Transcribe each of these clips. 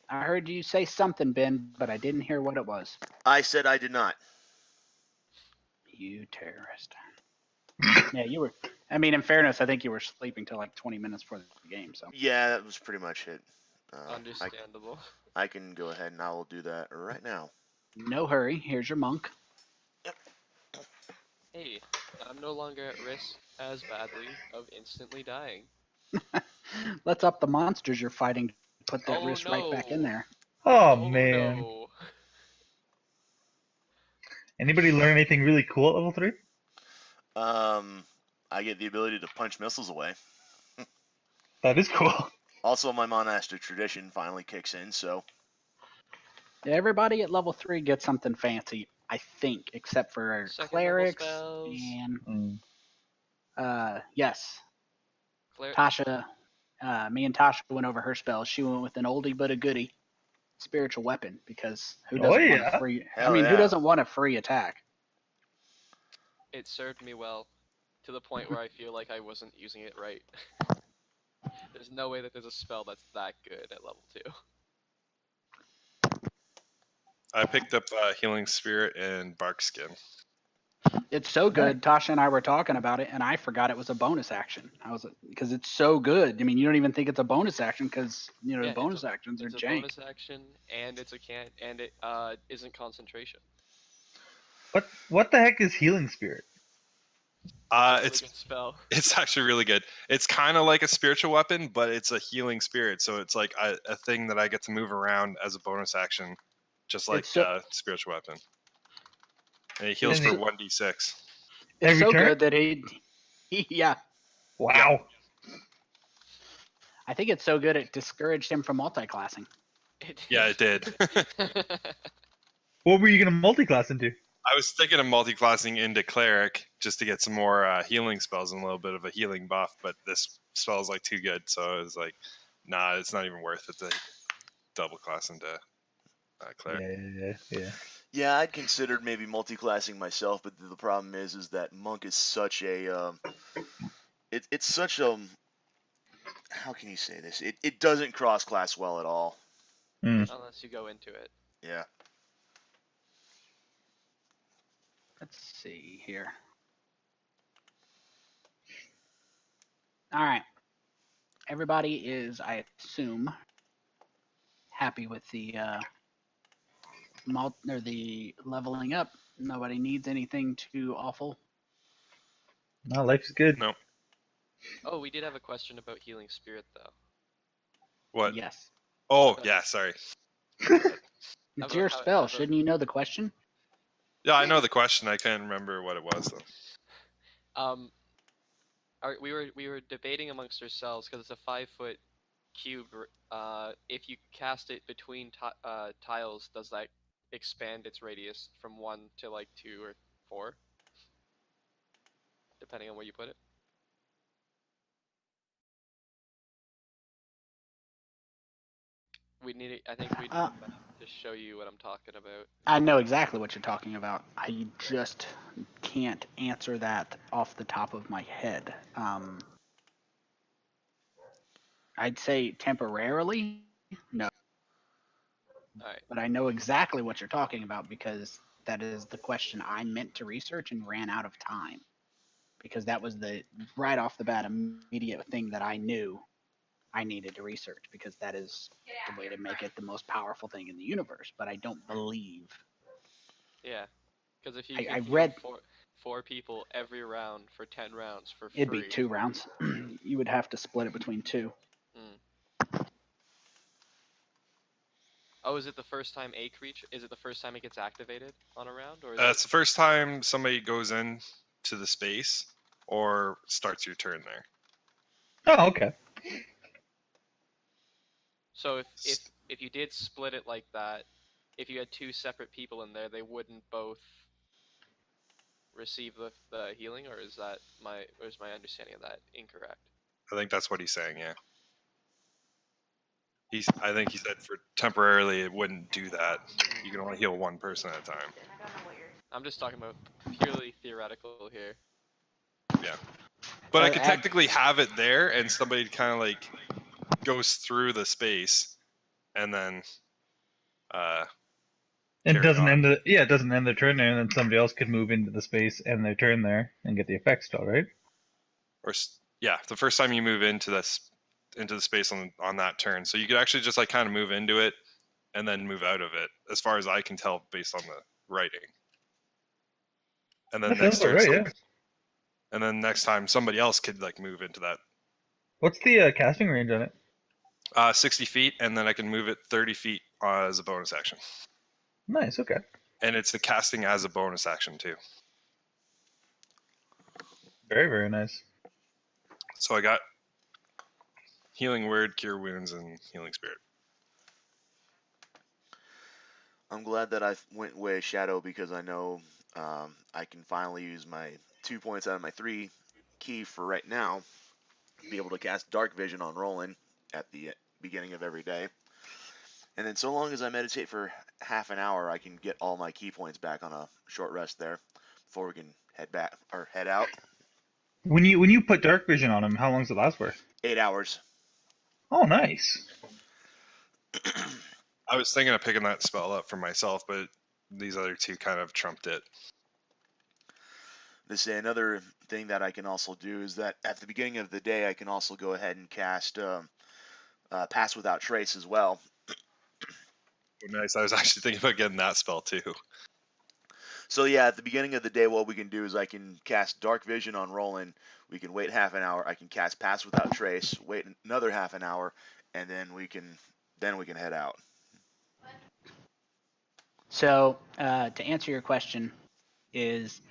I heard you say something, Ben, but I didn't hear what it was. I said I did not. You terrorist. Yeah, you were. I mean, in fairness, I think you were sleeping till like 20 minutes before the game. So. Yeah, that was pretty much it. Understandable. I can go ahead and I will do that right now. No hurry. Here's your monk. Hey, I'm no longer at risk as badly of instantly dying. Let's up the monsters you're fighting to put that Oh, risk right back in no. there. Oh, man. No. Anybody learn anything really cool at level 3? I get the ability to punch missiles away. That is cool. Also, my monastic tradition finally kicks in, so. Everybody at level 3 gets something fancy, I think, except for Second clerics level spells. and yes, Cler Tasha. Me and Tasha went over her spells. She went with an oldie but a goodie spiritual weapon because who doesn't want a free? Hell who yeah. doesn't want a free attack? It served me well, to the point where I feel like I wasn't using it right. There's no way that there's a spell that's that good at level 2. I picked up Healing Spirit and Bark Skin. It's so good. Tasha and I were talking about it, and I forgot it was a bonus action. Because it's so good. I mean, you don't even think it's a bonus action because the bonus actions are jank. It's a bonus action, and it isn't concentration. What the heck is Healing Spirit? It's a really good spell. It's actually really good. It's kind of like a spiritual weapon, but it's a healing spirit. So it's like a thing that I get to move around as a bonus action, just like a spiritual weapon. And it heals for 1d6. It's so good that he yeah. Wow. I think it's so good it discouraged him from multi-classing. Yeah, it did. What were you going to multi-class into? I was thinking of multi-classing into Cleric just to get some more healing spells and a little bit of a healing buff, but this spell is like too good, so I was like, nah, it's not even worth it to double class into Cleric. Yeah, I'd considered maybe multi-classing myself, but the problem is that Monk is such a it's such how can you say this? It doesn't cross-class well at all. Unless you go into it. Yeah. Let's see here. All right. Everybody is, I assume, happy with the the leveling up. Nobody needs anything too awful. No, life's good. No. Oh, we did have a question about Healing Spirit, though. What? Yes. Oh, yeah, sorry. It's your spell. Shouldn't you know the question? Yeah, I know the question. I can't remember what it was, though. We were debating amongst ourselves because it's a 5-foot cube. If you cast it between tiles, does that expand its radius from 1 to like 2 or 4, depending on where you put it? I think we need to show you what I'm talking about. I know exactly what you're talking about. I just can't answer that off the top of my head. I'd say temporarily, no. Alright. But I know exactly what you're talking about because that is the question I meant to research and ran out of time. Because that was the right off the bat immediate thing that I knew I needed to research because that is the way to make it the most powerful thing in the universe. But I don't believe. Yeah, because if you I read 4 people every round for 10 rounds for free. It'd be 2 rounds. You would have to split it between 2. Oh, is it the first time a creature? Is it the first time it gets activated on a round, or? It's the first time somebody goes in to the space or starts your turn there. Oh, okay. So if you did split it like that, if you had 2 separate people in there, they wouldn't both receive the healing, or is my understanding of that incorrect? I think that's what he's saying. Yeah. I think he said for temporarily it wouldn't do that. You can only heal 1 person at a time. I'm just talking about purely theoretical here. Yeah. But I could technically have it there and somebody kind of like goes through the space and then It carry doesn't on. it doesn't end their turn there, and then somebody else could move into the space and their turn there and get the effect still, right? Or yeah, the first time you move into the space on that turn, so you could actually just like kind of move into it and then move out of it, as far as I can tell based on the writing. And then That sounds next turn, about right, yeah. and then next time somebody else could like move into that. What's the casting range on it? 60 feet, and then I can move it 30 feet as a bonus action. Nice, okay. And it's the casting as a bonus action too. Very, very nice. So I got Healing Word, Cure Wounds, and Healing Spirit. I'm glad that I went way Shadow because I know I can finally use my 2 points out of my 3 key for right now to be able to cast Dark Vision on Rolen at the beginning of every day. And then so long as I meditate for half an hour, I can get all my key points back on a short rest there before we can head back or head out. When you put dark vision on him, how long does it last for? 8 hours. Oh, nice. I was thinking of picking that spell up for myself, but these other two kind of trumped it. This another thing that I can also do is that at the beginning of the day, I can also go ahead and cast Pass Without Trace as well. Nice. I was actually thinking about getting that spell too. So yeah, at the beginning of the day, what we can do is I can cast Dark Vision on Rolen. We can wait half an hour. I can cast Pass Without Trace. Wait another half an hour, and then we can head out. So to answer your question, is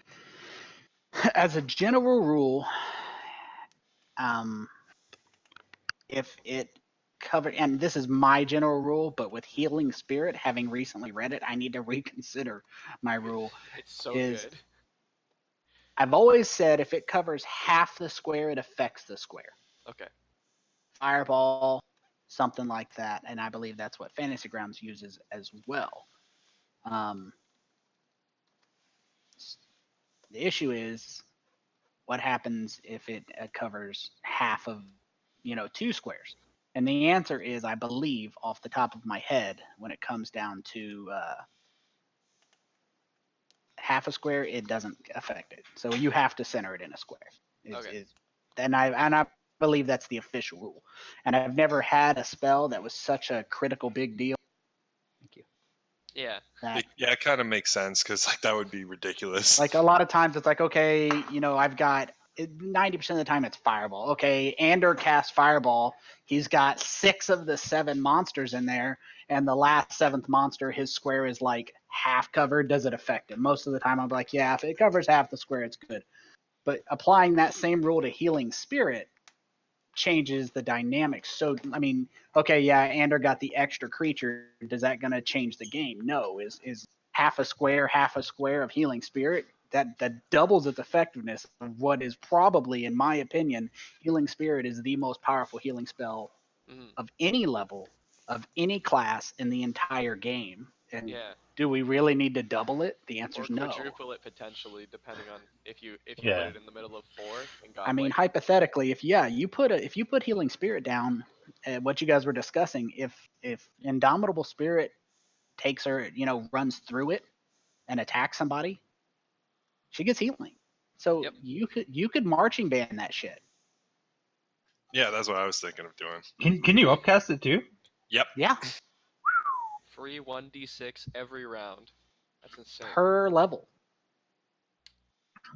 as a general rule, if it covered, and this is my general rule, but with Healing Spirit, having recently read it, I need to reconsider my rule. It's so is good. I've always said if it covers half the square, it affects the square. Okay. Fireball, something like that, and I believe that's what Fantasy Grounds uses as well. The issue is what happens if it covers half of, 2 squares? And the answer is, I believe, off the top of my head, when it comes down to half a square, it doesn't affect it. So you have to center it in a square. Okay. And I believe that's the official rule. And I've never had a spell that was such a critical big deal. Thank you. Yeah. It kind of makes sense because like that would be ridiculous. Like a lot of times it's like, okay, I've got 90% of the time it's Fireball. Okay, Ander casts Fireball. He's got 6 of the 7 monsters in there, and the last 7th monster, his square is like half covered. Does it affect it? Most of the time I'm like, yeah, if it covers half the square, it's good. But applying that same rule to Healing Spirit changes the dynamics. So, I mean, okay, yeah, Ander got the extra creature. Is that going to change the game? No. Is half a square of Healing Spirit? That doubles its effectiveness of what is probably, in my opinion, Healing Spirit is the most powerful healing spell of any level, of any class in the entire game. And Yeah. do we really need to double it? The answer is Or no. quadruple it potentially, depending on if you Yeah. put it in the middle of 4 and got I mean, like, hypothetically, if you put Healing Spirit down, what you guys were discussing, if Indomitable Spirit takes her, runs through it and attacks somebody, she gets healing. So Yep. you could marching band that shit. Yeah, that's what I was thinking of doing. Can you upcast it too? Yep. Yeah, free 1d6 every round. That's insane. per level.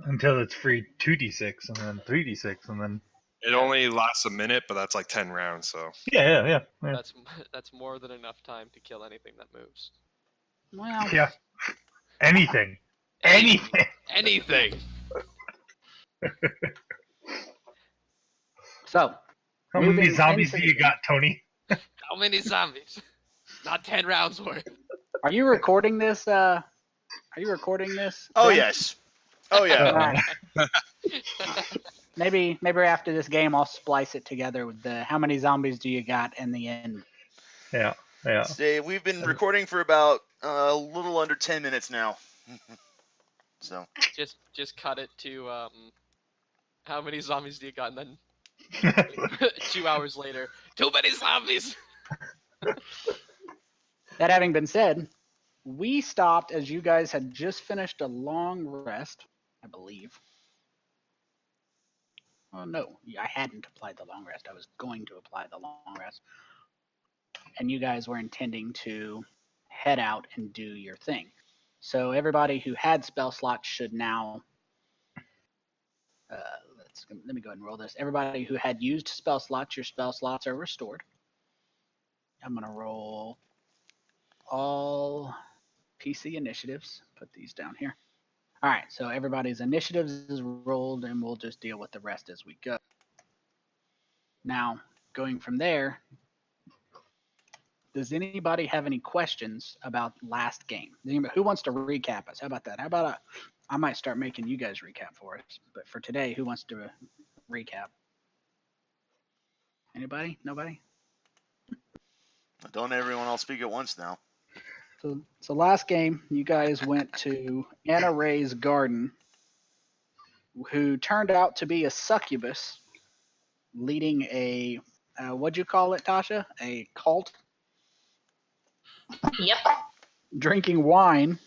Until it's free 2d6 and then 3d6 and then It only lasts a minute, but that's like 10 rounds, so. yeah. That's more than enough time to kill anything that moves. Well, Yeah. Anything. Anything. so How many moving zombies into do you got, Tony? How many zombies? Not 10 rounds worth. Are you recording this? Oh Ben? yes. Oh yeah. Alright. Maybe after this game, I'll splice it together with the how many zombies do you got in the end. Yeah. Say we've been recording for about a little under 10 minutes now. So just cut it to how many zombies do you got, and then 2 hours later, too many zombies. That having been said, we stopped as you guys had just finished a long rest, I believe. Oh no, I hadn't applied the long rest. I was going to apply the long rest. And you guys were intending to head out and do your thing. So everybody who had spell slots should now let me go ahead and roll this. Everybody who had used spell slots, your spell slots are restored. I'm gonna roll all PC initiatives. Put these down here. All right, so everybody's initiatives is rolled, and we'll just deal with the rest as we go. Now, going from there, does anybody have any questions about last game? Who wants to recap us? How about that? How about I might start making you guys recap for us. But for today, who wants to recap? Anybody? Nobody? Don't everyone all speak at once now. So last game, you guys went to Anna Ray's garden, who turned out to be a succubus, leading a what'd you call it, Tasha? A cult? Yep. Drinking wine,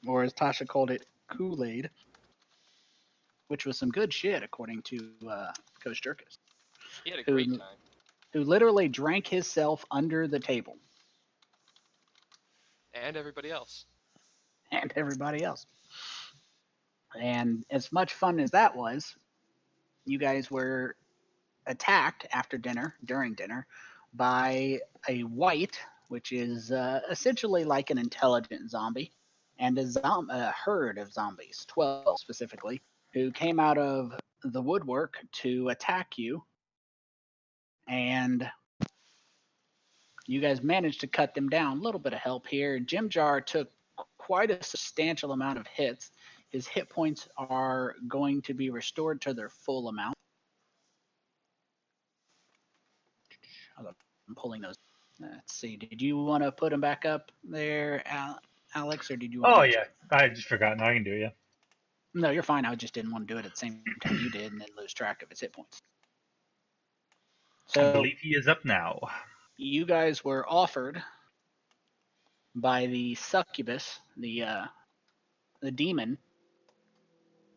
or as Tasha called it, Kool-Aid, which was some good shit, according to Kosjurkis, He had a great time. who literally drank himself under the table. And everybody else. And everybody else. And as much fun as that was, you guys were attacked after dinner, during dinner, by a wight, which is essentially like an intelligent zombie, and a herd of zombies, 12 specifically, who came out of the woodwork to attack you. And you guys managed to cut them down. A little bit of help here. Jim Jar took quite a substantial amount of hits. His hit points are going to be restored to their full amount. I'm pulling those. Let's see. Did you want to put them back up there, Alex, or did you want Oh to? yeah, I just forgot. Now I can do it. Yeah. No, you're fine. I just didn't want to do it at the same time you did and then lose track of his hit points. I So believe he is up now. you guys were offered by the succubus, the demon,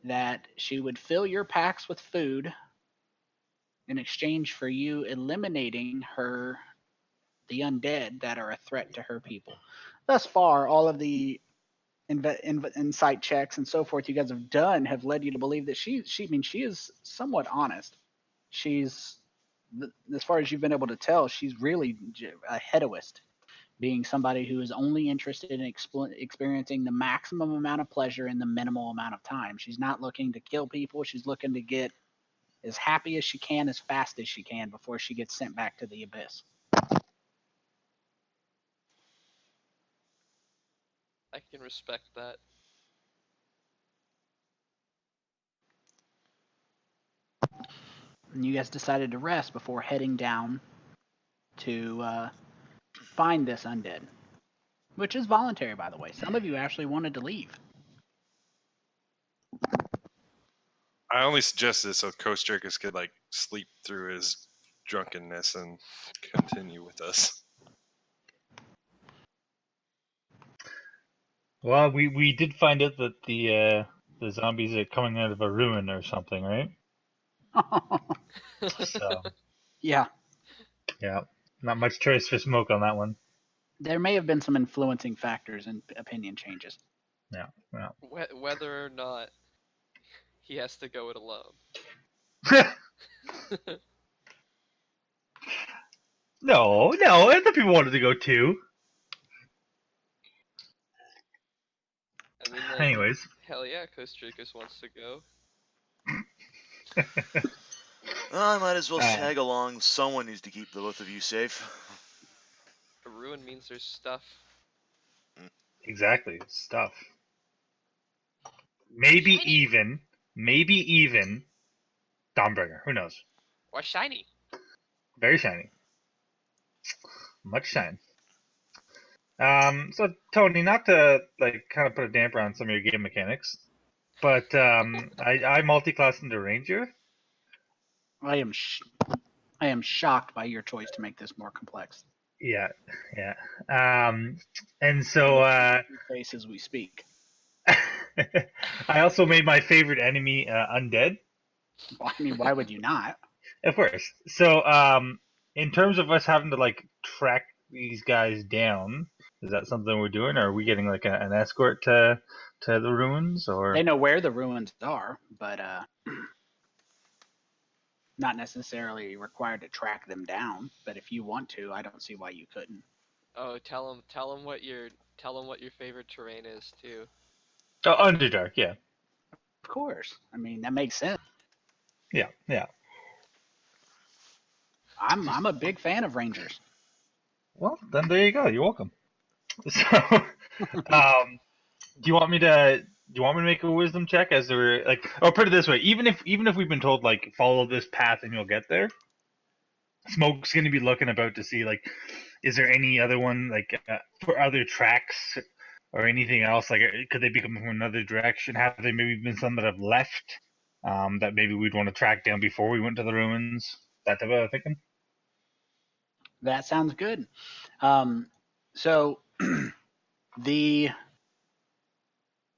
that she would fill your packs with food in exchange for you eliminating the undead that are a threat to her people. Thus far, all of the insight checks and so forth you guys have done have led you to believe that she is somewhat honest. She's, as far as you've been able to tell, she's really a hedoist, being somebody who is only interested in experiencing the maximum amount of pleasure in the minimal amount of time. She's not looking to kill people. She's looking to get as happy as she can, as fast as she can, before she gets sent back to the abyss. I can respect that. And you guys decided to rest before heading down to find this undead, which is voluntary, by the way. Some of you actually wanted to leave. I only suggested it so Kosjurkis could like sleep through his drunkenness and continue with us. Well, we did find out that the zombies are coming out of a ruin or something, right? So Yeah, yeah, not much choice for smoke on that one. there may have been some influencing factors and opinion changes. Yeah, well. Whether or not he has to go it alone. No, other people wanted to go too. I mean, like, Anyways. hell yeah, Kosjurkis wants to go. Well, I might as well Alright. tag along. Someone needs to keep the both of you safe. A ruin means there's stuff. Exactly, stuff. Maybe even Dawnbringer. Who knows? Why shiny? Very shiny. Much shine. So Tony, not to like kind of put a damper on some of your game mechanics, but I multi-class into Ranger. I am shocked by your choice to make this more complex. Yeah. And so face as we speak. I also made my favorite enemy undead. Well, I mean, why would you not? Of course. So in terms of us having to like track these guys down, is that something we're doing, or are we getting like an escort to the ruins, or? They know where the ruins are, but not necessarily required to track them down. But if you want to, I don't see why you couldn't. Oh, tell him what your favorite terrain is too. Oh, Underdark, yeah. Of course. I mean, that makes sense. Yeah. I'm a big fan of rangers. Well, then there you go. You're welcome. So, do you want me to make a wisdom check as we're like, or put it this way, even if we've been told like follow this path and you'll get there, Smoke's going to be looking about to see like, is there any other one like for other tracks or anything else? Like, could they be coming from another direction? Have there maybe been some that have left that maybe we'd want to track down before we went to the ruins? That type of thinking. That sounds good. So the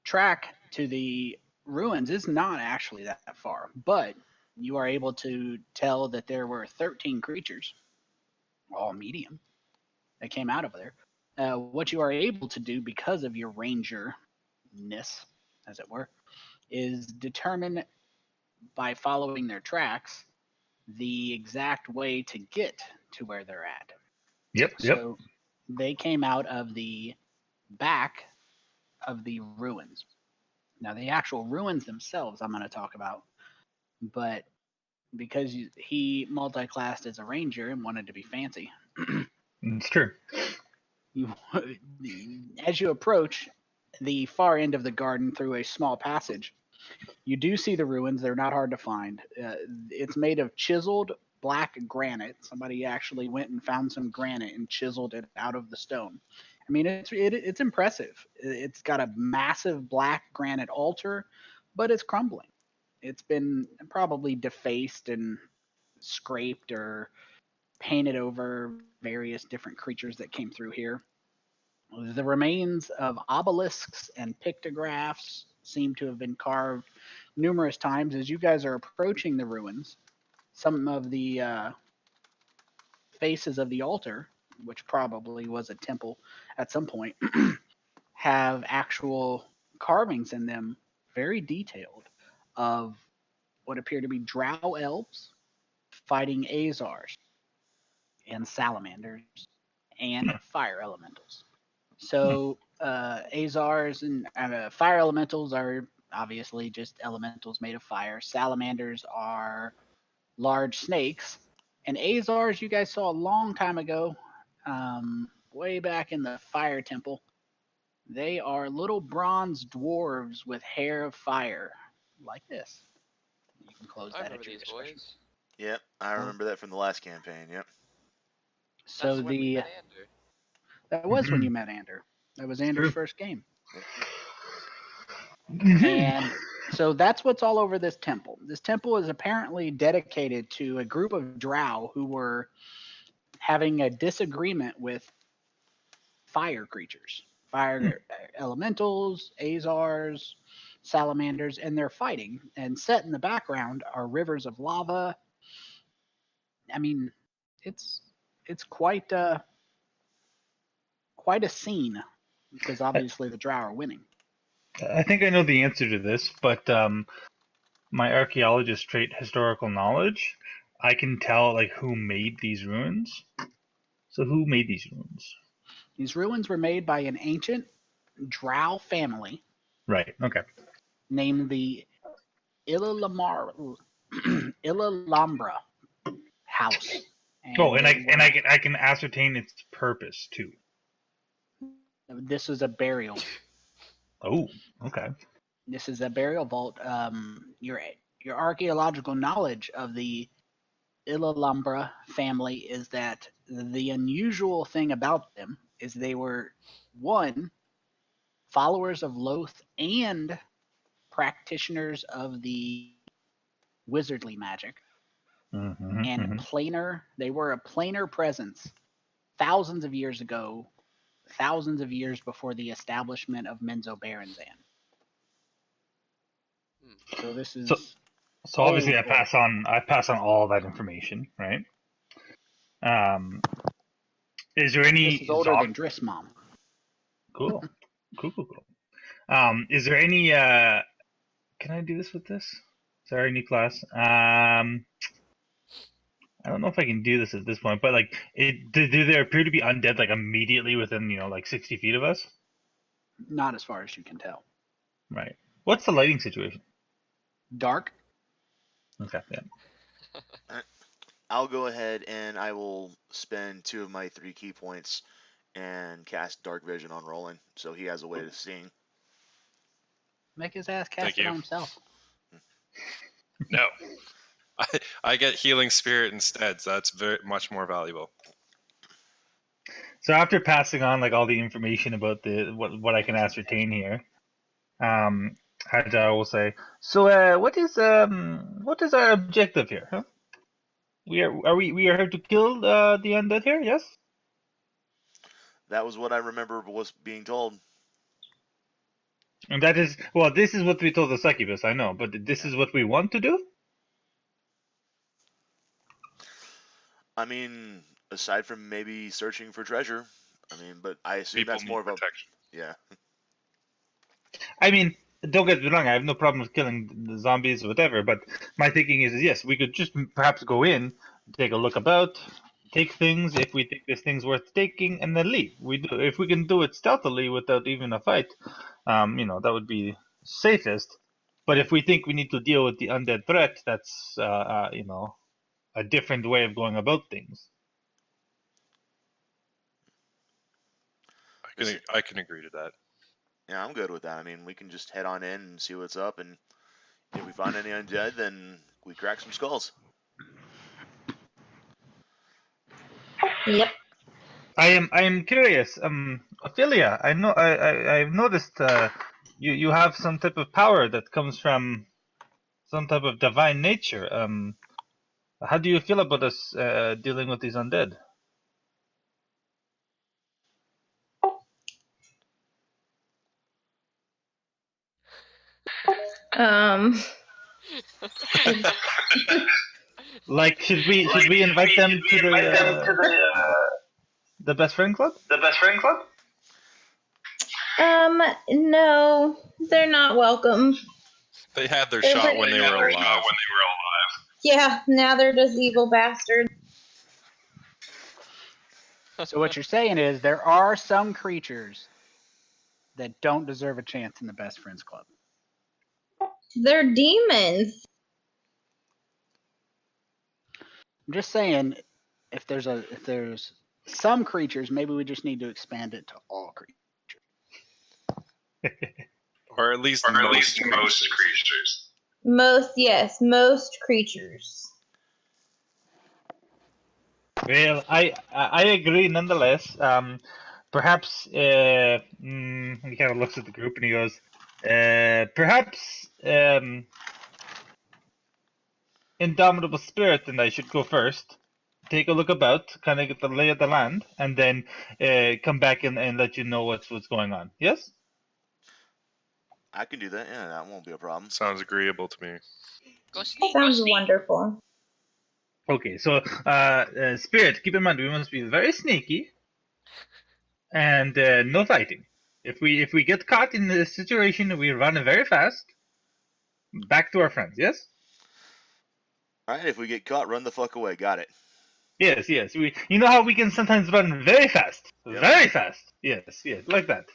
track to the ruins is not actually that far, but you are able to tell that there were 13 creatures, all medium, that came out of there. What you are able to do because of your ranger-ness, as it were, is determine by following their tracks the exact way to get to where they're at. Yep. So they came out of the back of the ruins. Now, the actual ruins themselves I'm going to talk about, but because he multi-classed as a ranger and wanted to be fancy, It's true. As you approach the far end of the garden through a small passage, you do see the ruins. They're not hard to find. It's made of chiseled black granite. Somebody actually went and found some granite and chiseled it out of the stone. I mean, it's impressive. It's got a massive black granite altar, but it's crumbling. It's been probably defaced and scraped or painted over various different creatures that came through here. The remains of obelisks and pictographs seem to have been carved numerous times. As you guys are approaching the ruins, some of the faces of the altar, which probably was a temple at some point, have actual carvings in them, very detailed, of what appear to be drow elves fighting Azars and salamanders and fire elementals. So Azars and fire elementals are obviously just elementals made of fire. Salamanders are large snakes, and Azars you guys saw a long time ago, way back in the fire temple. They are little bronze dwarves with hair of fire, like this. You can close I that remember at your these discretion. boys. Yep, I remember that from the last campaign. Yep. So That's when we met Andrew. that was when you met Ander. That was Ander's first game. And so that's what's all over this temple. This temple is apparently dedicated to a group of drow who were having a disagreement with fire creatures, fire elementals, azars, salamanders, and they're fighting. And set in the background are rivers of lava. I mean, it's quite a scene because obviously the drow are winning. I think I know the answer to this, but my archaeologist trait historical knowledge, I can tell like who made these ruins. So who made these ruins? These ruins were made by an ancient drow family. Right. Okay. Named the Illalambra house. And I can ascertain its purpose too. This is a burial. Oh, okay. This is a burial vault. Your archaeological knowledge of the Illalambra family is that the unusual thing about them is they were, one, followers of Loth and practitioners of the wizardly magic. And planar, they were a planar presence thousands of years ago, thousands of years before the establishment of Menzoberranzan. So this is So obviously, old. I pass on all that information, right? Is there any This is older than Drismom. Cool. Is there any can I do this with this? Sorry, new class. I don't know if I can do this at this point, but like, do there appear to be undead like immediately within like 60 feet of us? Not as far as you can tell. Right. What's the lighting situation? Dark. Okay. Yeah. I'll go ahead and I will spend 2 of my 3 key points and cast Dark Vision on Rolen, so he has a way of seeing. Make his ass Thank cast it you. on himself. No. I get Healing Spirit instead, so that's very much more valuable. So after passing on like all the information about what I can ascertain here, Agile will say, so what is our objective here, huh? We are here to kill the undead here, yes? That was what I remember was being told. And that is this is what we told the succubus, I know, but this is what we want to do? I mean, aside from maybe searching for treasure, but I assume People that's need more of a protection. yeah. I mean, don't get me wrong, I have no problem with killing the zombies or whatever, but my thinking is yes, we could just perhaps go in, take a look about, take things if we think this thing's worth taking, and then leave. If we can do it stealthily without even a fight, that would be safest. But if we think we need to deal with the undead threat, that's a different way of going about things. I can agree to that. Yeah, I'm good with that. I mean, we can just head on in and see what's up, and if we find any undead, then we crack some skulls. Yep. I am curious. Ophelia, I've noticed you have some type of power that comes from some type of divine nature. How do you feel about us dealing with these undead? Like, should we invite them to the best friend club? The best friend club? No, they're not welcome. They had their shot when they were alive. Yeah, now they're just evil bastards. So what you're saying is there are some creatures that don't deserve a chance in the Best Friends Club. They're demons. I'm just saying, if there's some creatures, maybe we just need to expand it to all creatures. Or at least most creatures. Most creatures. Well, I agree nonetheless. Perhaps he kind of looks at the group and he goes, perhaps Indomitable Spirit and I should go first. Take a look about, kind of get the lay of the land, and then come back and let you know what's going on. Yes? I can do that. Yeah, that won't be a problem. Sounds agreeable to me. Sounds wonderful. Okay, so Spirit, keep in mind we must be very sneaky, and no fighting. If we get caught in this situation, we run very fast back to our friends. Yes. All right, if we get caught, run the fuck away. Got it. Yes. You know how we can sometimes run very fast, Yep. very fast. Yes, like that.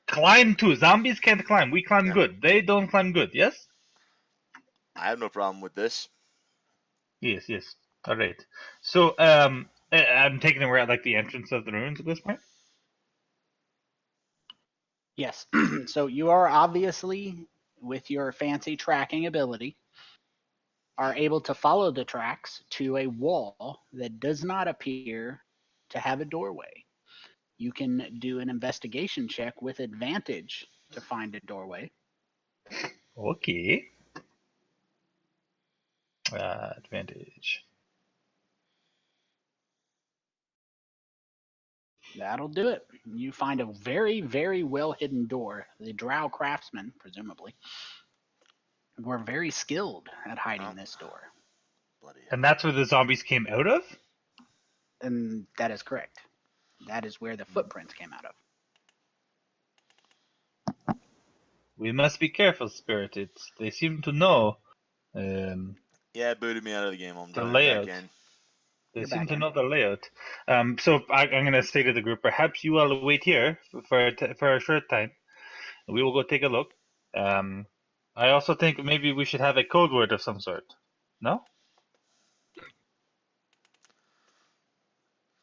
Climb too. Zombies can't climb. We climb good. They don't climb good. Yes. I have no problem with this. Yes. All right. So I'm taking it we're at like the entrance of the ruins at this point. Yes. So you are obviously, with your fancy tracking ability, are able to follow the tracks to a wall that does not appear to have a doorway. You can do an investigation check with advantage to find a doorway. Okay. Advantage. That'll do it. You find a very, very well hidden door. The drow craftsmen, presumably, were very skilled at hiding Oh. this door. Bloody hell. And that's where the zombies came out of? And that is correct. That is where the footprints came out of. We must be careful, Spirit. They seem to know. Yeah, it booted me out of the game. I'm The dying layout. back in. They You're seem back to in. know the layout. So I'm going to say to the group, perhaps you all wait here for a short time. We will go take a look. I also think maybe we should have a code word of some sort. No?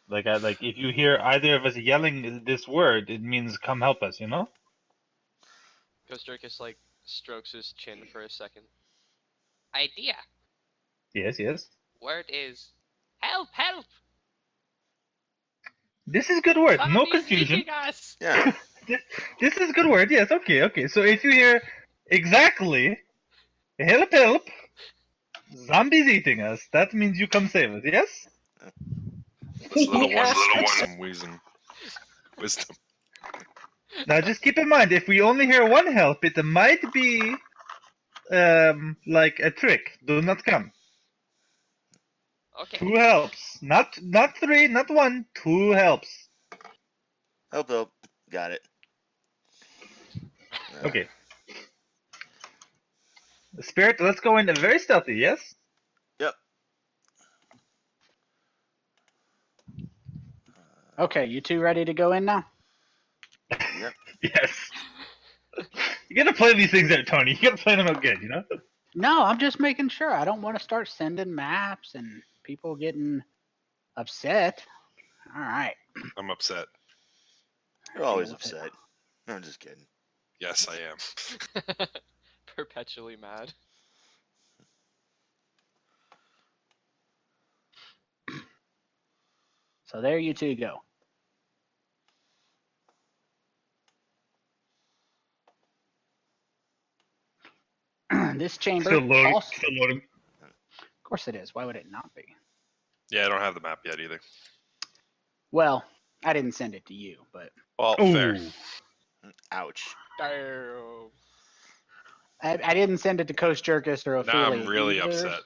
Like if you hear either of us yelling this word, it means come help us. You know? Kosjurkis like strokes his chin for a second. Idea. Yes, yes. Word is help, help! This is good word. No Somebody's confusion. eating us! Yeah. This is good word. Yes. Okay. Okay. So if you hear exactly help, help, zombies eating us, that means you come save us. Yes. This little Yeah. one, some wisdom. Now just keep in mind, if we only hear one help, it might be like a trick. Do not come. Okay. 2 helps. Not 3, not 1. 2 helps. Help, help. Got it. Okay. Spirit, let's go in very stealthy. Yes. Yep. Okay, you two ready to go in now? Yep. Yes. You gotta play these things out, Tony. You gotta play them out good. You know. No, I'm just making sure. I don't want to start sending maps and people getting upset. All right. I'm upset. You're always Deal with it. upset. No, I'm just kidding. Yes, I am. Perpetually mad. So there you two go. This chamber, Still loading. also, Still loading. of course it is. Why would it not be? Yeah, I don't have the map yet either. Well, I didn't send it to you, but Well, fair. Ooh. Ouch. Damn. I didn't send it to Kosjurkis or Now Ophelia I'm really either. upset.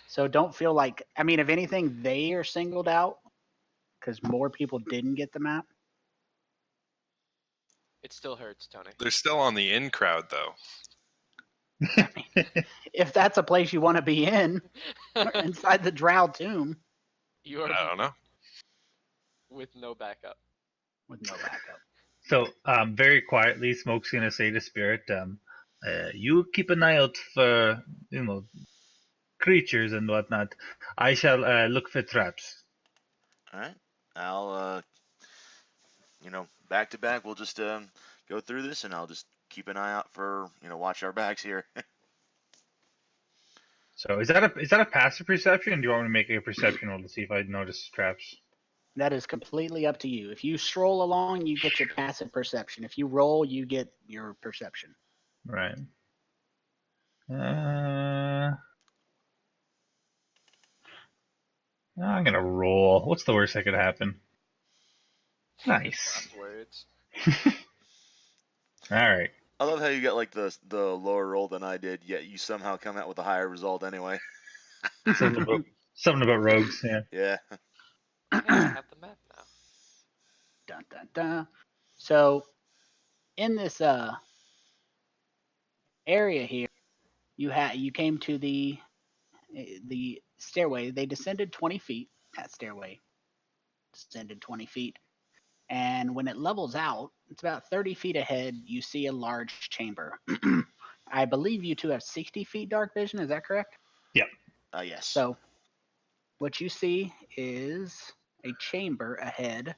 So don't feel like, I mean, if anything, they are singled out because more people didn't get the map. It still hurts, Tony. They're still on the in crowd though. If that's a place you want to be in, inside the Drow tomb You are I don't know. with no backup. with no backup. So, very quietly, Smoke's gonna say to Spirit, you keep an eye out for, creatures and whatnot. I shall look for traps. All right. I'll, back to back, we'll just go through this, and I'll just keep an eye out for, watch our backs here. So, is that a passive perception? Or do you want me to make a perception roll to see if I notice traps? That is completely up to you. If you stroll along, you get your passive perception. If you roll, you get your perception. Right. I'm gonna roll. What's the worst that could happen? Nice. Last words. All right. I love how you got like the lower roll than I did, yet you somehow come out with a higher result anyway. Something about rogues. Yeah. Yeah. Yeah, I have the map now. Dun, dun, dun. So, in this area here, you came to the stairway. They descended 20 feet. That stairway descended 20 feet. And when it levels out, it's about 30 feet ahead, you see a large chamber. I believe you two have 60 feet dark vision. Is that correct? Yes. So what you see is a chamber ahead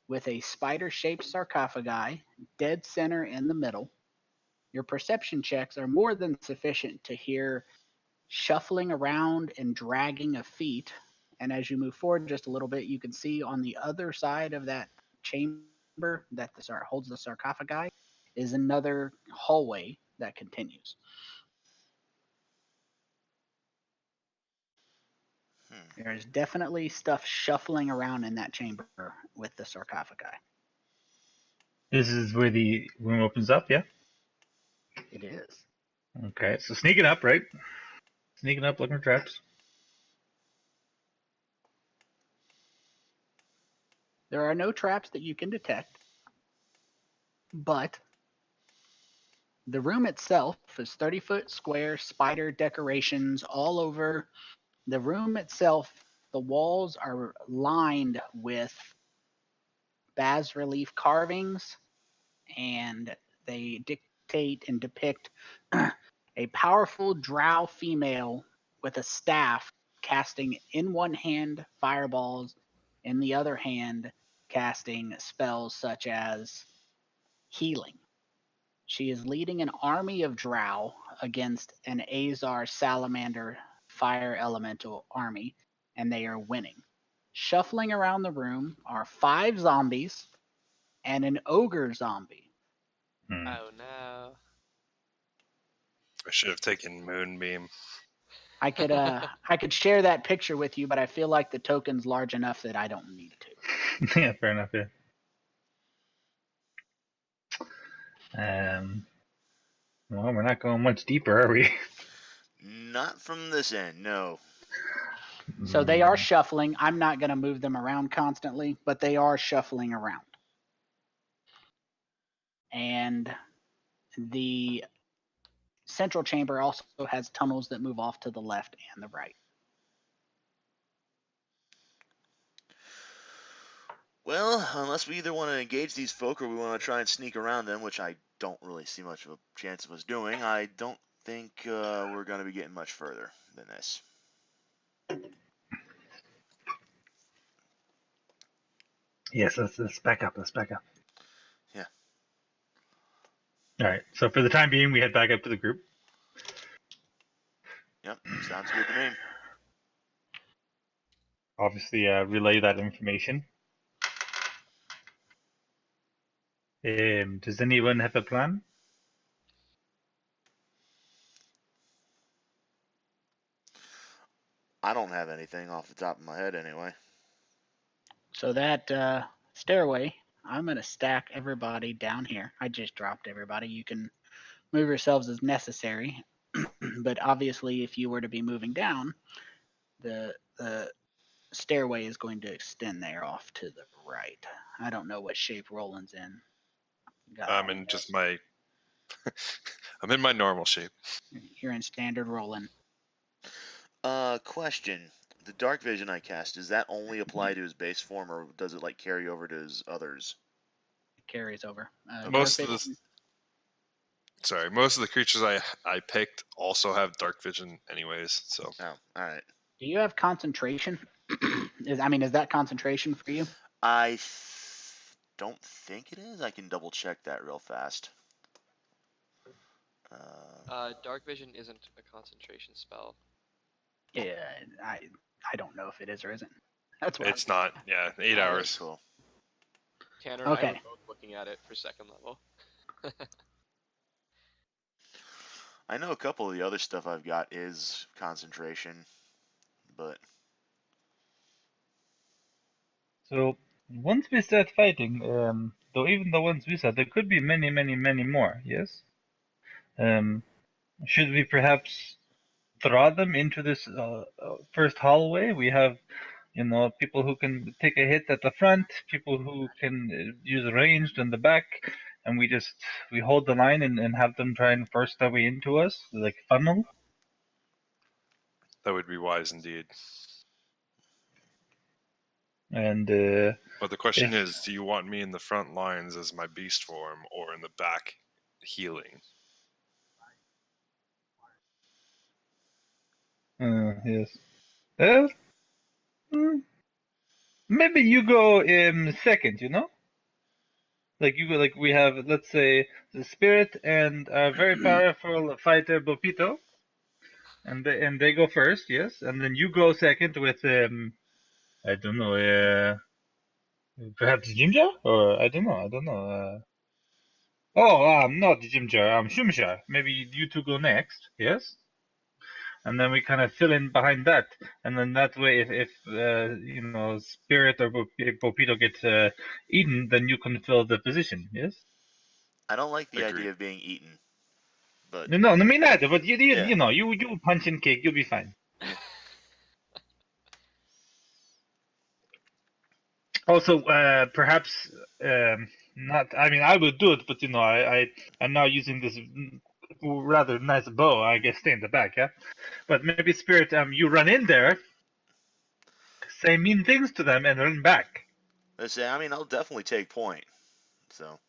with a spider-shaped sarcophagi, dead center in the middle. Your perception checks are more than sufficient to hear shuffling around and dragging of feet. And as you move forward just a little bit, you can see on the other side of that chamber that holds the sarcophagi is another hallway that continues. There's definitely stuff shuffling around in that chamber with the sarcophagi. This is where the room opens up, yeah? It is. Okay, so sneaking up, right? Sneaking up, looking for traps. There are no traps that you can detect, but the room itself is 30-foot square, spider decorations all over. The room itself, the walls are lined with bas relief carvings, and they dictate and depict a powerful drow female with a staff casting in one hand fireballs, in the other hand casting spells such as healing. She is leading an army of drow against an Azar salamander fire elemental army, and they are winning. Shuffling around the room are 5 zombies and an ogre zombie. Oh no. I should have taken Moonbeam. I could share that picture with you, but I feel like the token's large enough that I don't need to. Yeah, fair enough, yeah. Well, we're not going much deeper, are we? Not from this end, no. So they are shuffling. I'm not going to move them around constantly, but they are shuffling around. And the central chamber also has tunnels that move off to the left and the right. Well, unless we either want to engage these folk or we want to try and sneak around them, which I don't really see much of a chance of us doing, I don't think we're going to be getting much further than this. Yes, let's back up. Let's back up. Yeah. All right. So for the time being, we head back up to the group. Yep, sounds good to me. Obviously, relay that information. Does anyone have a plan? I don't have anything off the top of my head anyway. So that stairway, I'm going to stack everybody down here. I just dropped everybody. You can move yourselves as necessary. But obviously, if you were to be moving down, the stairway is going to extend there off to the right. I don't know what shape Roland's in. I'm in just my. I'm in my normal shape. You're in standard Roland. Question. The dark vision I cast, does that only apply to his base form, or does it like carry over to his others? It carries over. Most of the creatures I picked also have dark vision anyways, so. Oh, alright. Do you have concentration? Is that concentration for you? I don't think it is. I can double check that real fast. Dark vision isn't a concentration spell. Yeah, I don't know if it is or isn't. That's what It's not. Yeah, 8 hours. Cool. Tanner and I Okay. were both looking at it for second level. I know a couple of the other stuff I've got is concentration, but So once we start fighting, even the ones we said, there could be many, many, many more. Yes. Should we perhaps draw them into this first hallway? We have, people who can take a hit at the front, people who can use ranged in the back, and we hold the line and have them try and force their way into us, like funnel. That would be wise indeed. And But the question is, do you want me in the front lines as my beast form, or in the back healing? yes. Well, maybe you go second. Like you go, like we have, let's say, the spirit and a very powerful fighter Bopito, and they go first, yes, and then you go second with I don't know, perhaps Jimja, or I don't know. Not Jimja, Shumsha. Maybe you two go next, yes. and then we kind of fill in behind that, and then that way, if Spirit or Bopito gets eaten, then you can fill the position. Yes. I don't like the Agreed. idea of being eaten, but No, I mean neither. But you Yeah. you punch and kick, you'll be fine. Also, perhaps not. I mean, I would do it, but I'm now using this rather nice bow. I guess stay in the back, yeah. But maybe Spirit, you run in there, say mean things to them, and run back. I mean, I'll definitely take point. So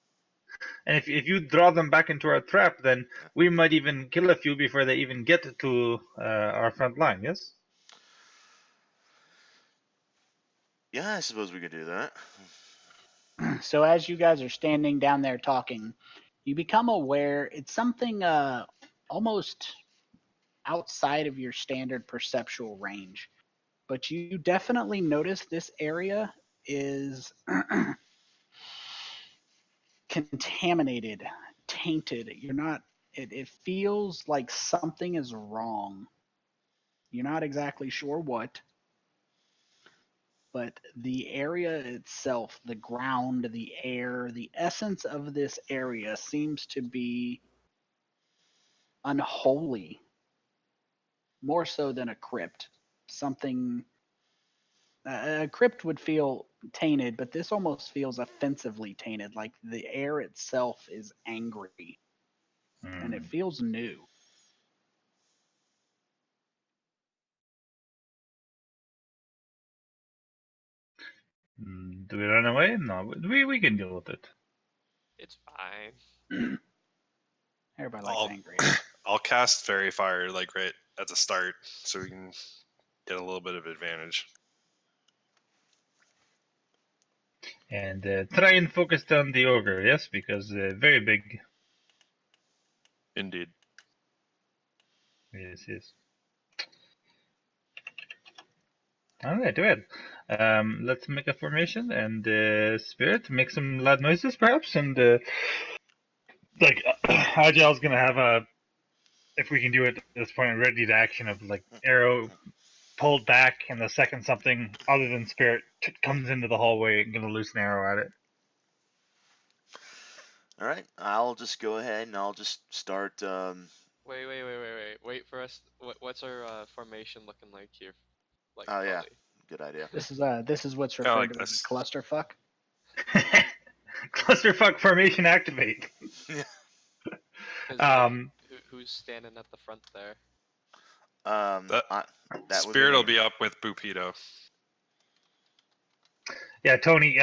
And if you draw them back into our trap, then we might even kill a few before they even get to our front line. Yes. yeah, I suppose we could do that. So as you guys are standing down there talking, you become aware it's something almost outside of your standard perceptual range. But you definitely notice this area is contaminated, tainted. You're not it feels like something is wrong. You're not exactly sure what, but the area itself, the ground, the air, the essence of this area seems to be unholy, more so than a crypt. Something a crypt would feel tainted, but this almost feels offensively tainted. Like the air itself is angry, and it feels new. Do we run away? No, we can deal with it. It's fine. Everybody likes angry. I'll cast Fairy Fire like right at the start, so we can get a little bit of advantage. And try and focus down the ogre, yes, because very big. Indeed. Yes. All right, do it. Let's make a formation and Spirit make some loud noises, perhaps, and Agile's gonna have a, if we can do it at this point, a ready to action of like arrow pulled back, and the second something other than Spirit comes into the hallway, and gonna loose an arrow at it. All right, I'll just go ahead and I'll just start. Wait. Wait for us. What's our formation looking like here? Like Oh, yeah. fully? Good idea. This is what's Kinda referred like to as this. a clusterfuck. Clusterfuck formation activate. 'Cause, who's standing at the front there? That would Spirit be will me. be up with Bupito. Yeah, Tony.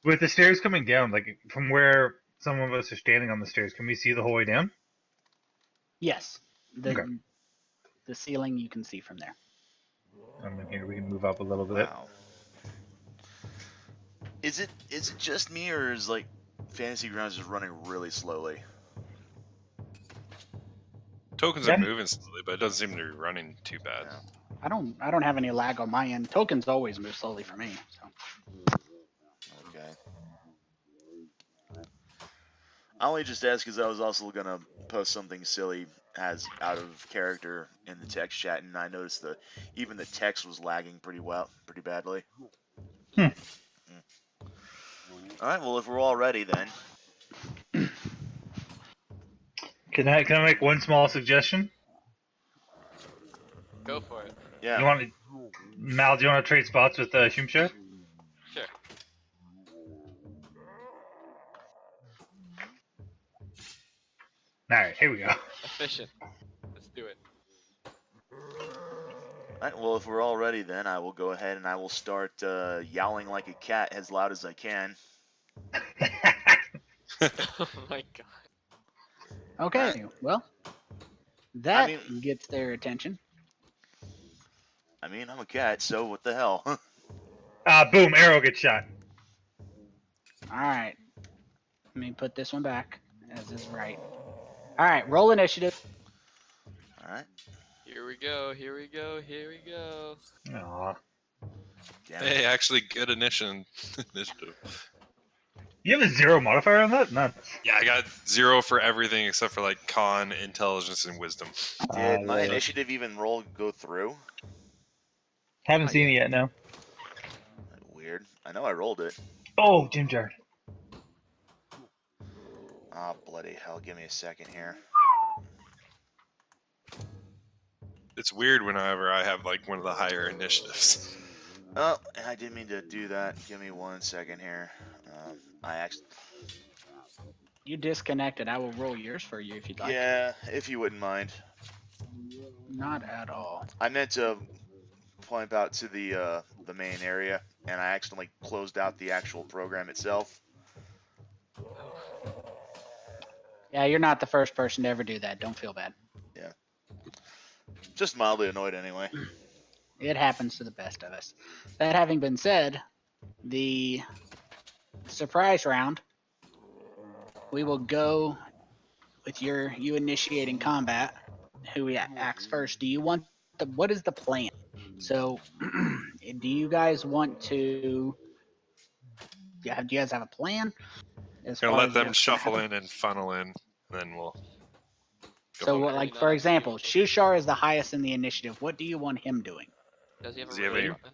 With the stairs coming down, like from where some of us are standing on the stairs, can we see the whole way down? Yes, Okay. the ceiling you can see from there. Here we can move up a little bit. Wow. Is it just me, or is like Fantasy Grounds just running really slowly? Tokens are moving slowly, but it doesn't seem to be running too bad. Yeah. I don't have any lag on my end. Tokens always move slowly for me. So. Okay. I only just asked because I was also gonna post something silly as out of character in the text chat, and I noticed even the text was lagging pretty badly. All right. Well, if we're all ready, then. Can I make one small suggestion? Go for it. Yeah. Mal, do you want to trade spots with Shumsha? Sure. All right, here we go. Efficient. Let's do it. All right. Well, if we're all ready, then I will go ahead and I will start yowling like a cat as loud as I can. Oh my god. Okay, well, that gets their attention. I mean, I'm a cat, so what the hell? Boom! Arrow gets shot. All right, let me put this one back as is right. All right, roll initiative. All right. Here we go. Here we go. Here we go. Aw. Damn Hey, actually, good initiative. You have a 0 modifier on that? Nuts. Yeah, I got 0 for everything except for like con, intelligence, and wisdom. Did my Yeah. initiative even roll go through? Haven't Not seen yet. it yet, no. Weird. I know I rolled it. Oh, Jim Jar. Ah, bloody hell. Give me a second here. It's weird whenever I have like one of the higher initiatives. Oh, I didn't mean to do that. Give me 1 second here. I actually... You disconnected. I will roll yours for you if you'd like. Yeah, if you wouldn't mind. Not at all. I meant to point out to the main area, and I accidentally closed out the actual program itself. Yeah, you're not the first person to ever do that. Don't feel bad. Just mildly annoyed anyway. It happens to the best of us. That having been said, the surprise round, we will go with you initiating combat. Who acts first? Do you want what is the plan? So, do you guys want to? Yeah, do you guys have a plan? Gonna let them shuffle in and funnel in, and then we'll. So, Maybe like not for have example, to. Shushar is the highest in the initiative. What do you want him doing? Does he have Does a he have ranged any- weapon?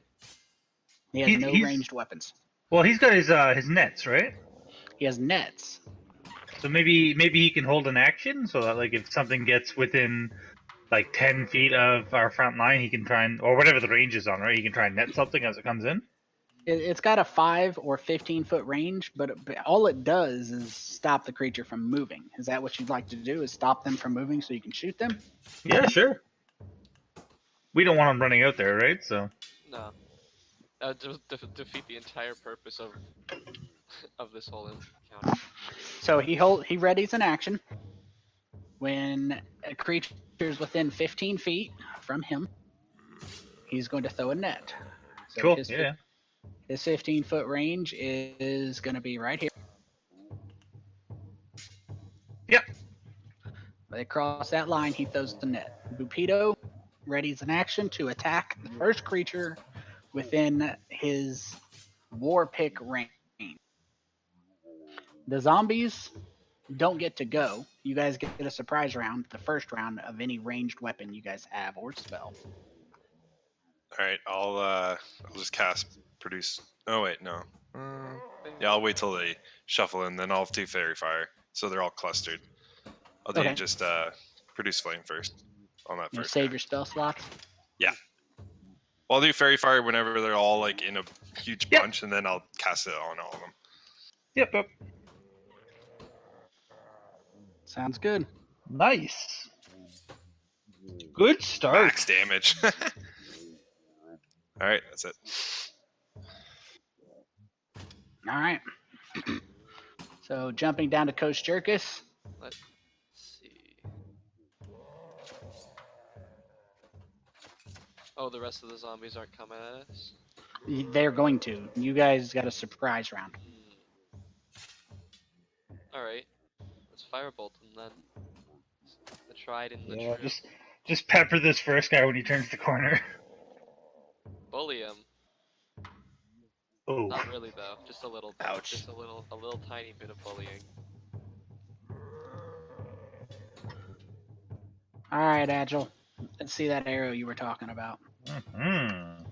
He has no He's- ranged weapons. Well, he's got his nets, right? He has nets. So maybe he can hold an action so that like if something gets within like 10 feet of our front line, he can try and, or whatever the range is on, right? He can try and net something as it comes in. It's got a 5 or 15-foot range, but all it does is stop the creature from moving. Is that what you'd like to do? Is stop them from moving so you can shoot them? Yeah, sure. We don't want him running out there, right? So No. Defeat the entire purpose of this whole encounter. So he readies an action when a creature is within 15 feet from him. He's going to throw a net. So cool. his, Yeah. his 15-foot range is going to be right here. Yep. They cross that line, he throws the net. Bupito readies an action to attack the first creature within his war pick range. The zombies don't get to go. You guys get a surprise round, the first round of any ranged weapon you guys have or spell. All right, I'll just cast produce. Oh wait, no. Yeah, I'll wait till they shuffle in, then I'll do fairy fire, so they're all clustered. I'll do Okay. just produce flame first on that You first. save guy. your spell slots. Well, I'll do fairy fire whenever they're all like in a huge Yep. bunch, and then I'll cast it on all of them. Yep. Sounds good. Nice. Good start. Max damage. All right, that's it. All right. So jumping down to Kosjurkis. Let's see. Oh, the rest of the zombies aren't coming at us? They're going to. You guys got a surprise round. Alright. Let's firebolt them then. The tried and the Yeah, true. just pepper this first guy when he turns the corner. Bully him. Oh. Not really though. Just a little bit. Ouch. Just a little tiny bit of bullying. All right, Agile. Let's see that arrow you were talking about. Hmm.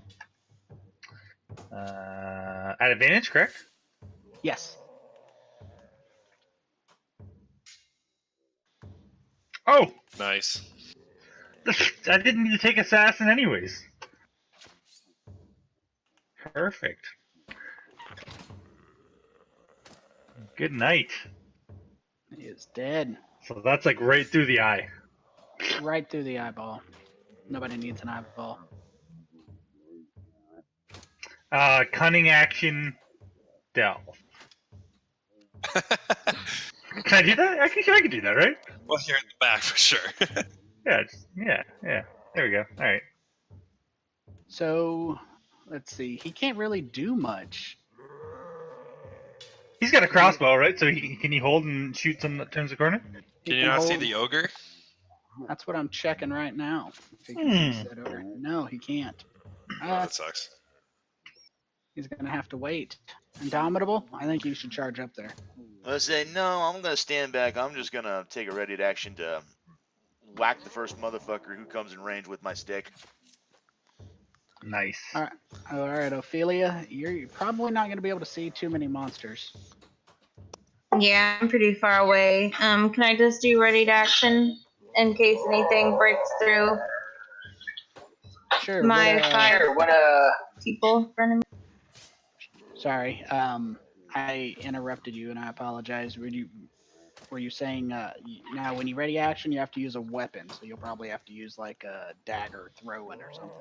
At advantage, correct? Yes. Oh, Nice. I didn't need to take assassin anyways. Perfect. Good night. He is dead. So that's like right through the eye. Right through the eyeball. Nobody needs an eyeball. Cunning action, delve. Can I do that? I can do that, right? Well, here in the back for sure. Yeah. There we go. All right. So, let's see. He can't really do much. He's got a crossbow, right? So can he hold and shoot someone that turns the corner? He Can you not see hold- the ogre? That's what I'm checking right now. If he can Hmm. fix that over. No, he can't. Oh, that sucks. He's gonna have to wait. Indomitable, I think you should charge up there. I say no. I'm gonna stand back. I'm just gonna take a ready to action to whack the first motherfucker who comes in range with my stick. Nice. All right, Ophelia, you're probably not gonna be able to see too many monsters. Yeah, I'm pretty far away. Can I just do ready to action in case anything breaks through Sure. my five people in front of me? Sorry, I interrupted you, and I apologize. Were you saying now when you ready action, you have to use a weapon, so you'll probably have to use like a dagger throw-in or something.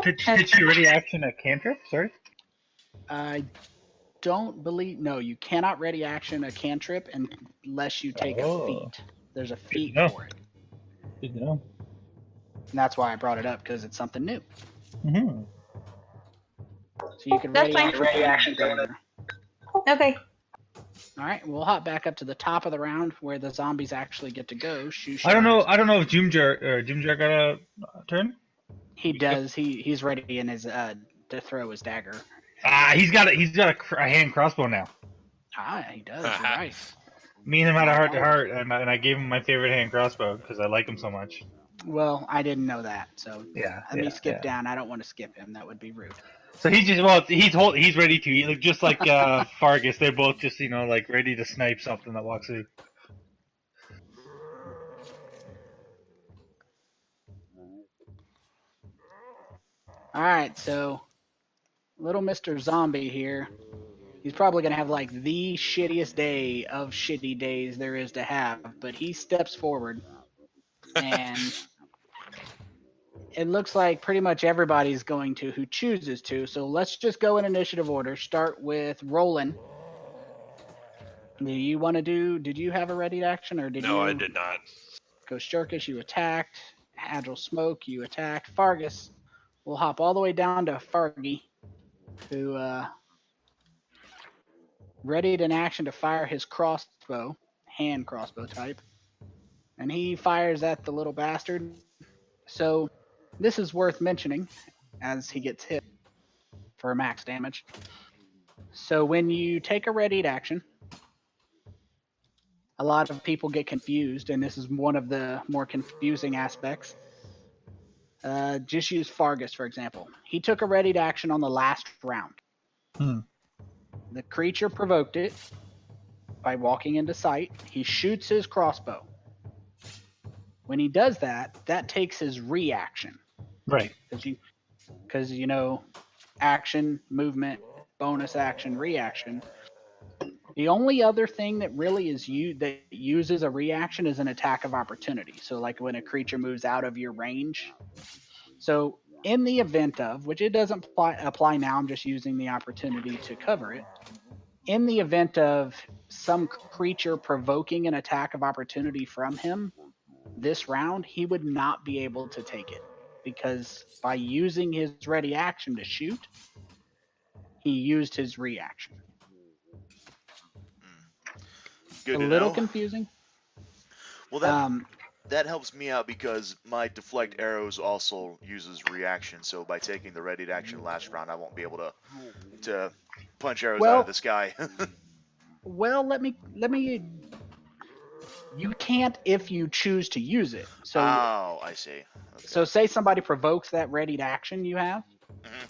Did she ready action a cantrip? Sorry. I don't believe. No, you cannot ready action a cantrip unless you take a feat. There's a feat know. for it, Good to know. and that's why I brought it up because it's something new. Mm-hmm. So you can That's ready fine. action dagger. Okay. All right, we'll hop back up to the top of the round where the zombies actually get to go. I don't know if Jimjar got a turn. He does. He's ready in his to throw his dagger. He's got a hand crossbow now. He does. You're right. Me and him had a heart to heart, and I gave him my favorite hand crossbow because I like him so much. Well, I didn't know that, so Yeah. let me skip down. I don't want to skip him. That would be rude. So he's ready to. He look just like Fargus. They're both just like ready to snipe something that walks through. All right, so little Mr. Zombie here. He's probably gonna have like the shittiest day of shitty days there is to have, but he steps forward, and it looks like pretty much everybody's going to who chooses to. So let's just go in initiative order. Start with Rolen. Do you want to do? Did you have a ready action or did you? No, I did not. Kosjurkis, you attacked. Agile Smoke, you attacked. Fargus, we'll hop all the way down to Fargy, who readied an action to fire his crossbow, hand crossbow type, and he fires at the little bastard. So this is worth mentioning as he gets hit for max damage. So when you take a readied action, a lot of people get confused, and this is one of the more confusing aspects. Just use Fargus, for example. He took a readied action on the last round. The creature provoked it by walking into sight. He shoots his crossbow. When he does that, that takes his reaction. Right. Because action, movement, bonus action, reaction. The only other thing that really is that uses a reaction is an attack of opportunity. So like when a creature moves out of your range. So in the event of, which it doesn't apply now, I'm just using the opportunity to cover it. In the event of some creature provoking an attack of opportunity from him this round, he would not be able to take it. Because by using his ready action to shoot, he used his reaction. Good a to little know. Confusing. Well, that helps me out because my deflect arrows also uses reaction. So by taking the ready action last round, I won't be able to punch arrows out of the sky. Well, let me. You can't if you choose to use it. So. Oh, I see. Okay. So say somebody provokes that readied action you have,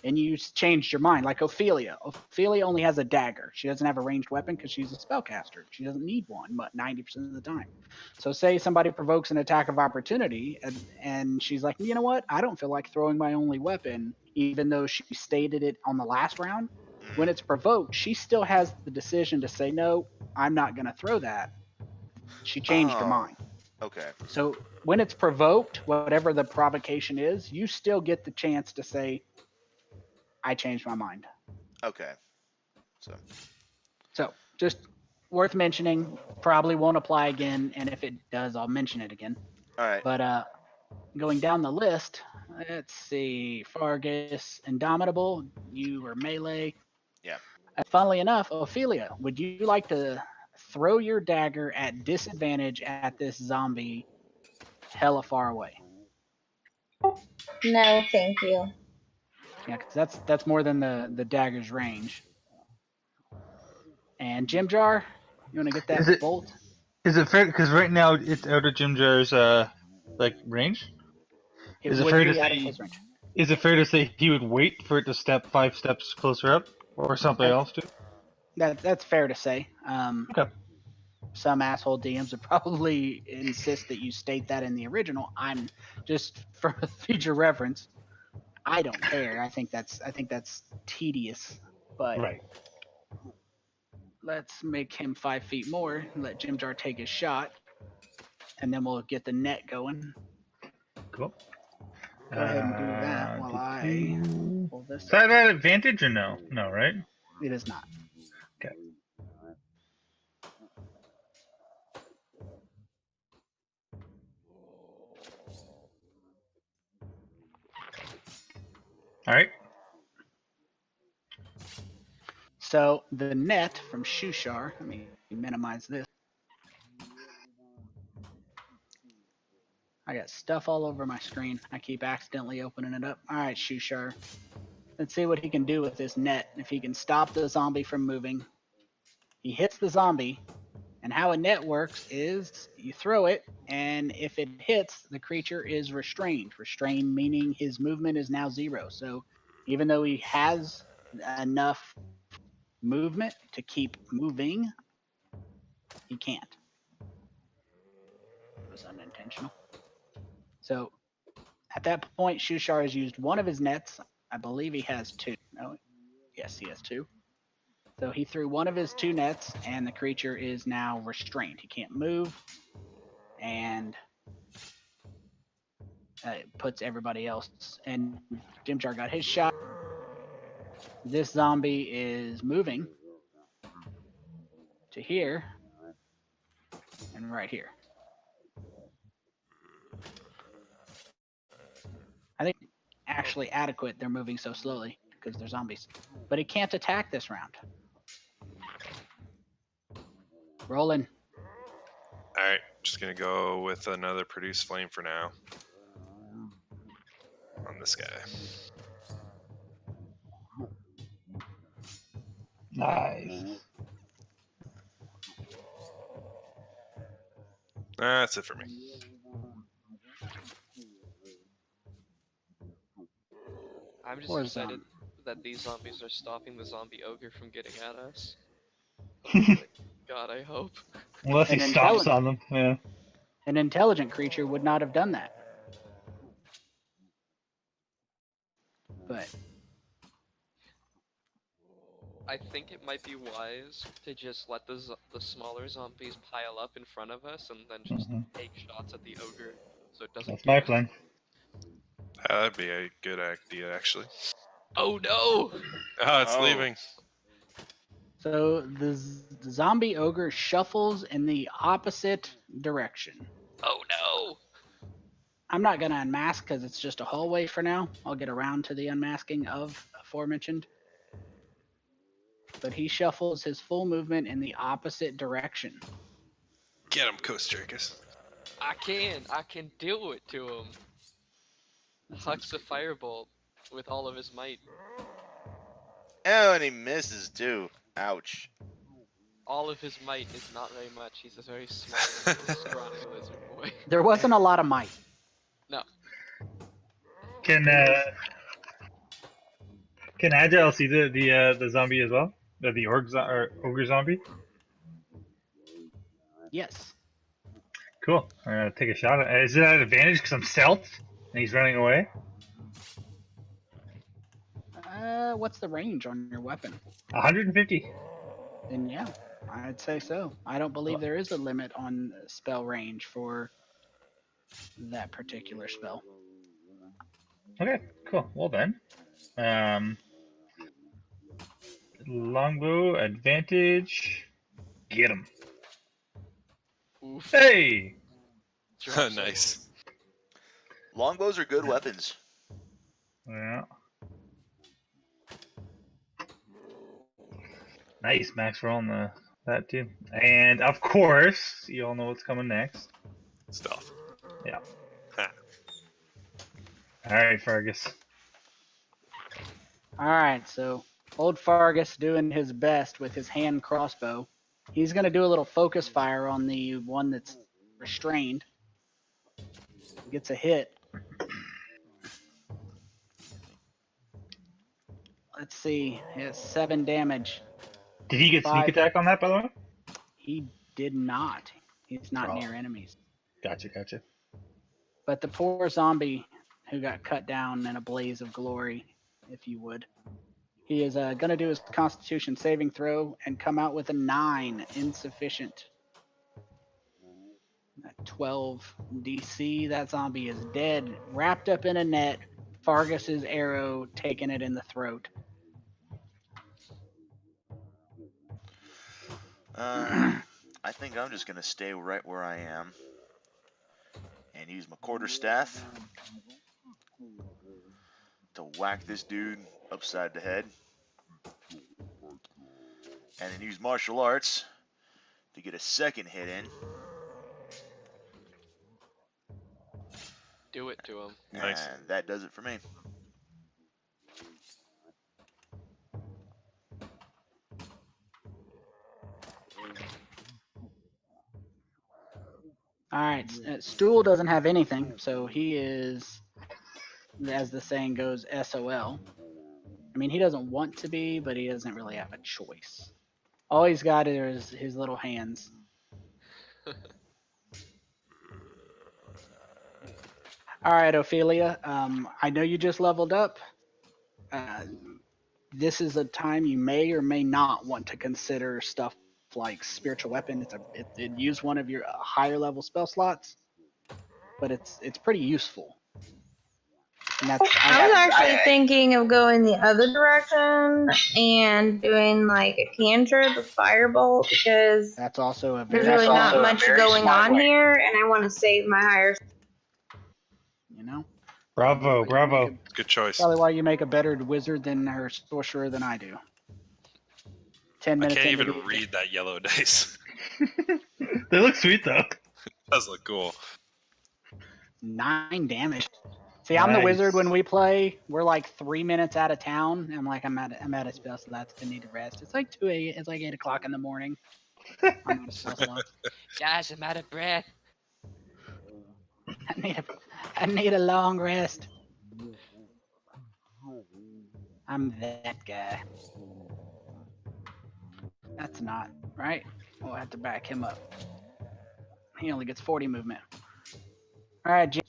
and you changed your mind, like Ophelia. Ophelia only has a dagger. She doesn't have a ranged weapon because she's a spellcaster. She doesn't need one, but 90% of the time. So say somebody provokes an attack of opportunity, and she's like, you know what? I don't feel like throwing my only weapon, even though she stated it on the last round. When it's provoked, she still has the decision to say, no, I'm not going to throw that. She changed her mind. Okay. So when it's provoked, whatever the provocation is, you still get the chance to say, I changed my mind. Okay. So just worth mentioning, probably won't apply again, and if it does, I'll mention it again. All right. But going down the list, let's see, Fargus, Indomitable, you were melee. Yeah. Funnily enough, Ophelia, would you like to throw your dagger at disadvantage at this zombie hella far away? No, thank you. Yeah, because that's more than the dagger's range. And Jim Jar, you want to get Is that it bolt? is it fair? Because right now it's out of Jim Jar's like range. It Is it would fair to be out of say? his range. Is it fair to say he would wait for it to step 5 steps closer up, or something That's else too? that's fair to say. Okay. Some asshole DMs would probably insist that you state that in the original. I'm just for future reference. I don't care. I think that's tedious. But Right. let's make him 5 feet more. Let Jim Jar take his shot, and then we'll get the net going. Cool. Go ahead and do that while I pull this. Is that an advantage or no? No, right? It is not. Okay. All right. So the net from Shushar, let me minimize this. I got stuff all over my screen. I keep accidentally opening it up. All right, Shushar. Let's see what he can do with this net. If he can stop the zombie from moving. He hits the zombie, and how a net works is you throw it, and if it hits, the creature is restrained. Restrained meaning his movement is now 0. So even though he has enough movement to keep moving, he can't. It was unintentional. So at that point, Shushar has used one of his nets. I believe he has 2. No, yes, he has 2. So he threw one of his 2 nets, and the creature is now restrained. He can't move, and it puts everybody else. And Jim Jar got his shot. This zombie is moving to here and right here. I think actually adequate. They're moving so slowly because they're zombies. But he can't attack this round. Rolen. All right, just gonna go with another produce flame for now on this guy. Nice. That's it for me. I'm just Or excited that these zombies are stopping the zombie ogre from getting at us. God, I hope. Unless he An stomps on them. Yeah. An intelligent creature would not have done that. But I think it might be wise to just let the smaller zombies pile up in front of us and then just take shots at the ogre, so it doesn't. That's my plan. That'd be a good idea, actually. Oh no! Oh, it's leaving. So the zombie ogre shuffles in the opposite direction. Oh no! I'm not going to unmask because it's just a hallway for now. I'll get around to the unmasking of aforementioned. But he shuffles his full movement in the opposite direction. Get him, Kosjurkis. I can do it to him. Hucks a firebolt with all of his might. Oh, and he misses too. Ouch. All of his might is not very much. He's a very small, scrawny lizard boy. There wasn't a lot of might. No. Can Agile see the zombie as well? The ogre zombie? Yes. Cool. I'm gonna take a shot. Is it at advantage because I'm stealth and he's running away? What's the range on your weapon? 150. Then yeah, I'd say so. I don't believe there is a limit on spell range for that particular spell. Okay, cool. Well then, longbow advantage. Get him. Oof. Hey. Nice. Longbows are good weapons. Yeah. Nice, Max rolling that too. And of course, you all know what's coming next. Stealth. Yeah. Ha. All right, Fergus. All right, so old Fargus doing his best with his hand crossbow. He's going to do a little focus fire on the one that's restrained. Gets a hit. Let's see. He has 7 damage. Did he get sneak 5. attack on that, by the way? He did not. He's not near enemies. Gotcha. But the poor zombie who got cut down in a blaze of glory, if you would. He is going to do his Constitution saving throw and come out with a 9. Insufficient. 12 DC. That zombie is dead, wrapped up in a net. Fargus's arrow taking it in the throat. I think I'm just gonna stay right where I am and use my quarterstaff to whack this dude upside the head, and then use martial arts to get a second hit in. Do it to him. Nice. And that does it for me. All right, Stool doesn't have anything, so he is, as the saying goes, SOL. I mean, he doesn't want to be, but he doesn't really have a choice. All he's got is his little hands. All right, Ophelia, I know you just leveled up. This is a time you may or may not want to consider stuff like spiritual weapon. It use one of your higher level spell slots, but it's pretty useful. And that's, I was actually thinking of going the other direction and doing like a cantrip, a firebolt, because that's also a there's very really not much going on here, and I want to save my higher. You know. Bravo. Good choice. Probably why you make a better wizard than her sorcerer than I do. 10 I minutes. can't into even the- read that yellow dice. They look sweet though. Does look cool. 9 damage. See, I'm the Nice. wizard when we play. We're like 3 minutes out of town. I'm like, I'm at a spell slot. I need to rest. It's like 2 a.m. It's like 8 o'clock in the morning. I'm out of spell slots. Guys, I'm out of breath. I need a long rest. I'm that guy. That's not right. We'll have to back him up. He only gets 40 movement. All right, Jim.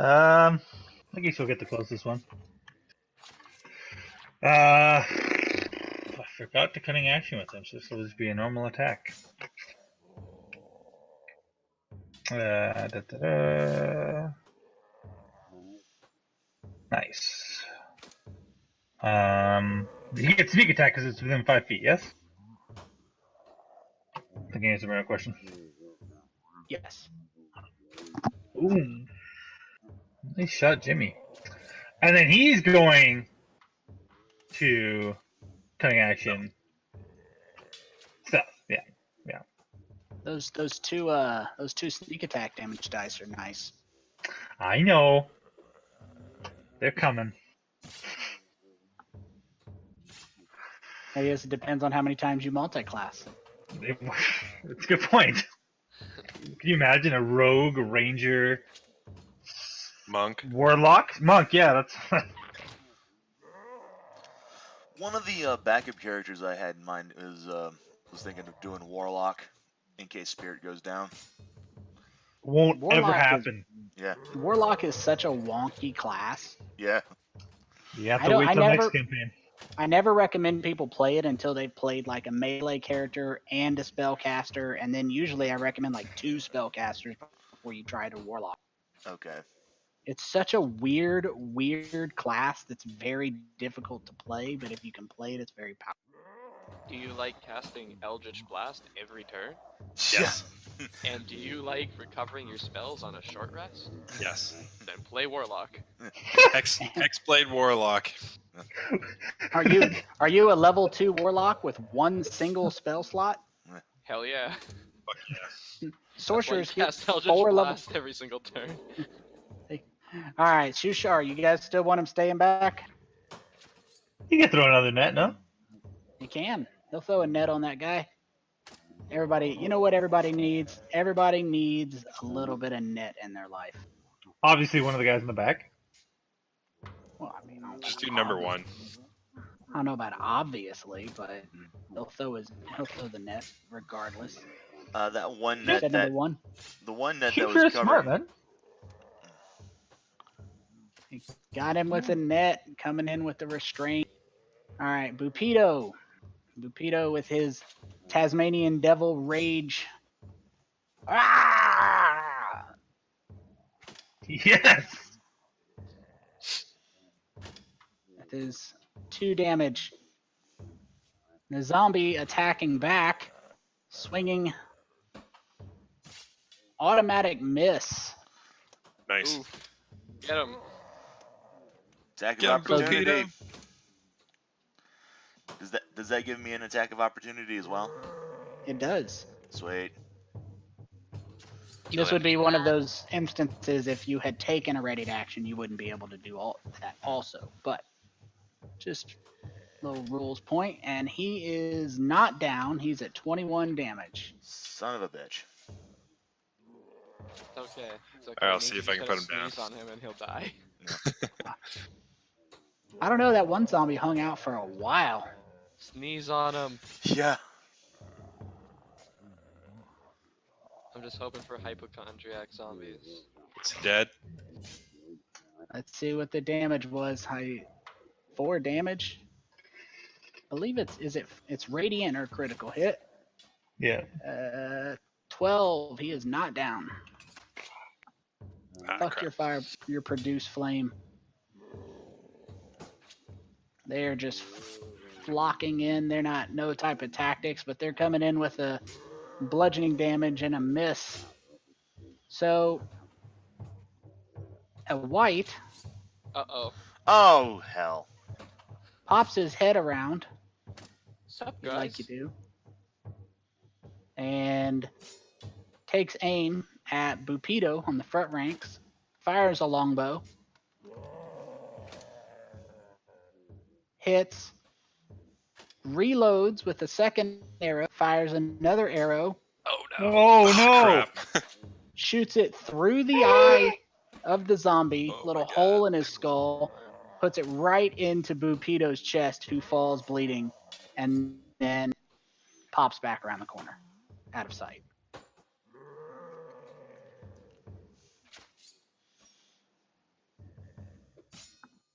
I guess we'll get the closest one. I forgot the cunning action with him, so this will just be a normal attack. Nice. He gets sneak attack because it's within 5 feet, yes? I think I answered my own question. Yes. Ooh. Nice shot, Jimmy. And then he's going to cunning action. Stealth, yeah. Those two sneak attack damage dice are nice. I know. They're coming. I guess it depends on how many times you multi-class. It's a good point. Can you imagine a rogue, ranger, Monk. warlock? Monk, yeah, that's... One of the backup characters I had in mind was thinking of doing warlock in case spirit goes down. Won't Warlock ever is- happen. Yeah, Warlock is such a wonky class. yeah. You have I to don't- wait I till never- next campaign. I never recommend people play it until they've played like a melee character and a spellcaster, and then usually I recommend like 2 spellcasters before you try to warlock. Okay. It's such a weird class that's very difficult to play, but if you can play it, it's very powerful. Do you like casting Eldritch Blast every turn? Yes. And do you like recovering your spells on a short rest? Yes. Then play Warlock. Hexblade Warlock. Are you a level 2 warlock with 1 single spell slot? Hell yeah. Fuck yeah. Sorcerers That's why you get cast Eldritch 4 level. Blast every single turn. All right, Shushar, you guys still want him staying back? You can throw another net, no? He can. He'll throw a net on that guy. Everybody, you know what everybody needs? Everybody needs a little bit of net in their life. Obviously, one of the guys in the back. Well, I mean, I don't Just know do number one. I don't know about obviously, but he'll throw the net regardless. That one You net said number one. the one net that Keep was her smart, covering. man. Got him with the net, coming in with the restraint. All right, Bupito. Bupito with his Tasmanian Devil Rage. Ah! Yes. That is 2 damage. The zombie attacking back, swinging. Automatic miss. Nice. Oof. Get him. Attack of Get him, opportunity. Bupito. Does that give me an attack of opportunity as well? It does. Sweet. This would be one of those instances if you had taken a ready to action, you wouldn't be able to do all that also. But just little rules point, and he is not down. He's at 21 damage. Son of a bitch. It's okay. It's okay. I'll It see means if I he's can gonna put him down. sneeze on him and he'll die. I don't know, that one zombie hung out for a while. Sneeze on him. Yeah. I'm just hoping for hypochondriac zombies. Is he dead? Let's see what the damage was. 4 damage. I believe it's radiant or critical hit. Yeah. 12. He is not down. Ah, Fuck crap. your fire, your produce flame. They're just flocking in. They're not no type of tactics, but they're coming in with a bludgeoning damage and a miss. So a white Uh-oh. Oh hell. pops his head around Sup, like guys? you do, and takes aim at Bupito on the front ranks. Fires a longbow. Hits. Reloads with a second arrow. Fires another arrow. Oh no. Oh no! Crap. Shoots it through the eye of the zombie. Oh Little my God. hole in his skull. Puts it right into Bupito's chest, who falls bleeding, and then pops back around the corner, out of sight.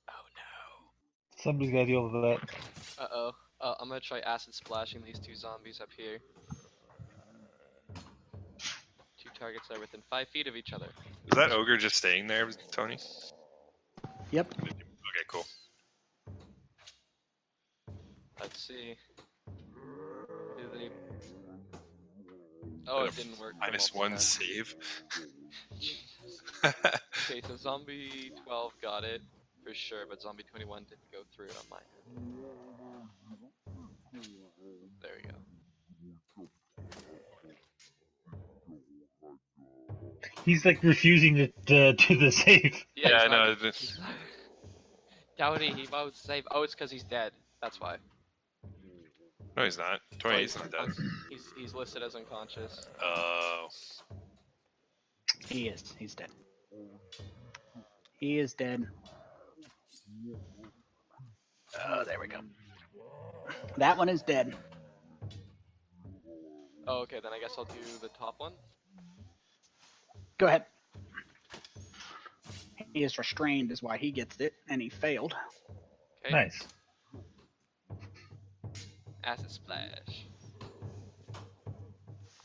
Oh no. Somebody's got to deal with that. Uh-oh. I'm gonna try acid splashing these 2 zombies up here. 2 targets are within 5 feet of each other. Is that ogre just staying there, Tony? Yep. Okay, cool. Let's see. Do they... Oh, it didn't work. for -1 multi-attack. save. Jesus. Okay, so zombie 12 got it for sure, but zombie 21 didn't go through on mine. There we go. He's like refusing to do the save. Yeah, I he's know. not- he's not- Downey, he won't save. Oh, it's because he's dead. That's why. No, he's not. 28's not dead. He's listed as unconscious. Oh. He is. He's dead. He is dead. Oh, there we go. That one is dead. Oh, okay, then I guess I'll do the top one. Go ahead. He is restrained, is why he gets it, and he failed. Okay. Nice. Acid splash.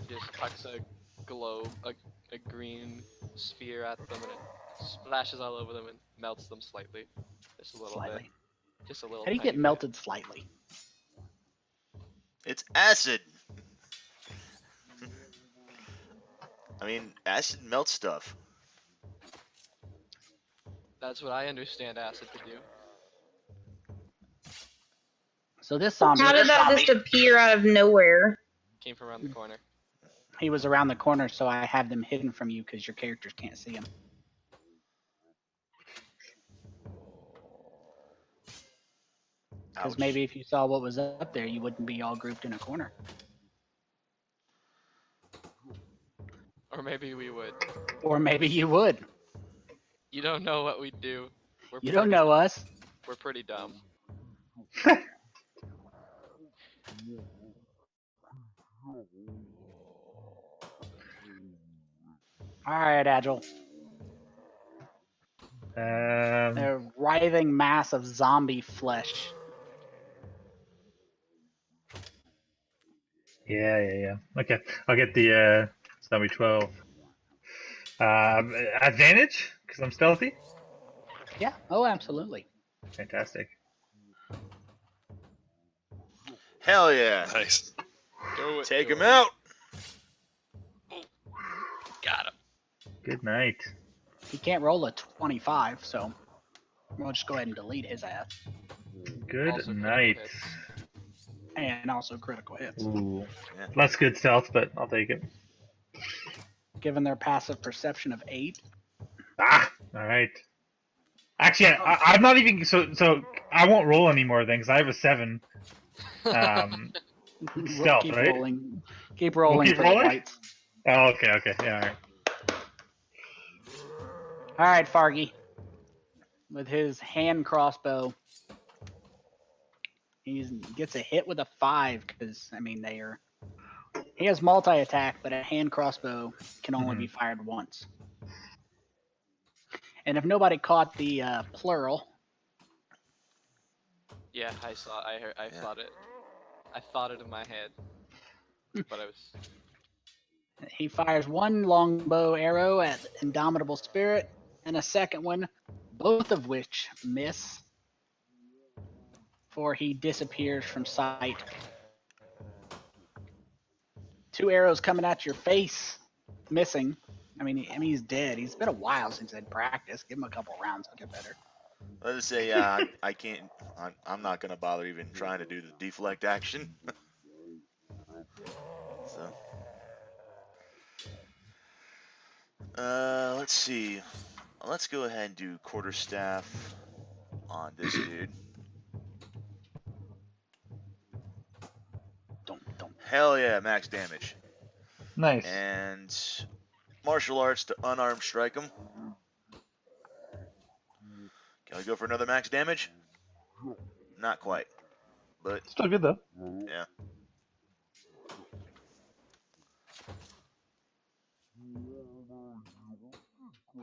Just hucks a globe, a green sphere at them, and it splashes all over them and melts them slightly. Just a little Slightly. bit. Just a little. How do you tiny get bit. melted slightly? It's acid. I mean, acid melts stuff. That's what I understand acid to do. So this zombie, How did that just appear out of nowhere? Came from around the corner. he was around the corner, so I have them hidden from you because your characters can't see him. Because Ouch. maybe if you saw what was up there, you wouldn't be all grouped in a corner. Or maybe we would. Or maybe you would. You don't know what we'd do. You don't know us. We're pretty dumb. Alright, Agile. A writhing mass of zombie flesh. Yeah. Okay, I'll get the zombie 12. Advantage because I'm stealthy. Yeah, oh, absolutely. Fantastic. Hell yeah. Nice. Do it. Take do him it. out. Got him. Good night. He can't roll a 25, so we'll just go ahead and delete his ass. Good Also critical night. hits. And also critical hits. Ooh, Yeah. less good stealth, but I'll take it. Given their passive perception of 8. Ah, all right. Actually, I'm not even so. I won't roll anymore then, because I have a 7. Stealth, keep right? rolling. Keep rolling keep for rolling? the whites. Oh, okay, yeah, all right. Alright, Fargy. With his hand crossbow, he gets a hit with a 5, because, I mean, he has multi-attack, but a hand crossbow can only be fired once. And if nobody caught the plural, Yeah, I saw. I thought it. I thought it in my head, but I was. he fires one longbow arrow at Indomitable Spirit, and a second one, both of which miss, for he disappears from sight. 2 arrows coming at your face, missing. I mean, he's dead. He's been a while since I'd practiced. Give him a couple rounds, he'll get better. Let's just say, I can't. I'm not gonna bother even trying to do the deflect action. So, let's see. Let's go ahead and do quarterstaff on this dude. Don't. Hell yeah, max damage. Nice. And martial arts to unarmed strike him. Can we go for another max damage? Not quite, but Still good though. yeah.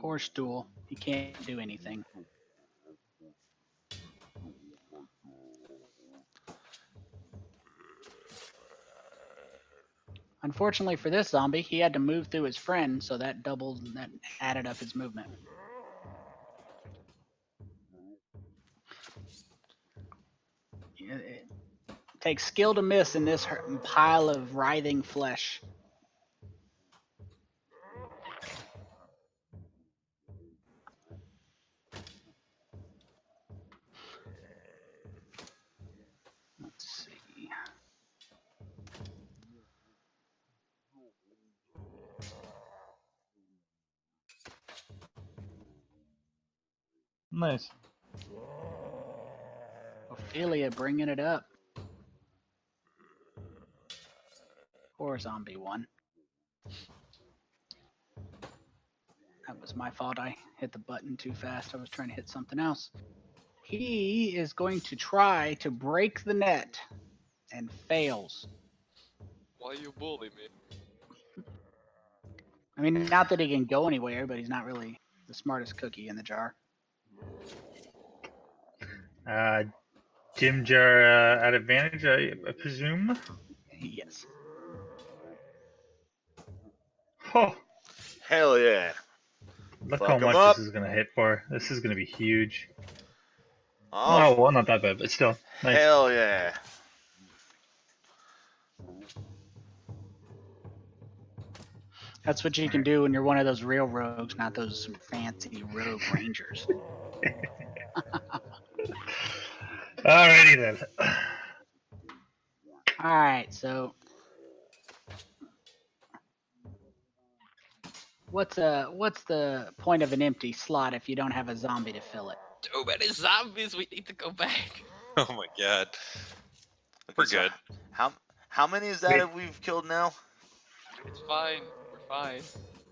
Poor Stool. He can't do anything. Unfortunately for this zombie, he had to move through his friend, so that added up his movement. It takes skill to miss in this pile of writhing flesh. Let's see. Nice. Ophelia bringing it up. Poor zombie 1. That was my fault. I hit the button too fast. I was trying to hit something else. He is going to try to break the net and fails. Why you bully me? I mean, not that he can go anywhere, but he's not really the smartest cookie in the jar. Jim Jar at advantage, I presume. Yes. Oh, Hell yeah. look Fuck how 'em much up. this is gonna hit for. This is gonna be huge. Oh, Oh, well, not that bad, but still. Nice. hell yeah. That's what you can do when you're one of those real rogues, not those fancy rogue rangers. Alrighty then. Alright, so what's the point of an empty slot if you don't have a zombie to fill it? Too many zombies. We need to go back. Oh my god. Okay, We're so good. how many is that Wait. have we've killed now? It's fine. We're fine.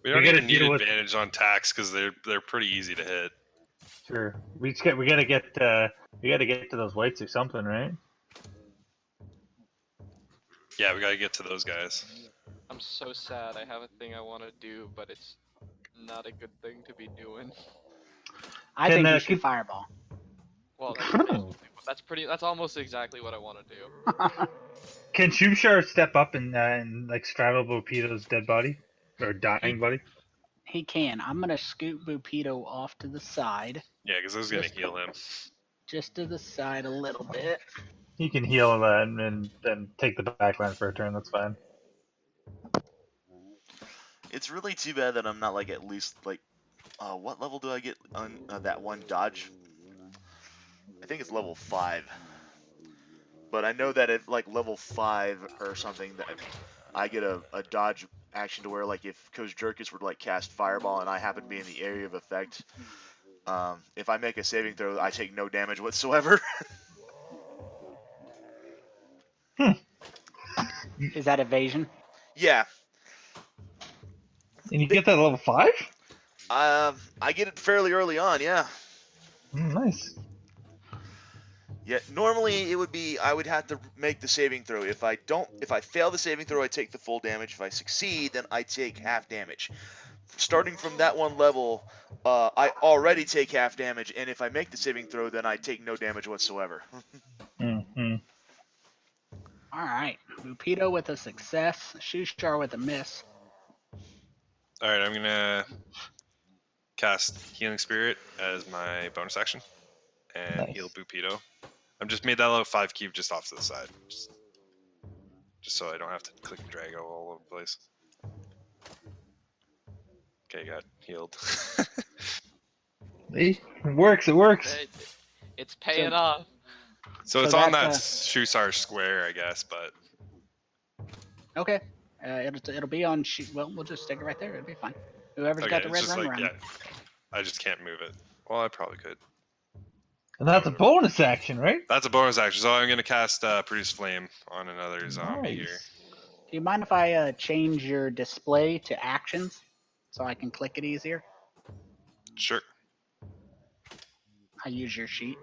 We We don't gotta even need deal with- advantage on attacks because they're pretty easy to hit. Sure. We gotta get to those whites or something, right? Yeah, we gotta get to those guys. I'm so sad. I have a thing I want to do, but it's not a good thing to be doing. I Can, think you uh, should can- fireball. Well, that's almost exactly what I want to do. Can Shumshar step up and like straddle Bopito's dead body or dying body? He can. I'm gonna scoot Bupito off to the side, Yeah, because I was gonna Just- heal him. just to the side a little bit. He can heal that and then take the backline for a turn. That's fine. It's really too bad that I'm not like at least like, what level do I get on that one dodge? I think it's level 5. But I know that at like level 5 or something that I get a dodge action to where like if Kosjurkis were to like cast fireball and I happen to be in the area of effect, if I make a saving throw, I take no damage whatsoever. Is that evasion? Yeah, And you get that at level 5? I get it fairly early on. Yeah. Nice. Yeah, normally it would be I would have to make the saving throw. If I fail the saving throw, I take the full damage. If I succeed, then I take half damage. Starting from that one level, I already take half damage, and if I make the saving throw, then I take no damage whatsoever. Mm-hmm. All right. Bupito with a success. Shushar with a miss. All right, I'm gonna cast Healing Spirit as my bonus action and Nice. heal Bupito. I'm just made that little 5 cube just off to the side, just so I don't have to click and drag all over the place. Okay, got healed. See? It works. It works. It's paying So- off. So So it's on that that's, Shusar square, I guess, but Okay. It'll be on. Well, we'll just stick it right there. It'll be fine. Whoever's okay, got the it's red just run like around. yeah, I just can't move it. Well, I probably could. And that's a bonus action, right? That's a bonus action, so I'm gonna cast Produce Flame on another zombie here. Nice. Do you mind if I change your display to actions so I can click it easier? Sure. I use your sheet.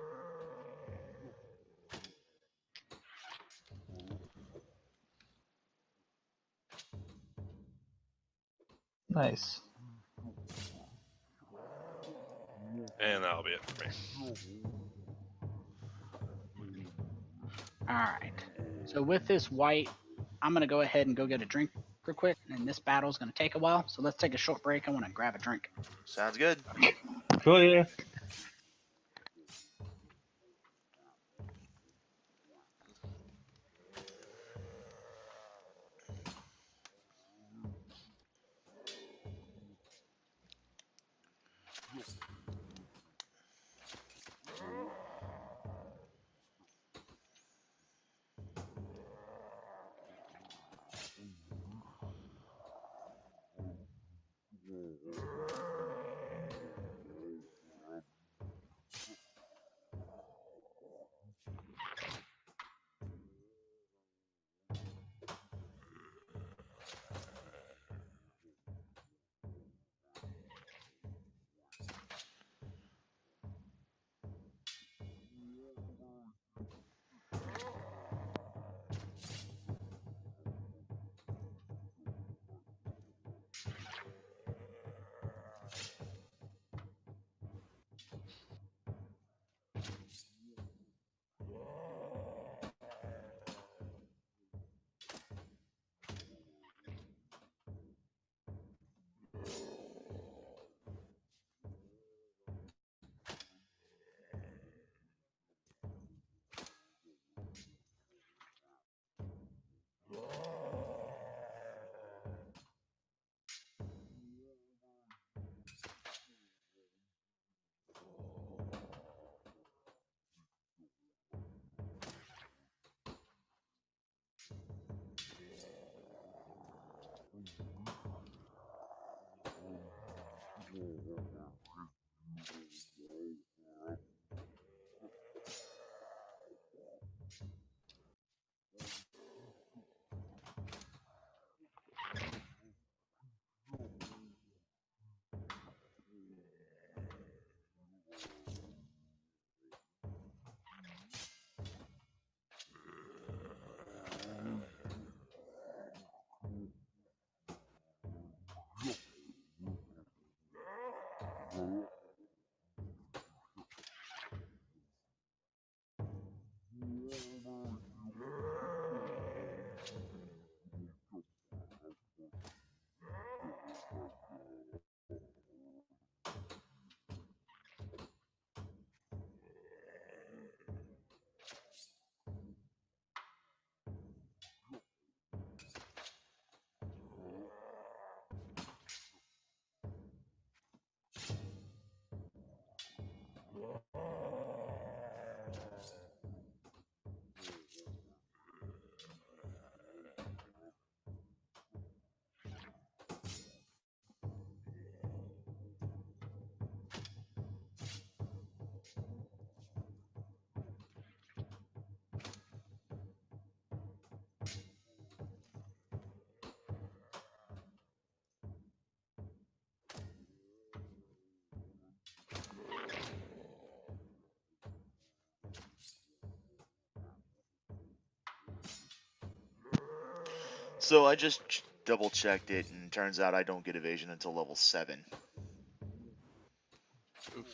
Nice. And that'll be it for me. All right. So with this white, I'm gonna go ahead and go get a drink real quick, and this battle's gonna take a while. So let's take a short break. I want to grab a drink. Sounds good. Cool, yeah. Also, I just double checked it, and turns out I don't get evasion until level 7. Oof.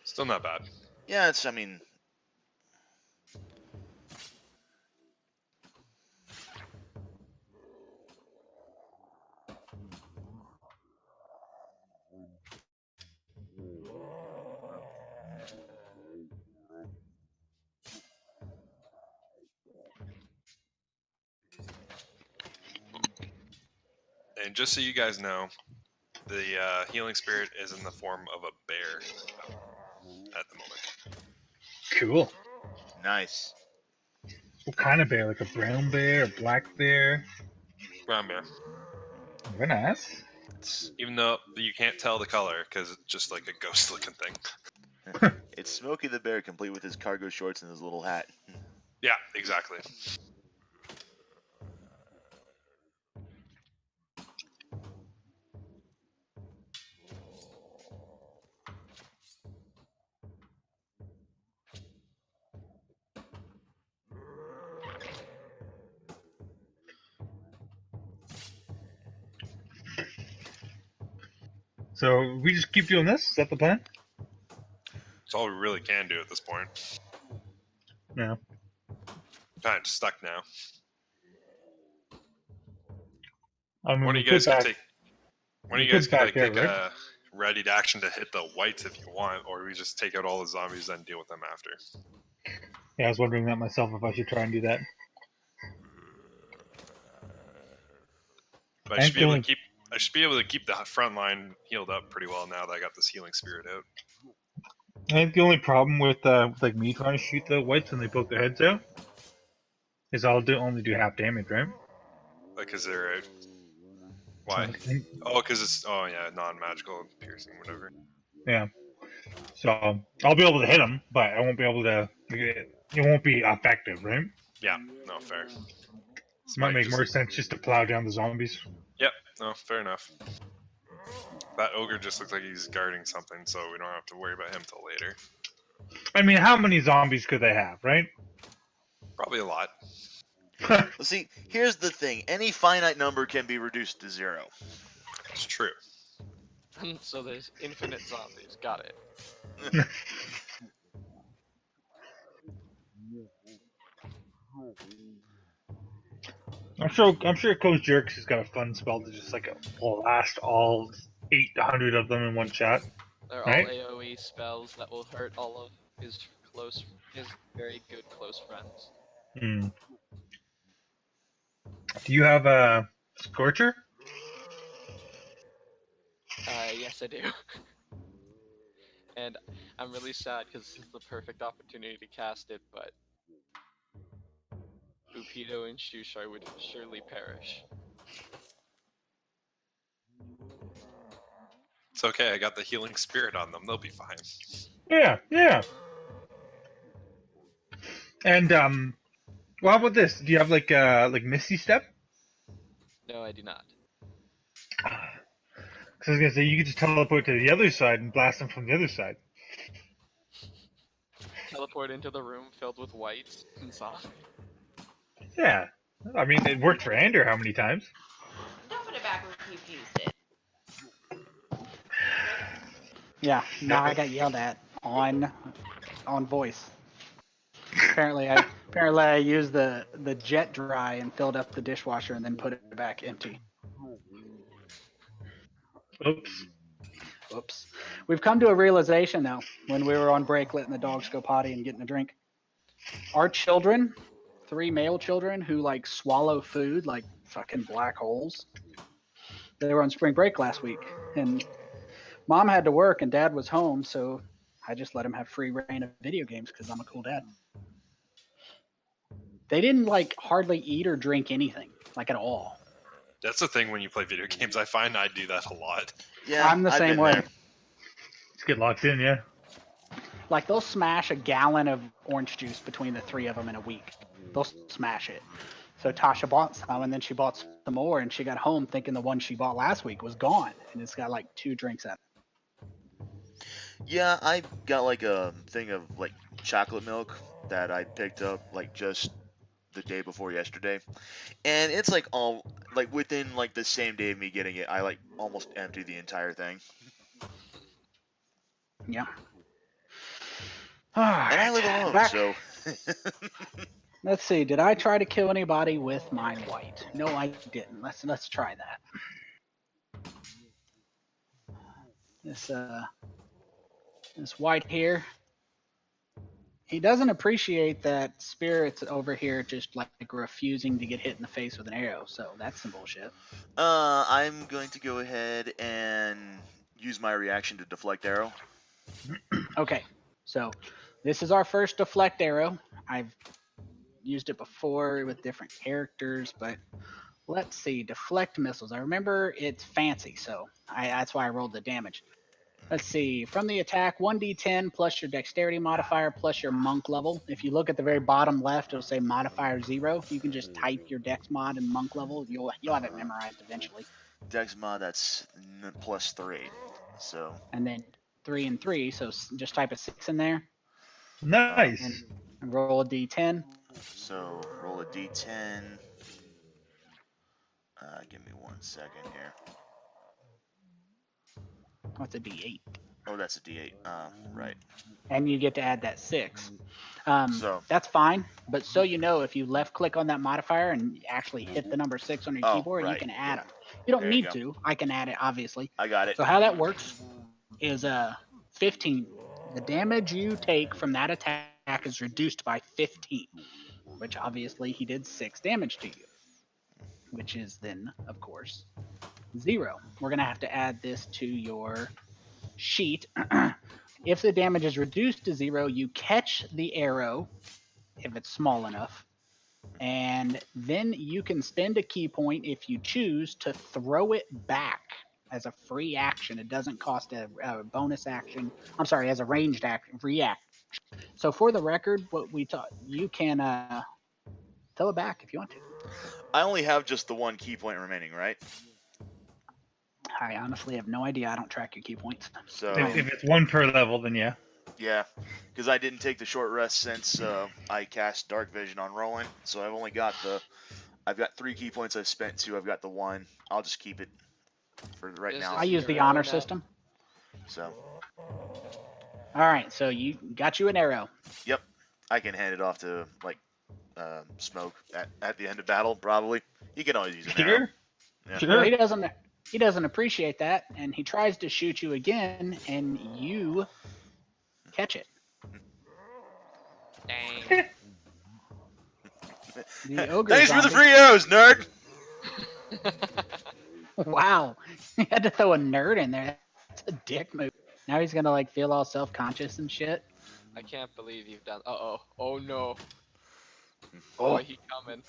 Still not bad. Yeah, I mean, And just so you guys know, the healing spirit is in the form of a bear at the moment. Cool. nice. What kind of bear? Like a brown bear, a black bear? Brown bear. Very nice. Even though you can't tell the color because it's just like a ghost-looking thing. It's Smokey the Bear, complete with his cargo shorts and his little hat. Yeah, exactly. So we just keep doing this? Is that the plan? It's all we really can do at this point. Yeah. Kind of stuck now. I mean, One of we you guys could could back. take. One of we you guys could could back like there, take right? a readied action to hit the whites if you want, or we just take out all the zombies and deal with them after. Yeah, I was wondering that myself if I should try and do that. But I should be able to keep the front line healed up pretty well now that I got this healing spirit out. I think the only problem with like me trying to shoot the whites when they poke their heads out is I'll only do half damage, right? Because they're out. Why? Oh, because it's non-magical piercing, whatever. Yeah. So I'll be able to hit them, but I won't be able to. It won't be effective, right? Yeah, no, fair. It might make more sense just to plow down the zombies. Yep, no, fair enough. That ogre just looks like he's guarding something, so we don't have to worry about him till later. I mean, how many zombies could they have, right? Probably a lot. Well, see, here's the thing. Any finite number can be reduced to 0. It's true. So there's infinite zombies. Got it. I'm sure Kosjurkis has got a fun spell to just like blast all 800 of them in one shot. They're Right? all AoE spells that will hurt all of his very good close friends. Hmm. Do you have a Scorcher? Yes, I do. And I'm really sad because this is the perfect opportunity to cast it, but Upido and Shushar would surely perish. It's okay, I got the healing spirit on them. They'll be fine. Yeah. And well, how about this? Do you have like Misty Step? No, I do not. Because I was gonna say you could just teleport to the other side and blast them from the other side. Teleport into the room filled with whites and zombies. Yeah. I mean, it worked for Ander how many times? Don't put it back where you've used it. Yeah, now I got yelled at on voice. Apparently I used the jet dry and filled up the dishwasher and then put it back empty. Oops. We've come to a realization though, when we were on break letting the dogs go potty and getting a drink. Our children, 3 male children who like swallow food like fucking black holes. They were on spring break last week and Mom had to work and Dad was home, so I just let him have free reign of video games because I'm a cool dad. They didn't like hardly eat or drink anything, like at all. That's the thing when you play video games. I find I do that a lot. Yeah, I'm the I've same been way. there. Let's get locked in, yeah. Like they'll smash a gallon of orange juice between the 3 of them in a week. They'll smash it. So Tasha bought some and then she bought some more and she got home thinking the one she bought last week was gone and it's got like 2 drinks at it. Yeah, I got like a thing of like chocolate milk that I picked up like just the day before yesterday, and it's like all like within like the same day of me getting it, I like almost emptied the entire thing. Yeah. All right. And I live alone, Back. so. Let's see. Did I try to kill anybody with my white? No, I didn't. Let's try that. This white here. He doesn't appreciate that spirits over here just like refusing to get hit in the face with an arrow. So that's some bullshit. I'm going to go ahead and use my reaction to deflect arrow. Okay. So this is our first deflect arrow. I've used it before with different characters, but let's see. Deflect missiles. I remember it's fancy, so that's why I rolled the damage. Let's see. From the attack, 1d10 plus your dexterity modifier plus your monk level. If you look at the very bottom left, it'll say modifier 0. You can just type your dex mod and monk level. You'll have it memorized eventually. Dex mod, that's +3. So. And then 3 and 3. So just type a 6 in there. Nice. And roll a d10. So roll a d10. Give me 1 second here. What's a d8? Oh, that's a d8. Right. And you get to add that 6. So that's fine, but so you know, if you left click on that modifier and actually hit the number 6 on your keyboard, right. You can add them. You don't There need you to. I can add it, obviously. I got it. So how that works is 15. The damage you take from that attack is reduced by 15, which obviously he did 6 damage to you, which is then, of course, 0. We're going to have to add this to your sheet. If the damage is reduced to 0, you catch the arrow, if it's small enough, and then you can spend a key point if you choose to throw it back as a free action. It doesn't cost a bonus action. I'm sorry, as a ranged action, react. So for the record, what we taught, you can throw it back if you want to. I only have just the 1 key point remaining, right? I honestly have no idea. I don't track your key points. So If it's 1 per level, then yeah. Yeah, because I didn't take the short rest since I cast Dark Vision on Rolen, so I've only got I've got 3 key points I've spent 2. I've got the 1. I'll just keep it for right now. I use the honor system. So. All right, so you got you an arrow. Yep, I can hand it off to like Smoke at the end of battle. Probably he can always use an arrow. Yeah. Sure. Well, he doesn't appreciate that, and he tries to shoot you again, and you catch it. Dang. The ogre Thanks for the zombie- free arrows, nerd. Wow, you had to throw a nerd in there. That's a dick move. Now he's gonna like feel all self-conscious and shit. I can't believe you've done. Oh no. Oh. Oh, he coming.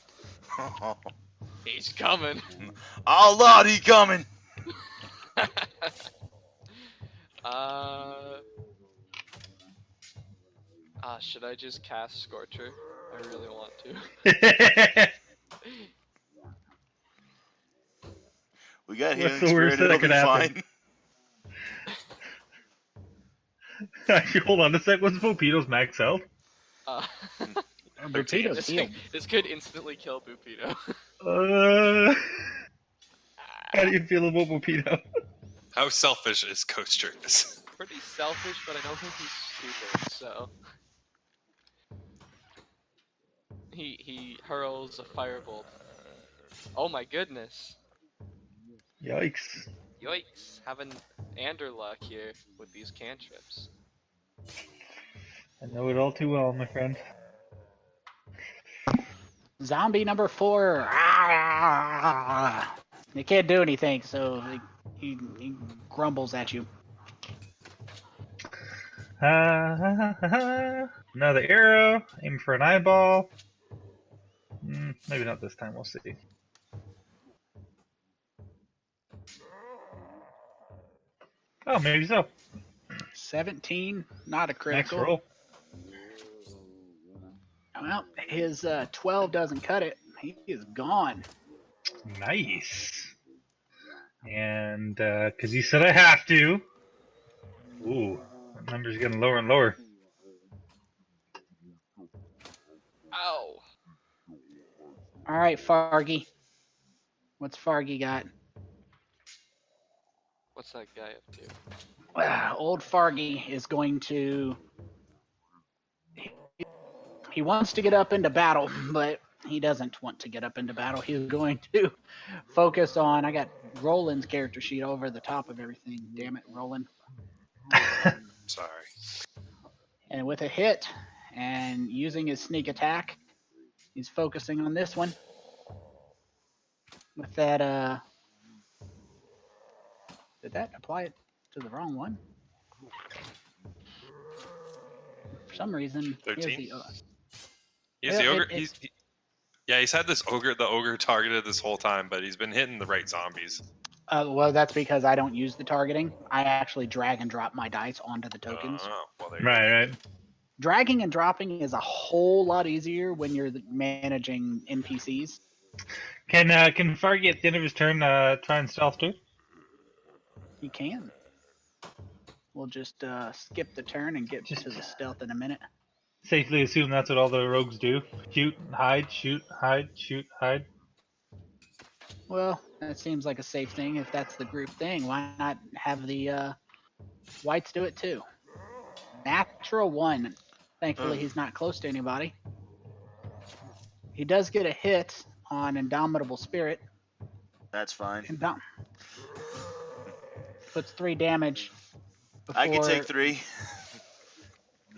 He's coming. Oh Lord, he coming. Should I just cast Scorcher? I really want to. We got What's healing the worst spirit. that It'll could be happen? fine. Actually, hold on a sec. What's Vopito's max health? Bupito's healed. This could instantly kill Bupito. How do you feel about Vopito? How selfish is Kosjurkis? Pretty selfish, but I don't think he's stupid, so. He hurls a firebolt. Oh my goodness. Yikes. Yikes. Having Ander luck here with these cantrips. I know it all too well, my friend. Zombie number 4. Ah! He can't do anything, so he grumbles at you. Another arrow. Aim for an eyeball. Maybe not this time. We'll see. Oh, maybe so. 17, not a Next critical. roll. Well, his 12 doesn't cut it. He is gone. Nice. And because he said I have to. Ooh, that number's getting lower and lower. Ow. All right, Fargy. What's Fargy got? What's that guy up to? Old Fargy is going to. He wants to get up into battle, but he doesn't want to get up into battle. He's going to focus on. I got Roland's character sheet over the top of everything. Damn it, Roland. Sorry. And with a hit and using his sneak attack, he's focusing on this one. With that, did that apply it to the wrong one? For some reason, 13? Well, He's the ogre. it- He's had this ogre, the ogre targeted this whole time, but he's been hitting the right zombies. well, that's because I don't use the targeting. I actually drag and drop my dice onto the tokens. Well, there you go. Right. Dragging and dropping is a whole lot easier when you're managing NPCs. Can Fargy at the end of his turn try and stealth too? You can. We'll just skip the turn and get to the stealth in a minute. Safely assume that's what all the rogues do. Shoot, hide, shoot, hide, shoot, hide. Well, that seems like a safe thing. If that's the group thing, why not have the whites do it too? Natural 1. Thankfully, he's not close to anybody. He does get a hit on Indomitable Spirit. That's fine. Puts 3 damage. Before... I can take 3.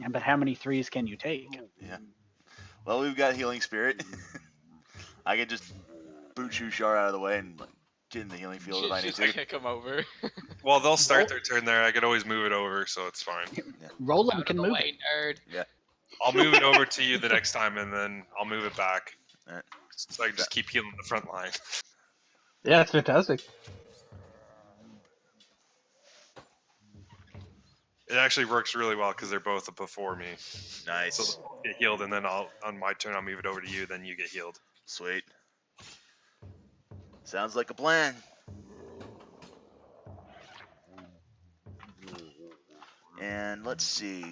Yeah, but how many 3s can you take? Yeah. Well, we've got Healing Spirit. I can just boot you Shar out of the way and get in the healing field if I need Just to. kick him over. Well, they'll start their turn there. I could always move it over, so it's fine. Roland can move Way, nerd. Yeah. I'll move it over to you the next time, and then I'll move it back. Alright. So I can just keep healing the front line. Yeah, that's fantastic. It actually works really well because they're both before me. Nice. So they'll get healed, and then on my turn I'll move it over to you. Then you get healed. Sweet. Sounds like a plan. And let's see.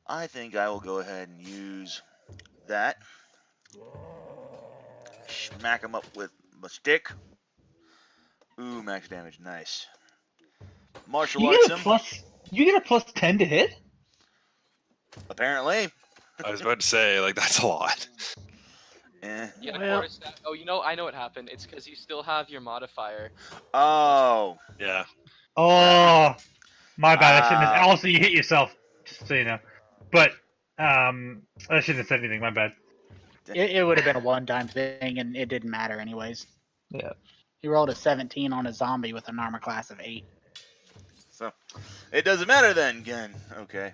I think I will go ahead and use that. Smack him up with my stick. Ooh, max damage. Nice. Martial You arts get a him. plus. You get a plus 10 to hit. Apparently. I was about to say, like, that's a lot. Eh. Yeah, Well- quarter stat. Oh, I know what happened. It's because you still have your modifier. Oh. Yeah. Oh, my bad. I shouldn't have. Ah. Also, you hit yourself, just so you know. But I shouldn't have said anything. My bad. It would have been a one-time thing, and it didn't matter anyways. Yeah. He rolled a 17 on a zombie with an armor class of 8. So, it doesn't matter then, again. Okay.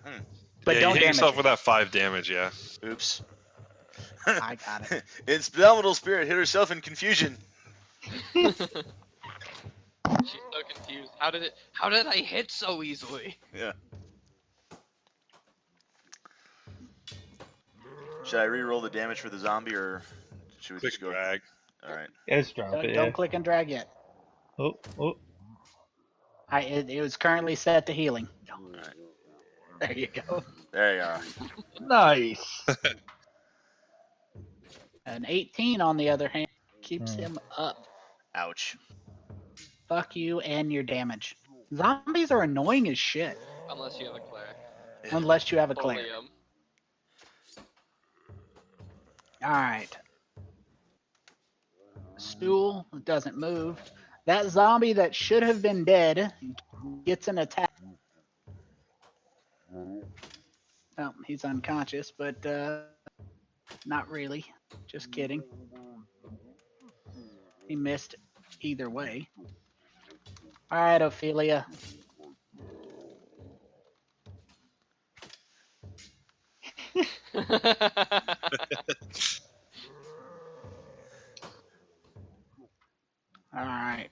But yeah, don't you hit damage yourself it. with that 5 damage, yeah. Oops. I got it. Indomitable Spirit hit herself in confusion. She's so confused. How did I hit so easily? Yeah. Should I re-roll the damage for the zombie, or should we Quick just go? drag. All right. Yeah, just drop it. Don't Yeah. click and drag yet. Oh. It was currently set to healing. Alright. There you go. There you are. Nice. An 18, on the other hand, keeps Hmm. him up. Ouch. Fuck you and your damage. Zombies are annoying as shit. Unless you have a cleric. Unless you have a cleric. Oleum. Alright. Stool doesn't move. That zombie that should have been dead gets an attack. Oh, he's unconscious, but not really. Just kidding. He missed either way. Alright, Ophelia. Alright.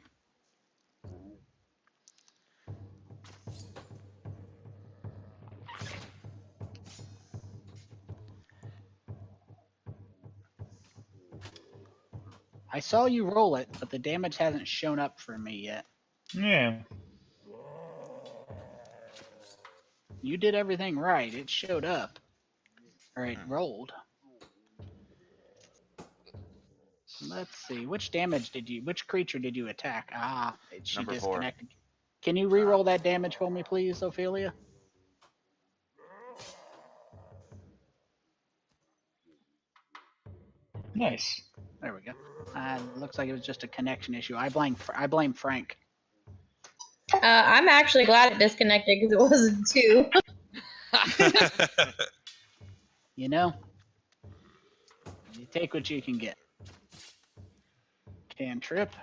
I saw you roll it, but the damage hasn't shown up for me yet. Yeah. You did everything right. It showed up. Or it rolled. Let's see. Which creature did you attack? Ah, she Number 4. disconnected. Can you re-roll that damage for me, please, Ophelia? Nice. There we go. Looks like it was just a connection issue. I blame Frank. I'm actually glad it disconnected because it wasn't 2. You know, you take what you can get. Cantrip.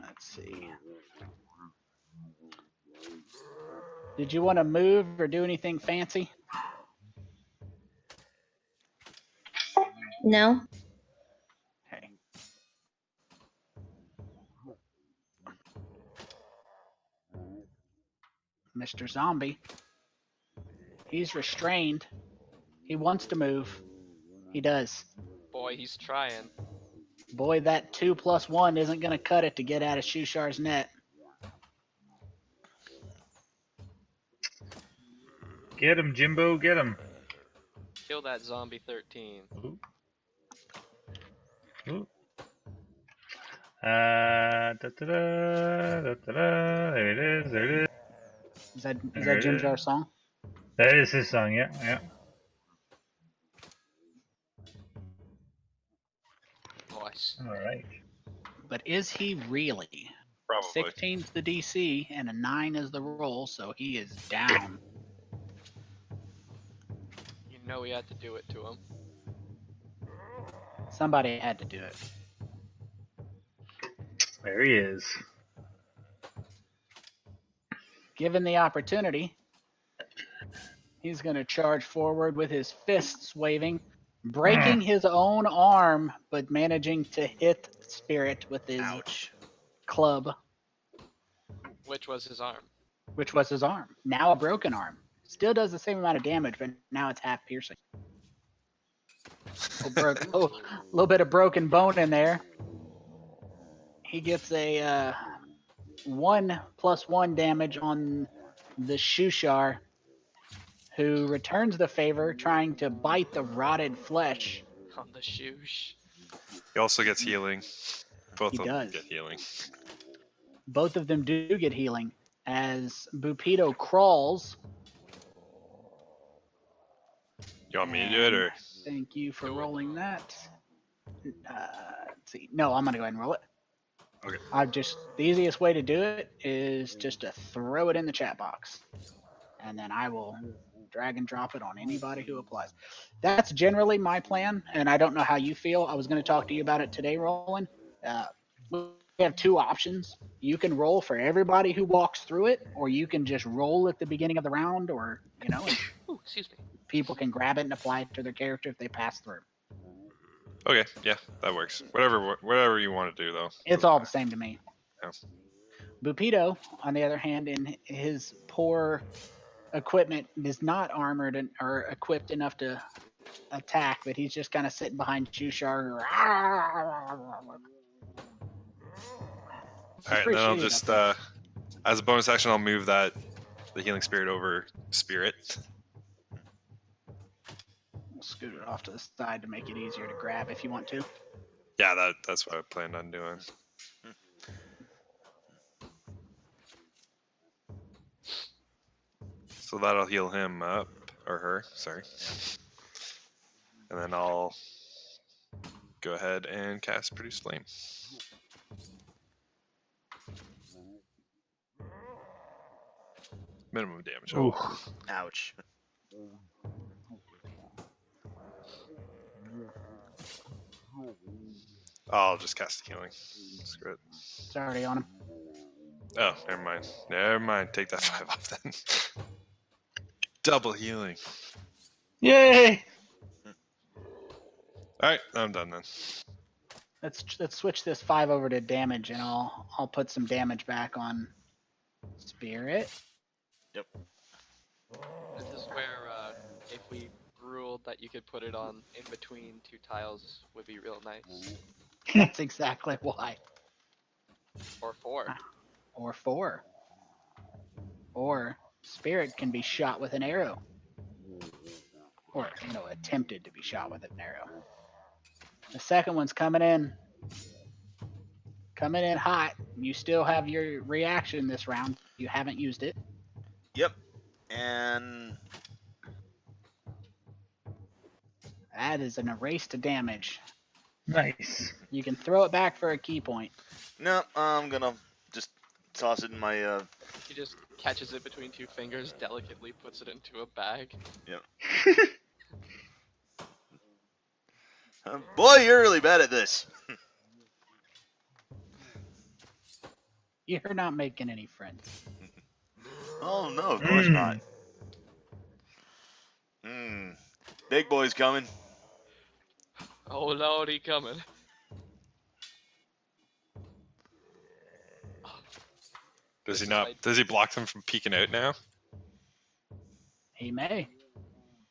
Let's see. Did you want to move or do anything fancy? No. Okay. Mr. Zombie. He's restrained. He wants to move. He does. Boy, he's trying. Boy, that 2+1 isn't going to cut it to get out of Shushar's net. Get him, Jimbo, get him. Kill that zombie 13. Ooh. Ooh. There it is, there it is. Is that Jim Jar's song? That is his song, yeah, yeah. Nice. Alright. But is he really? Probably. 16's the DC and a 9 is the roll, so he is down. You know we had to do it to him. Somebody had to do it. There he is. Given the opportunity, he's going to charge forward with his fists waving, breaking his own arm, but managing to hit Spirit with his club. Which was his arm. Which was his arm. Now a broken arm. Still does the same amount of damage, but now it's half piercing. A little bit of broken bone in there. He gets a 1+1 damage on the Shushar, who returns the favor, trying to bite the rotted flesh. On the shoosh. He also gets healing. Both He of them does. get healing. Both of them do get healing as Bupido crawls. You want me to do it, or? Thank you for rolling that. Let's see. No, I'm gonna go ahead and roll it. Okay. The easiest way to do it is just to throw it in the chat box, and then I will drag and drop it on anybody who applies. That's generally my plan, and I don't know how you feel. I was going to talk to you about it today, Rolen. We have 2 options. You can roll for everybody who walks through it, or you can just roll at the beginning of the round, or Ooh, excuse me. people can grab it and apply it to their character if they pass through. Okay, yeah, that works. Whatever you want to do, though. It's all the same to me. Yeah. Bupido, on the other hand, in his poor equipment, is not armored or equipped enough to attack, but he's just kind of sitting behind Shushar. Alright, then I'll just, as a bonus action, I'll move the healing spirit over Spirit. We'll scoot it off to the side to make it easier to grab if you want to. Yeah, that's what I planned on doing. So that'll heal him up, or her, sorry. And then I'll go ahead and cast Produce Flame. Minimum damage. Ooh. Ouch. I'll just cast the healing. Screw it. It's already on him. Oh, never mind. Never mind. Take that 5 off then. Double healing. Yay! Alright, I'm done then. Let's switch this 5 over to damage, and I'll put some damage back on Spirit. Yep. This is where, if we ruled that you could put it on in between 2 tiles, would be real nice. That's exactly why. Or 4. Or 4. Or Spirit can be shot with an arrow. or attempted to be shot with an arrow. The second one's coming in hot. You still have your reaction this round. You haven't used it. Yep. And That is an erase to damage. Nice. You can throw it back for a key point. no, I'm gonna just toss it in my. He just catches it between two fingers, delicately puts it into a bag. Boy, you're really bad at this. You're not making any friends. Oh no, of course not. Big boy's coming. Oh lordy, coming. Does This he is not? like- Does he block them from peeking out now? He may.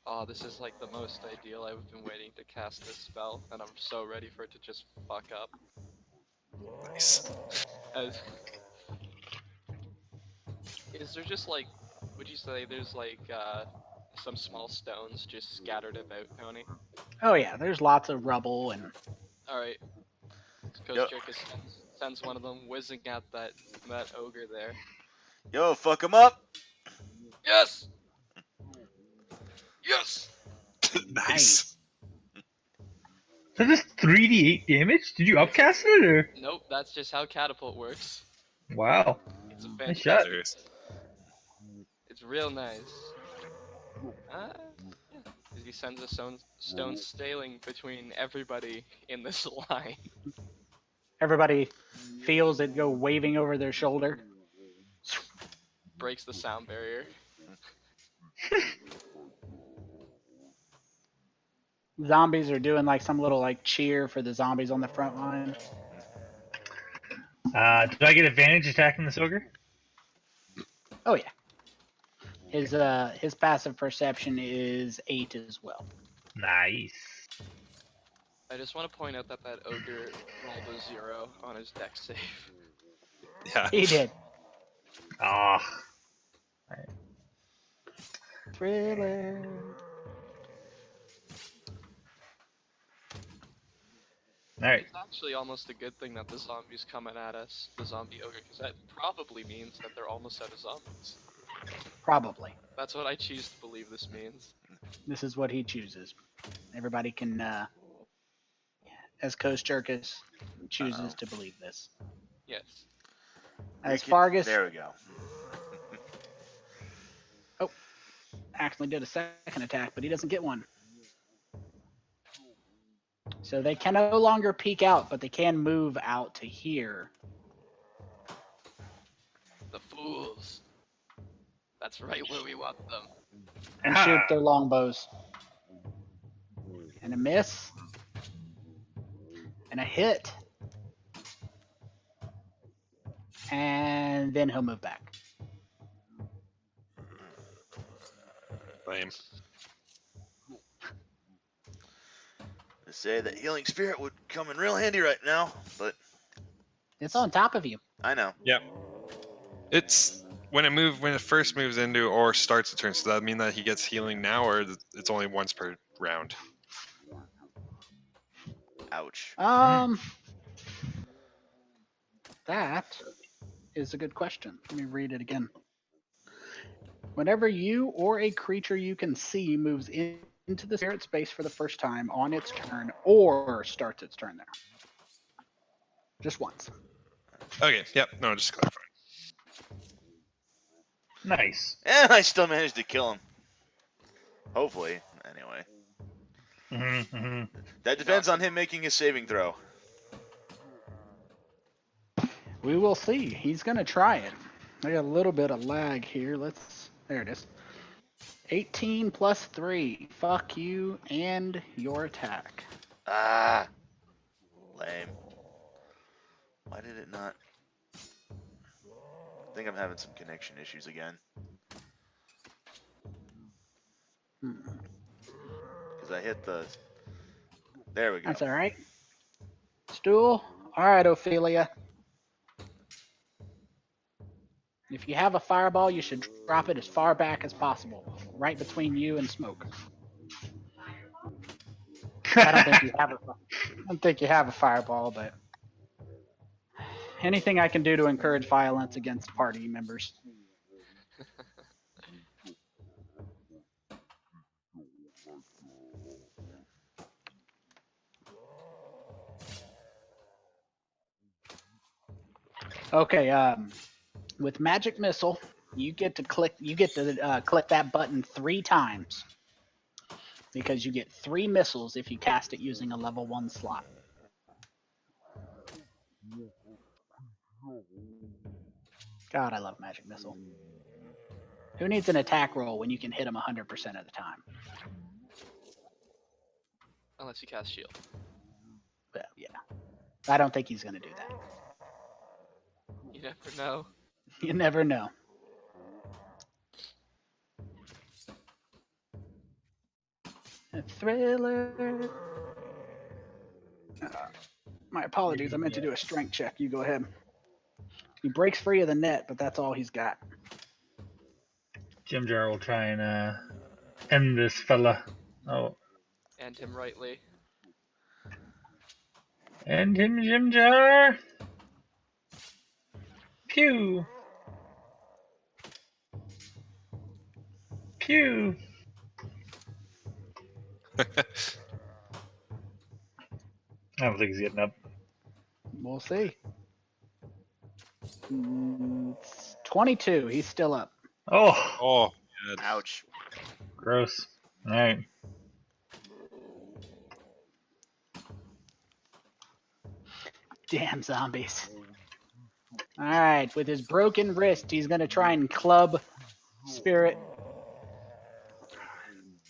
Oh, this is like the most ideal. I've been waiting to cast this spell, and I'm so ready for it to just fuck up. Nice. As... Is there just like, would you say there's like some small stones just scattered about, Tony? Oh yeah, there's lots of rubble and Alright. Kosjurkis sends one of them whizzing at that ogre there. Yo, fuck him up. Yes! Yes! Nice. So this 3d8 damage? Did you upcast it or? Nope, that's just how catapult works. Wow. It's a Nice fantastic. shot. Serious. It's real nice. Yeah. He sends a stone sailing between everybody in this line. everybody feels it go waving over their shoulder. Breaks the sound barrier. Zombies are doing like some little like cheer for the zombies on the front line. Do I get advantage attacking this ogre? Oh yeah. His passive perception is 8 as well. Nice. I just want to point out that ogre rolled a 0 on his dex save. Yeah. He did. Ah. Thriller. Alright. It's actually almost a good thing that the zombie's coming at us, the zombie ogre, because that probably means that they're almost out of zombies. Probably. That's what I choose to believe this means. This is what he chooses. Everybody can, as Kosjurkis chooses to believe this. Yes. As Fargus There we go. actually did a second attack, but he doesn't get one. So they can no longer peek out, but they can move out to here. The fools. That's right where we want them. And shoot their longbows. And a miss. And a hit. And then he'll move back. Lame. They say that healing spirit would come in real handy right now, but It's on top of you. I know. Yep. It's when it first moves into or starts a turn. So that mean that he gets healing now, or it's only once per round. Ouch. That is a good question. Let me read it again. Whenever you or a creature you can see moves into the spirit space for the first time on its turn or starts its turn there. Just once. Okay. Yep. No, just clarifying. Nice. And I still managed to kill him. Hopefully, anyway. That depends on him making his saving throw. We will see. He's going to try it. I got a little bit of lag here. There it is. 18 plus 3. Fuck you and your attack. Ah. Lame. Why did it not? I think I'm having some connection issues again. Because I hit the... There we go. That's alright. Stool. Alright, Ophelia. If you have a fireball, you should drop it as far back as possible. Right between you and smoke. I don't think you have a. I don't think you have a fireball, but anything I can do to encourage violence against party members. Okay. With magic missile, you get to click. You get to click that button 3 times because you get 3 missiles if you cast it using a level 1 slot. God, I love magic missile. Who needs an attack roll when you can hit them 100% of the time? Unless you cast shield. Well, yeah. I don't think he's going to do that. You never know. You never know. A thriller. My apologies. I meant to do a strength check. You go ahead. He breaks free of the net, but that's all he's got. Jim Jar will try and end this fella. Oh, And him rightly. end him, Jim Jar. Pew. Pew. I don't think he's getting up. We'll see. 22. He's still up. Oh, Oh, good. Ouch. gross. All right. Damn zombies. All right. With his broken wrist, he's going to try and club Spirit.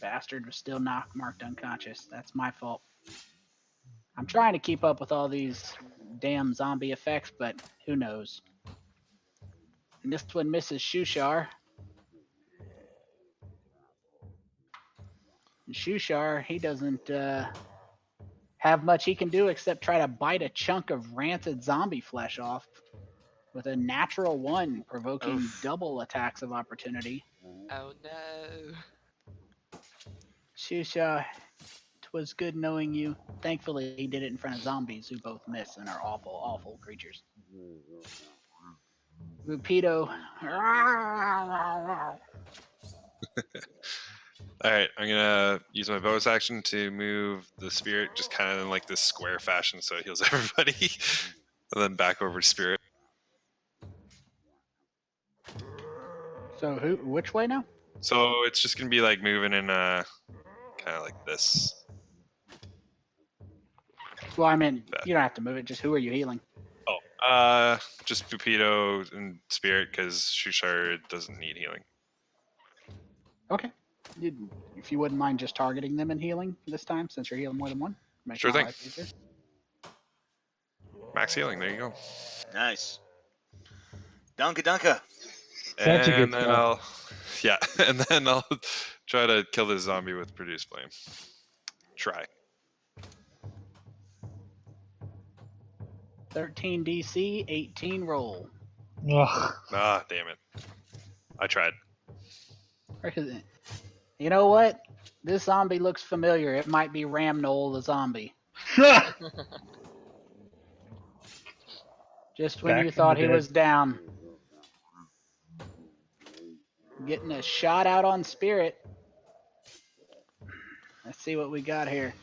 Bastard was still marked unconscious. That's my fault. I'm trying to keep up with all these damn zombie effects, but who knows. And this one misses Shushar. And Shushar, he doesn't have much he can do except try to bite a chunk of rancid zombie flesh off with a natural 1, provoking Oof. double attacks of opportunity. Oh no. Shushar, 'twas good knowing you. Thankfully, he did it in front of zombies who both miss and are awful, awful creatures. Rupido. All right, I'm gonna use my bonus action to move the spirit just kind of in like this square fashion, so it heals everybody, and then back over to spirit. So which way now? So it's just gonna be like moving in kind of like this. Well, I mean, you don't have to move it. Just who are you healing? Oh, just Pupito and spirit because Shushar doesn't need healing. Okay. If you wouldn't mind just targeting them and healing this time, since you're healing more than one. Make Sure my thing. life easier. Max healing. There you go. Nice. Dunka dunka. Such a good And then spell. and then I'll try to kill this zombie with produce flame. Try. 13 DC, 18 roll. Ugh. Ah, damn it. I tried. You know what? This zombie looks familiar. It might be Ramnol the zombie. Just when Back you from thought the he dead. was down. Getting a shot out on Spirit. Let's see what we got here.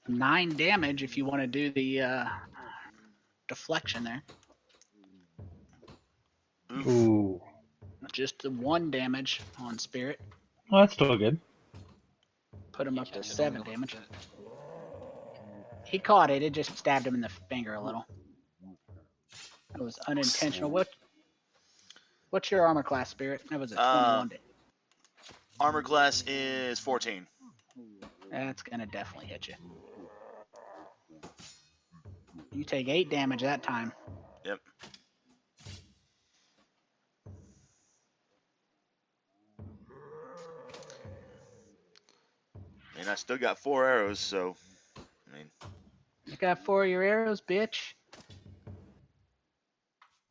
9 damage if you want to do the deflection there. Oof. Ooh. Just the 1 damage on Spirit. Well, that's still good. Put him You up to can't 7 know damage. that. He caught it. It just stabbed him in the finger a little. That was unintentional. What's your armor class, Spirit? That was a 21. Armor class is 14. That's gonna definitely hit you. You take 8 damage that time. Yep. And I still got 4 arrows, so I mean. You got 4 of your arrows, bitch.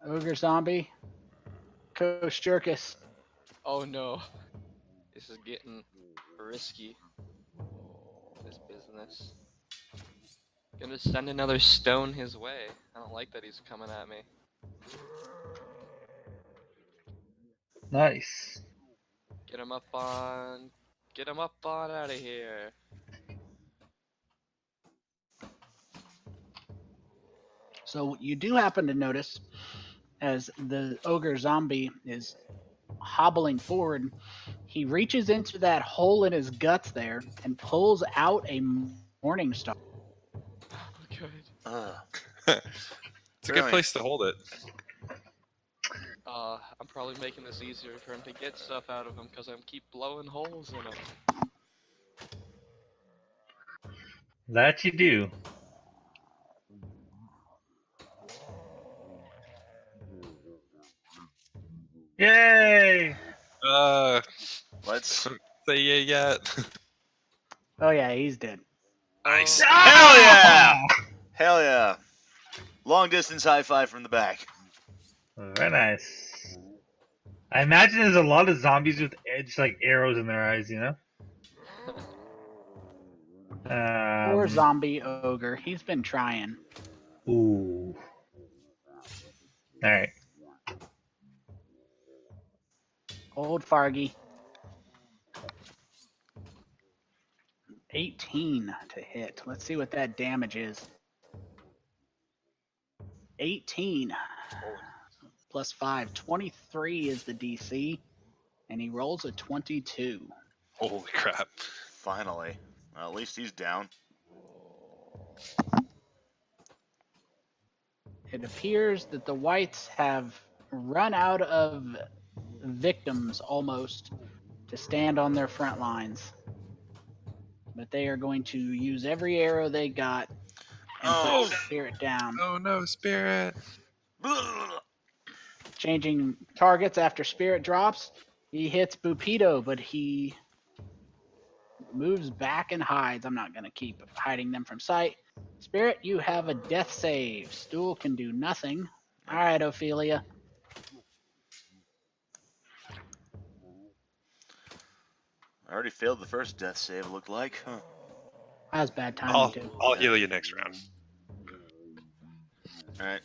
Ogre zombie. Kosjurkis. Oh no. This is getting risky. business. Gonna send another stone his way. I don't like that he's coming at me. Nice. Get him up on out of here. So you do happen to notice as the ogre zombie is hobbling forward, he reaches into that hole in his guts there and pulls out a morning star. Good. It's a good place to hold it. I'm probably making this easier for him to get stuff out of him because I'm keep blowing holes in him. That you do. Yay! Let's. Say yeah yet. Oh yeah, he's dead. Nice. Hell yeah! Hell yeah! Long distance high five from the back. Very nice. I imagine there's a lot of zombies with edge like arrows in their eyes, you know? Poor zombie ogre. He's been trying. Ooh. Alright. Old Fargy. 18 to hit. Let's see what that damage is. 18 plus 5. 23 is the DC. And he rolls a 22. Holy crap. Finally. Well, at least he's down. It appears that the whites have run out of victims almost to stand on their front lines. But they are going to use every arrow they got and put Spirit down. Oh no, Spirit. Changing targets after Spirit drops. He hits Bupido, but he moves back and hides. I'm not going to keep hiding them from sight. Spirit, you have a death save. Stool can do nothing. All right, Ophelia. I already failed the first death save, it looked like. Huh. That was bad timing, too. I'll heal you next round. Alright.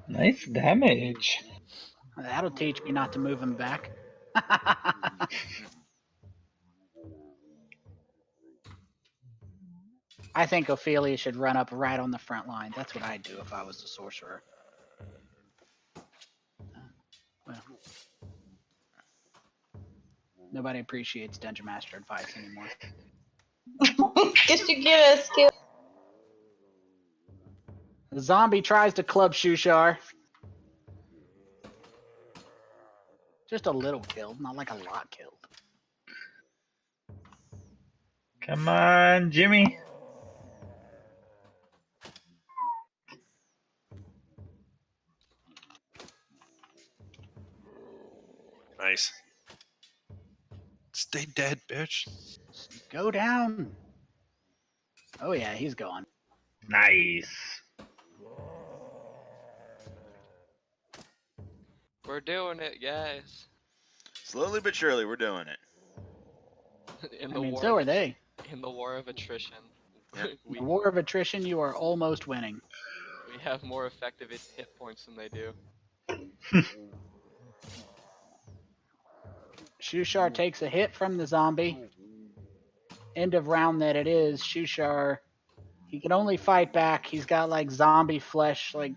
Nice damage. That'll teach me not to move him back. I think Ophelia should run up right on the front line. That's what I'd do if I was the sorcerer. Well, nobody appreciates Dungeon Master advice anymore. Guess you get a skill. The zombie tries to club Shushar. Just a little killed, not like a lot killed. Come on, Jimmy. Nice. Stay dead, bitch. Go down. Oh yeah, he's gone. Nice. We're doing it, guys. Slowly but surely, we're doing it. In I the mean, war, so are they. in the war of attrition, we The war of attrition, you are almost winning. we have more effective hit points than they do. Shushar takes a hit from the zombie. End of round that it is. Shushar, he can only fight back. He's got like zombie flesh like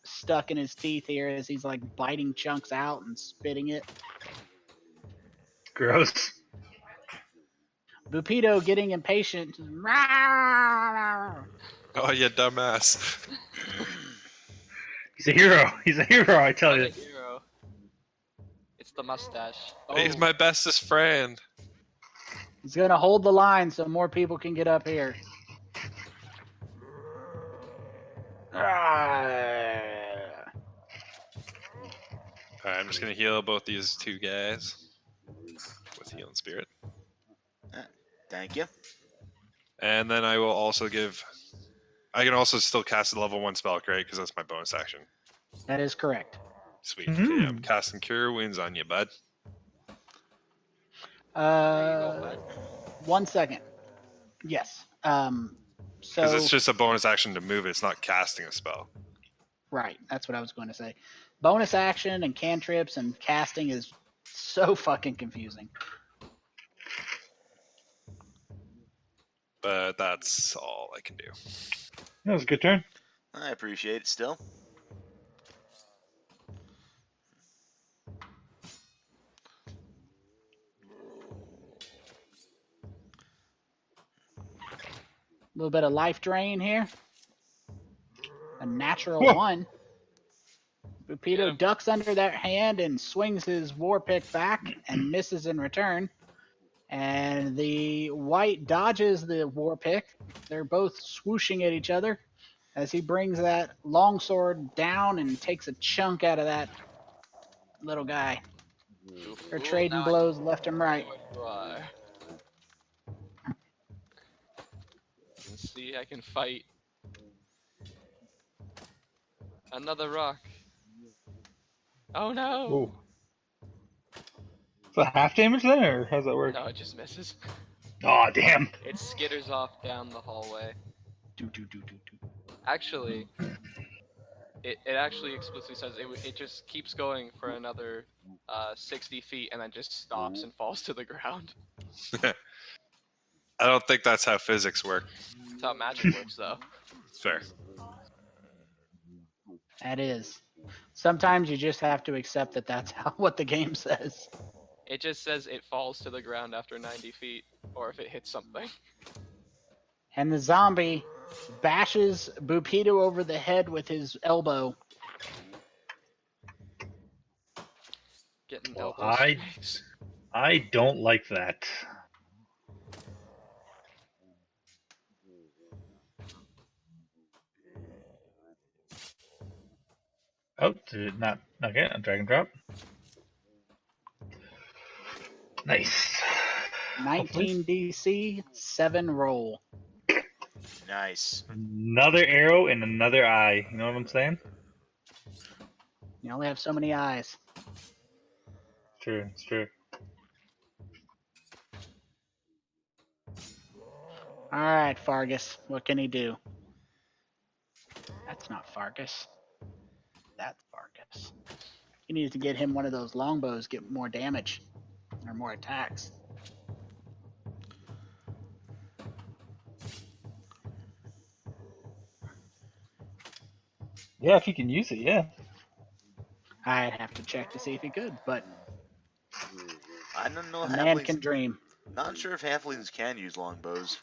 stuck in his teeth here as he's like biting chunks out and spitting it. Gross. Bupido getting impatient. Oh, you dumbass. He's a hero. He's a hero, I tell What you. a hero. It's It's the mustache. Oh, He's my bestest friend. He's gonna hold the line so more people can get up here. Ah. Alright, I'm just gonna heal both these two guys with healing spirit. Thank you. And then I will also give. I can also still cast a level 1 spell, right? Because that's my bonus action. That is correct. Sweet. Okay, I'm casting Cure Wounds on you, bud. there you go, bud. 1 second. Yes. Because So it's just a bonus action to move it. It's not casting a spell. right, that's what I was going to say. Bonus action and cantrips and casting is so fucking confusing. But that's all I can do. That was a good turn. I appreciate it still. A little bit of life drain here. A natural Whoa. 1. Get Bupido him. ducks under that hand and swings his war pick back and misses in return. And the white dodges the war pick. They're both swooshing at each other as he brings that longsword down and takes a chunk out of that little guy. You They're fool, trading now I blows left and know right. what you are. Let's see, I can fight. Another rock. Oh no! Ooh. Is that half damage then, or how's that work? No, it just misses. Oh, damn. It skitters off down the hallway. Do, do, do, do, do. Actually, it actually explicitly says it just keeps going for another 60 feet and then just stops and falls to the ground. I don't think that's how physics work. That's how magic works, though. Fair. That is. Sometimes you just have to accept that that's what the game says. It just says it falls to the ground after 90 feet, or if it hits something. And the zombie bashes Bupido over the head with his elbow. Getting Well, elbow strikes. I don't like that. Oh, did it not get a drag and drop? Nice. 19 DC, 7 roll. Nice. Another arrow in another eye. You know what I'm saying? You only have so many eyes. True, it's true. Alright, Fargus. What can he do? That's not Fargus. That's Fargus. He needs to get him one of those longbows, get more damage. Or more attacks. Yeah, if you can use it, yeah. I'd have to check to see if he could, but I don't know. a man can Halflings. dream. Not sure if halflings can use longbows.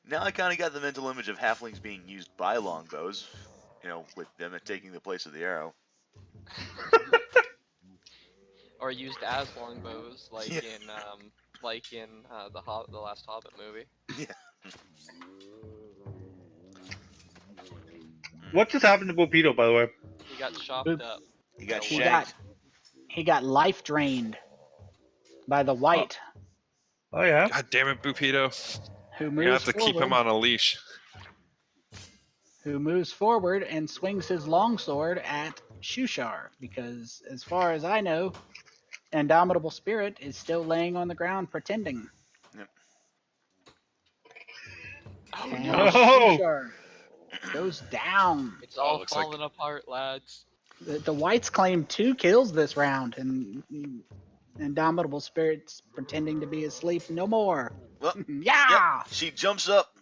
Now I kind of got the mental image of halflings being used by longbows. You know, with them taking the place of the arrow. Or used as longbows, like Yeah. in the last Hobbit movie. Yeah. What just happened to Bupido, by the way? He got chopped Boop. up. He got He shanked. he got life drained by the white, Oh, yeah? God damn it, Bupido. who You're gonna moves have to keep him forward, on a leash. who moves forward and swings his longsword at Shushar, because as far as I know, Indomitable Spirit is still laying on the ground pretending. Yep. Oh And no! Oh! Shushar goes down. It's all looks like- falling apart, lads. The whites claim 2 kills this round, and Indomitable Spirit's pretending to be asleep no more. Well, Yeah! Yep. She jumps up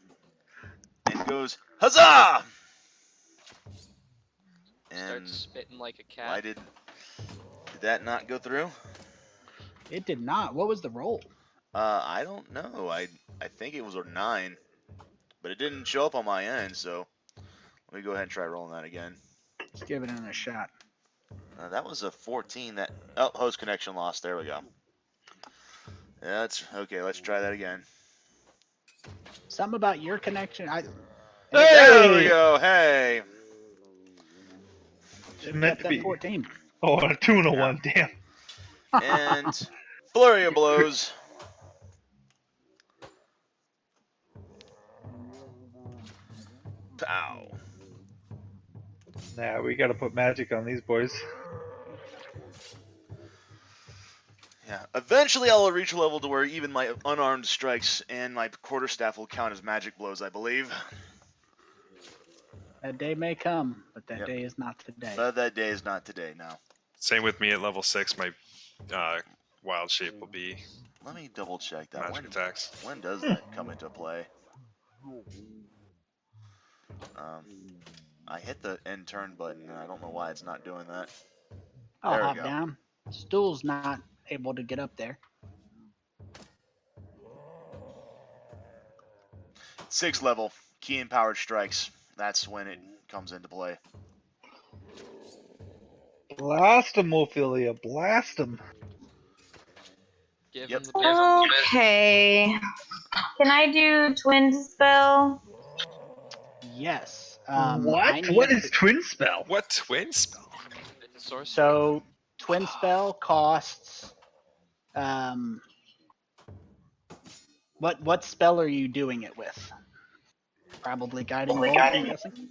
and goes, "Huzzah!" And Starts spitting like a why cat. did that not go through? It did not. What was the roll? I don't know. I think it was a 9, but it didn't show up on my end. So let me go ahead and try rolling that again. Let's give it another shot. That was a 14. That host connection lost. There we go. Yeah, that's okay. Let's try that again. Something about your connection. There we go. Hey. Should Meant have to kept be. that 14. Oh, a 2 and a 1. Damn. And flurry of blows. Pow. Nah, we gotta put magic on these boys. Yeah. Eventually, I'll reach a level to where even my unarmed strikes and my quarterstaff will count as magic blows, I believe. That day may come, but that Yep. day is not today. But that day is not today, no. Same with me at level 6. My wild shape will be Let me double check that. magic attacks. When does that come into play? I hit the end turn button, and I don't know why it's not doing that. I'll There we hop go. down. Stool's not able to get up there. 6th level, key empowered strikes. That's when it comes into play. Blast him, Ophelia. Blast him. Give Yep. him the best. Okay. Can I do twin spell? Yes. What? What is twin spell? What twin spell? It's a sorcerer. So twin spell costs. What spell are you doing it with? Probably guiding bolt, I'm guessing.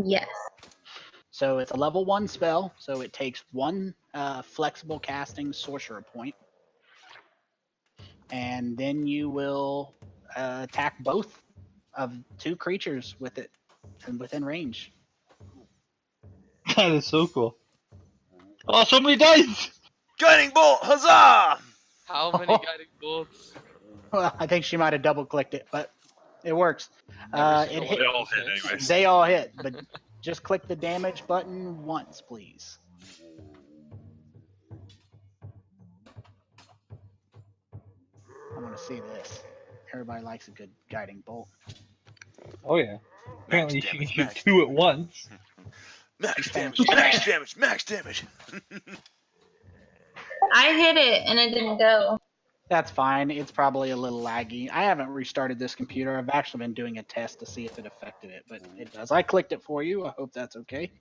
Yes. So it's a level 1 spell, so it takes 1 flexible casting sorcerer point. And then you will attack both of 2 creatures with it and within range. That is so cool. Oh, so many dice! Guiding bolt, huzzah! How many guiding bolts? Well, I think she might have double clicked it, but it works. Every It single hit. They one all of hit these anyways. They all hit, but just click the damage button once, please. I want to see this. Everybody likes a good guiding bolt. Oh, yeah. Apparently, she can damage, shoot max. 2 at once. Max damage, Fantastic. max damage, max damage. I hit it and it didn't go. That's fine. It's probably a little laggy. I haven't restarted this computer. I've actually been doing a test to see if it affected it, but it does. I clicked it for you. I hope that's okay.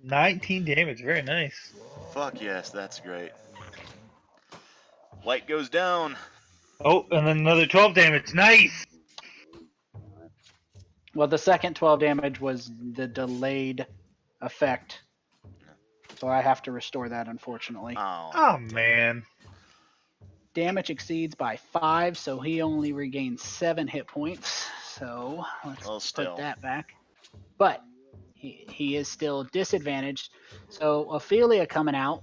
19 damage. Very nice. Fuck yes, that's great. Light goes down. Oh, and then another 12 damage. Nice! Well, the second 12 damage was the delayed effect. So I have to restore that, unfortunately. Oh, Oh, man. Damage exceeds by 5, so he only regains 7 hit points. So let's Well, still. put that back. But he is still disadvantaged. So Ophelia coming out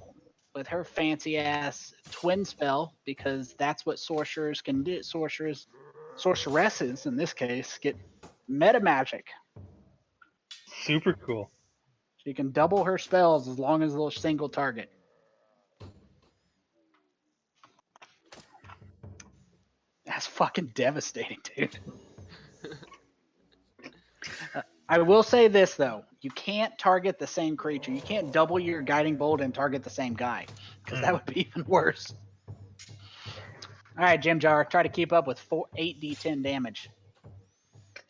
with her fancy ass twin spell, because that's what sorcerers can do. Sorceresses in this case get meta magic. Super cool. She can double her spells as long as they're single target. That's fucking devastating, dude. I will say this, though. You can't target the same creature. You can't double your guiding bolt and target the same guy, because that would be even worse. All right, Jim Jar, try to keep up with 8d10 damage.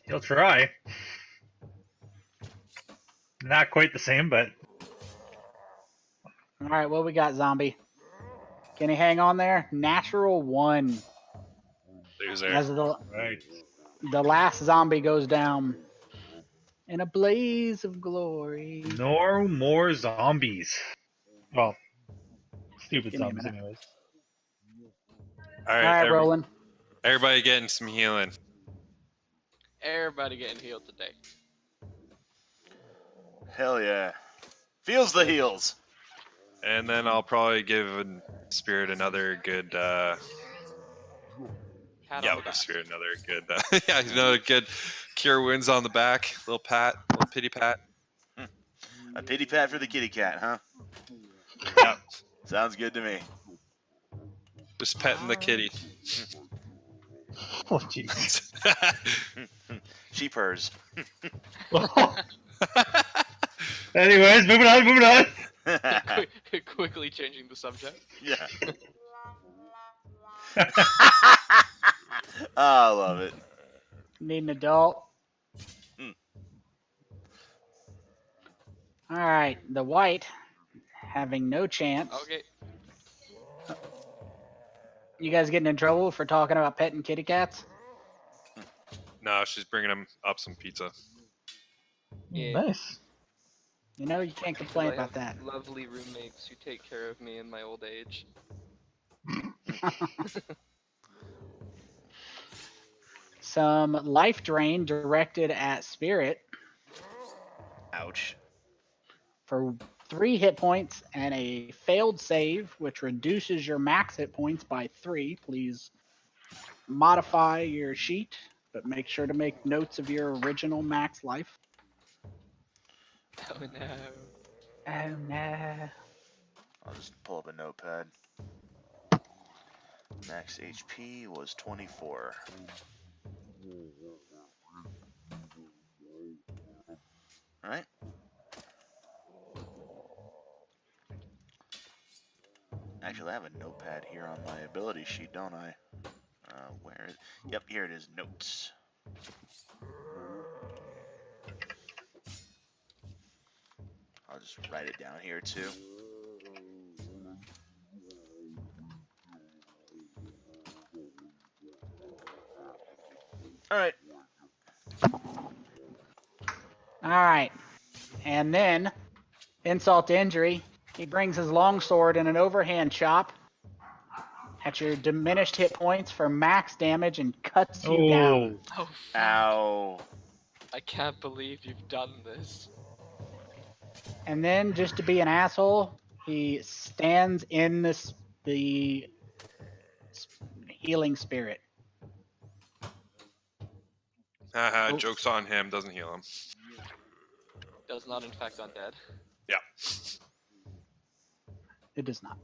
He'll try. Not quite the same, but All right, what we got, zombie? Can he hang on there? Natural 1. Loser. As right. the last zombie goes down in a blaze of glory. No more zombies. Well, stupid Give me a zombies, minute. anyways. All All right, right, Rolen. everybody getting some healing. Everybody getting healed today. hell yeah. Feels the heels. And then I'll probably give Spirit another good. Pat Yeah, on we'll the give back. Spirit another good. Yeah, another good cure wounds on the back. Little pat, little pity pat. A pity pat for the kitty cat, huh? Yep. Sounds good to me. Just petting the kitty. Oh, jeez. She purrs. Anyways, moving on. Quickly changing the subject. Yeah. I love it. Need an adult. Mm. All right, the white having no chance. Okay. You guys getting in trouble for talking about petting kitty cats? No, she's bringing him up some pizza. Yeah. Nice. You know, you can't 'Cause complain I about have that. lovely roommates who take care of me in my old age. Some life drain directed at Spirit Ouch. for 3 hit points and a failed save, which reduces your max hit points by 3. Please modify your sheet, but make sure to make notes of your original max life. Oh no. Oh no. I'll just pull up a notepad. Max HP was 24. Alright. Actually, I have a notepad here on my ability sheet, don't I? Where is... Yep, here it is. Notes. I'll just write it down here, too. Alright. Alright. And then, insult to injury, he brings his longsword in an overhand chop at your diminished hit points for max damage and cuts you down. Oh, fuck. Ow. I can't believe you've done this. And then, just to be an asshole, he stands in the healing spirit. Haha, Oh. joke's on him, doesn't heal him. Does not infect undead. Yeah. It does not.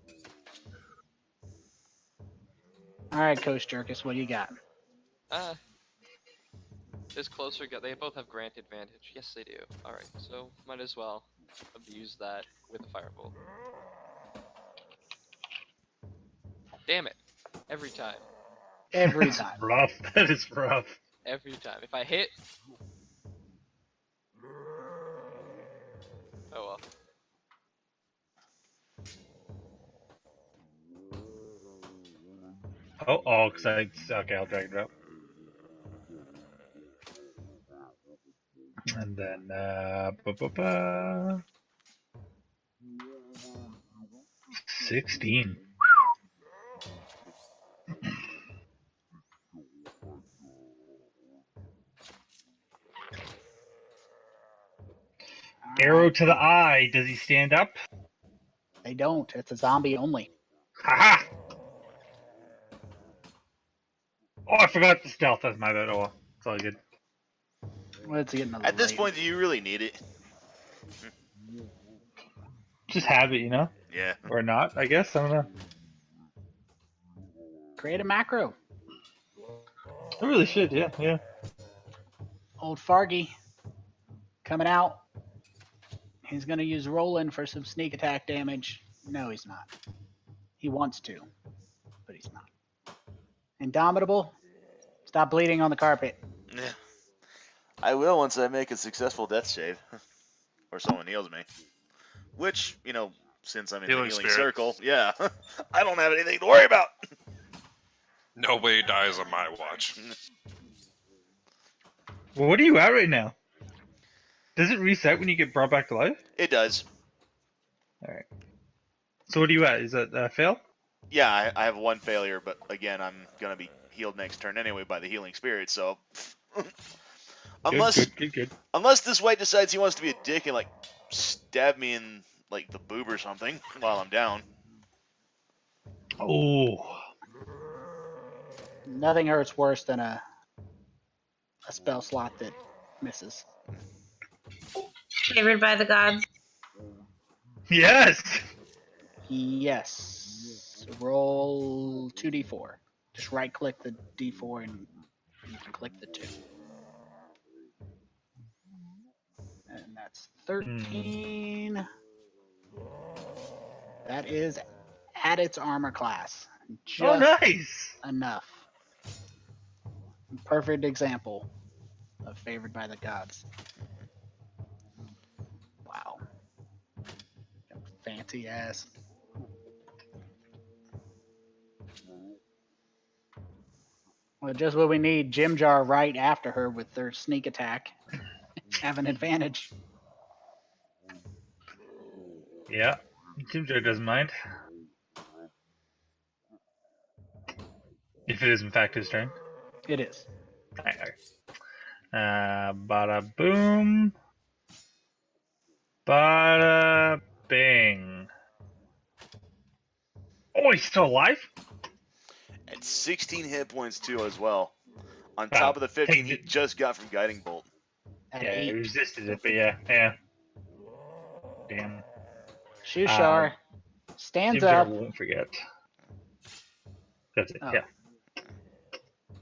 Alright, Kosjurkis, what do you got? This closer they both have grant advantage. Yes, they do. Alright, so might as well abuse that with a firebolt. Damn it. Every time. Every That's time. rough. That is rough. Every time. If I hit... Oh well. Because okay, I'll drag it out. And then, 16. Arrow to the eye. Does he stand up? They don't. It's a zombie only. Haha! Oh, I forgot the stealth. That's my bad. Oh, well. It's all good. Well, it's getting a At this late. point, do you really need it? Just have it, you know? Yeah. Or not, I guess. I don't know. Create a macro. I really should, yeah. Old Fargy coming out. He's going to use Rolen for some sneak attack damage. No, he's not. He wants to, but he's not. Indomitable, stop bleeding on the carpet. Yeah. I will once I make a successful death save. Or someone heals me. Which, you know, since I'm in Healing the healing spirit. circle, yeah. I don't have anything to worry about. Nobody dies on my watch. Well, what are you at right now? Does it reset when you get brought back to life? It does. Alright. So what are you at? Is that fail? Yeah, I have one failure, but again, I'm going to be healed next turn anyway by the healing spirit, so... unless this white decides he wants to be a dick and, like, stab me in, like, the boob or something while I'm down. Oh. Nothing hurts worse than a spell slot that misses. Favored by the gods. Yes! Yes. Roll 2d4. Just right click the d4 and you can click the 2. And That's 13. That is at its armor class. Just nice. enough. Perfect example of favored by the gods. Wow. Fancy ass. Well, just what we need. Jim Jar right after her with their sneak attack. Have an advantage. Yeah. Jimjo doesn't mind. If it is in fact his turn. It is. Bada boom. Bada bing. Oh, he's still alive? At 16 hit points too as well. On Wow. top of the 15 he Take it. just got from Guiding Bolt. At Yeah, he 8. resisted it, but yeah. Damn. Shushar stands Jimjo up. won't forget. That's it, Oh. yeah.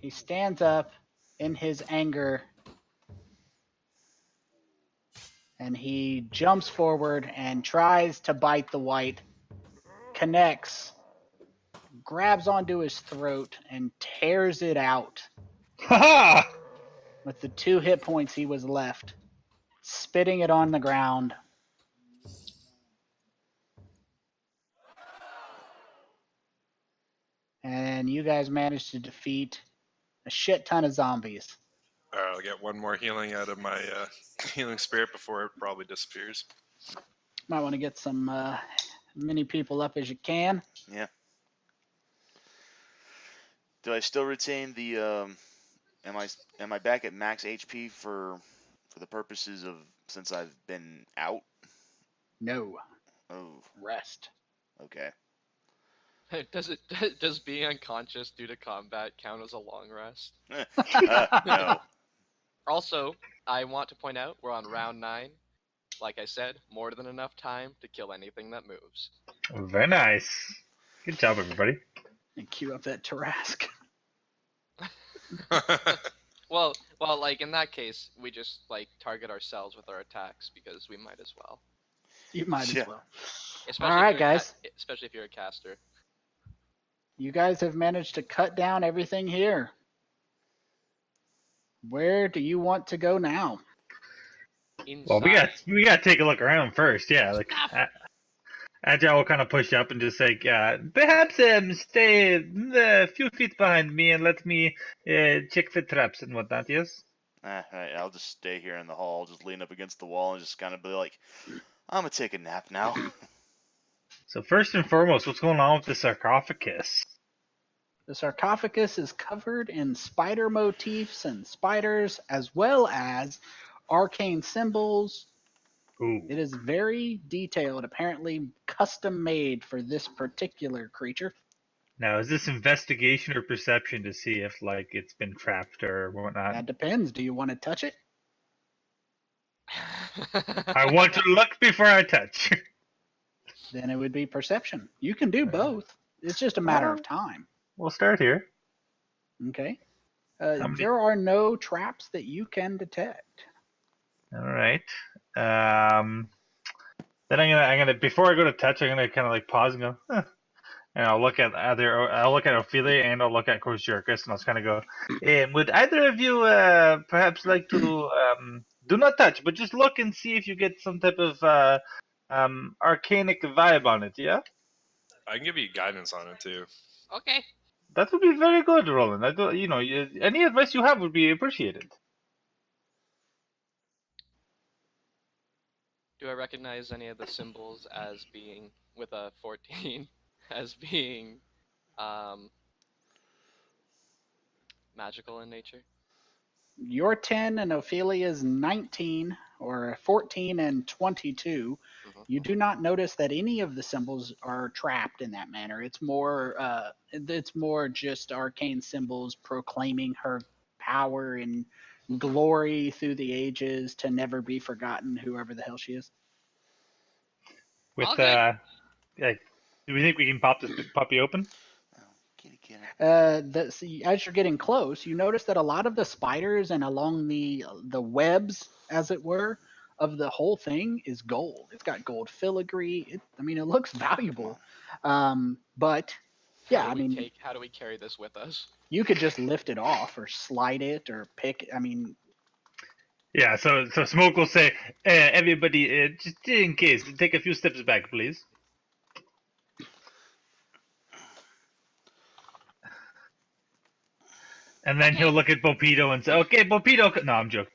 He stands up in his anger and he jumps forward and tries to bite the white, connects, grabs onto his throat, and tears it out Haha! with the 2 hit points he was left, spitting it on the ground. And you guys managed to defeat a shit ton of zombies. Alright, I'll get one more healing out of my healing spirit before it probably disappears. Might want to get some many people up as you can. Yeah. Do I still retain the am I back at max HP for the purposes of since I've been out? No. Oh, Rest. okay. Does being unconscious due to combat count as a long rest? No. Also, I want to point out we're on round 9. Like I said, more than enough time to kill anything that moves. Very nice. Good job, everybody. And cue up that Tarask. Well, like in that case, we just like target ourselves with our attacks because we might as well. You might Yeah. as well. Especially All right, if you're a guys. especially if you're a caster. You guys have managed to cut down everything here. Where do you want to go now? Inside. Well, we got to take a look around first. Yeah, like Agile will kind of push up and just say, perhaps stay a few feet behind me and let me check for traps and whatnot. Yes. Alright, I'll just stay here in the hall, just lean up against the wall and just kind of be like, I'm gonna take a nap now. So first and foremost, what's going on with the sarcophagus? The sarcophagus is covered in spider motifs and spiders, as well as arcane symbols. Ooh. It is very detailed, apparently custom made for this particular creature. Now, is this investigation or perception to see if like it's been trapped or whatnot? That depends. Do you want to touch it? I want to look before I touch. Then it would be perception. You can do both. It's just a matter of time. We'll start here. Okay. many- There are no traps that you can detect. All right. Then I'm gonna before I go to touch, I'm gonna kind of like pause and go, huh. And I'll look at Ophelia and I'll look at Kosjurkis and I'll kind of go, would either of you perhaps like to do not touch, but just look and see if you get some type of arcanic vibe on it, yeah? I can give you guidance on it too. Okay. That would be very good, Rolen. I don't, any advice you have would be appreciated. Do I recognize any of the symbols as being with a 14 as being magical in nature? You're 10 and Ophelia's 19, or 14 and 22. Mhm. You do not notice that any of the symbols are trapped in that manner. It's more just arcane symbols proclaiming her power and glory through the ages to never be forgotten, whoever the hell she is. With Okay. like, do we think we can pop this puppy open? Kitty. As you're getting close, you notice that a lot of the spiders and along the webs, as it were, of the whole thing is gold. It's got gold filigree. It looks valuable. But yeah, How do we carry this with us? you could just lift it off or slide it or pick. Yeah, so Smoke will say, everybody, just in case, take a few steps back, please. And then he'll look at Bopito and say, okay, Bopito. No, I'm joking.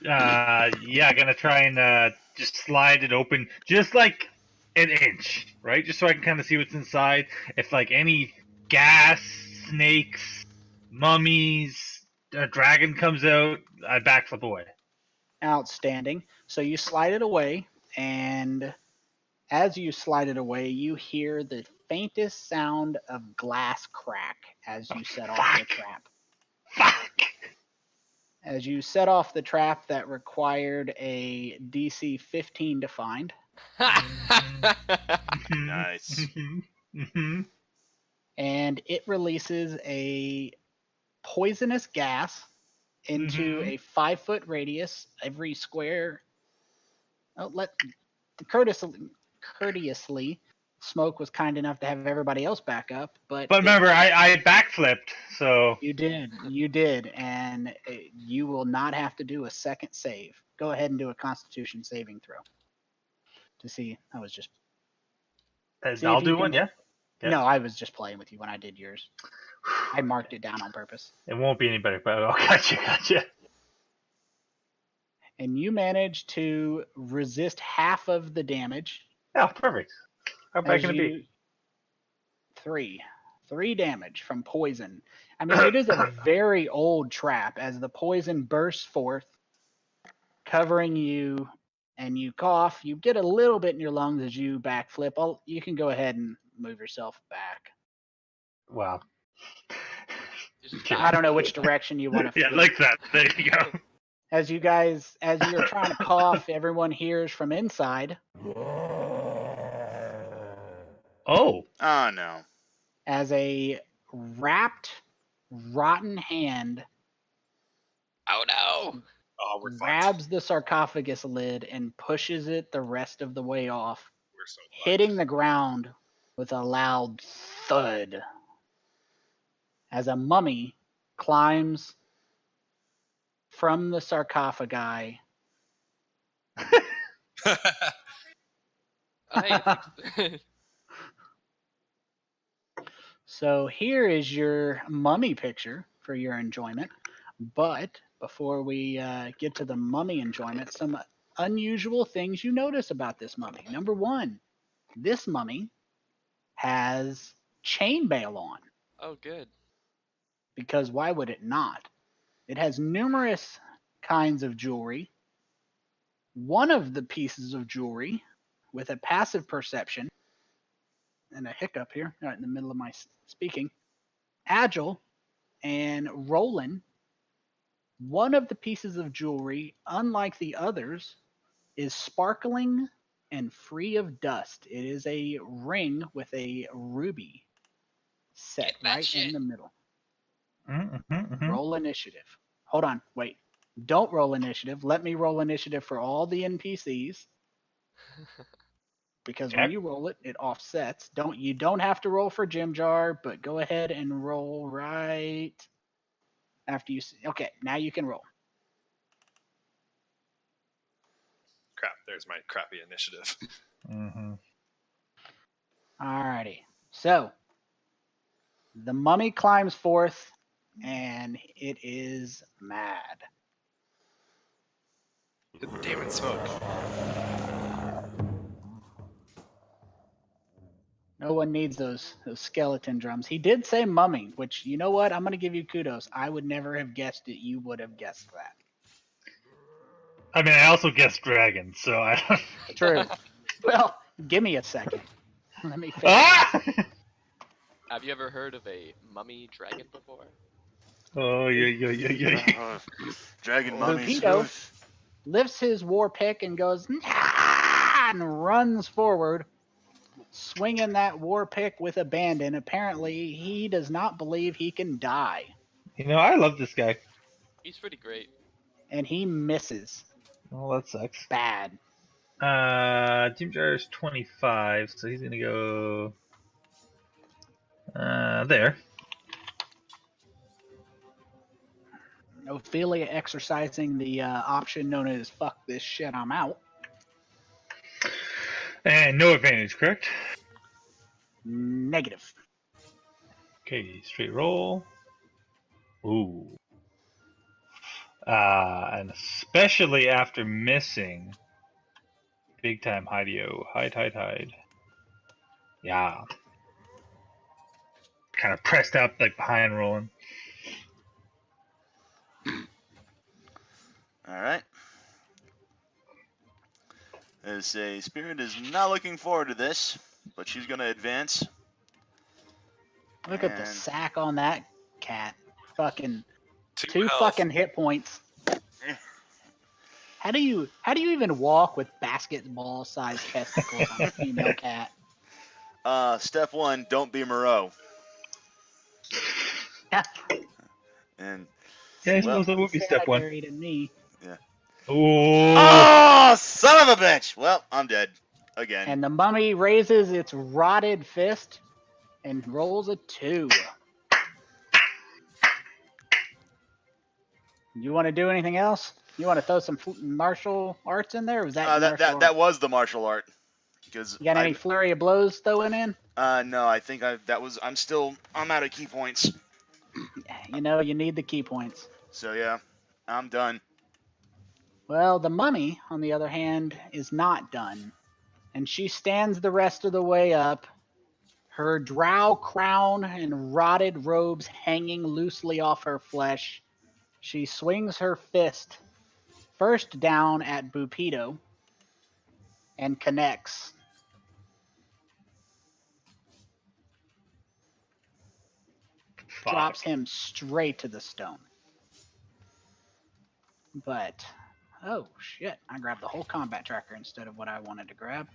Yeah, gonna try and just slide it open just like an inch, right? Just so I can kind of see what's inside. If like any gas, snakes, mummies, a dragon comes out, I backflip away. Outstanding. So you slide it away, and as you slide it away, you hear the faintest sound of glass crack as you set off the trap. Fuck! As you set off the trap that required a DC 15 to find. Nice. And it releases a poisonous gas into a 5-foot radius. Every square. Courteously, Smoke was kind enough to have everybody else back up, but remember, I backflipped, so you did, and you will not have to do a second save. Go ahead and do a Constitution saving throw to see. I'll do one, yeah. No, I was just playing with you when I did yours. I marked it down on purpose. It won't be any better, but gotcha. And you managed to resist half of the damage. Oh, perfect. How bad can it be? 3 damage from poison. It is a very old trap as the poison bursts forth, covering you, and you cough. You get a little bit in your lungs as you backflip. You can go ahead and move yourself back. Wow. I don't know which direction you want to. Yeah, like that. There you go. As you're trying to cough, everyone hears from inside. Oh no. As a wrapped, rotten hand grabs the sarcophagus lid and pushes it the rest of the way off, hitting the ground with a loud thud as a mummy climbs from the sarcophagi. So here is your mummy picture for your enjoyment. But before we get to the mummy enjoyment, some unusual things you notice about this mummy. Number 1, this mummy has chainmail on. Oh, good. Because why would it not? It has numerous kinds of jewelry. One of the pieces of jewelry with a passive perception, and a hiccup here, right in the middle of my speaking, Agile and Rolen, one of the pieces of jewelry, unlike the others, is sparkling and free of dust. It is a ring with a ruby set right in the middle. Roll initiative. Hold on, wait. Don't roll initiative. Let me roll initiative for all the NPCs. Because when you roll it, it offsets. You don't have to roll for Jim Jar, but go ahead and roll right after you. Okay, now you can roll. Crap! There's my crappy initiative. Alrighty. So the mummy climbs forth, and it is mad. Damn it, Smoke. No one needs those skeleton drums. He did say mummy, which, you know what? I'm going to give you kudos. I would never have guessed it. You would have guessed that. I also guessed dragon, so I don't... True. Well, give me a second. Let me finish. Have you ever heard of a mummy dragon before? Oh, yeah. Dragon mummies. Lupito lifts his war pick and goes, nah! And runs forward, swinging that war pick with abandon. Apparently, he does not believe he can die. I love this guy. He's pretty great. And he misses. Oh, that sucks. Bad. Jim Jar's 25, so he's gonna go there. Ophelia exercising the option known as "fuck this shit, I'm out." And no advantage, correct? Negative. Okay, straight roll. Ooh. And especially after missing. Big time hide-o. Hide. Yeah. Kind of pressed up like behind Rolen. Alright. As a Spirit is not looking forward to this, but she's going to advance. Look at the And- sack on that cat. Fucking Two two health. fucking hit points. How do you even walk with basketball-sized testicles on a female cat? Step 1, don't be Moreau. And Yeah, I Well, suppose that would be step one. Sanitary to me. Ooh. oh, son of a bitch! Well, I'm dead again. And the mummy raises its rotted fist and rolls a 2. You want to do anything else? You want to throw some martial arts in there? Or was that your martial that art? was the martial art. Because You got any flurry of blows throwing in? no, I think I'm out of key points. You know, you need the key points. So yeah, I'm done. Well, the mummy, on the other hand, is not done. And she stands the rest of the way up, her drow crown and rotted robes hanging loosely off her flesh. She swings her fist first down at Bupido and connects. Fuck. Drops him straight to the stone. But, oh shit, I grabbed the whole combat tracker instead of what I wanted to grab.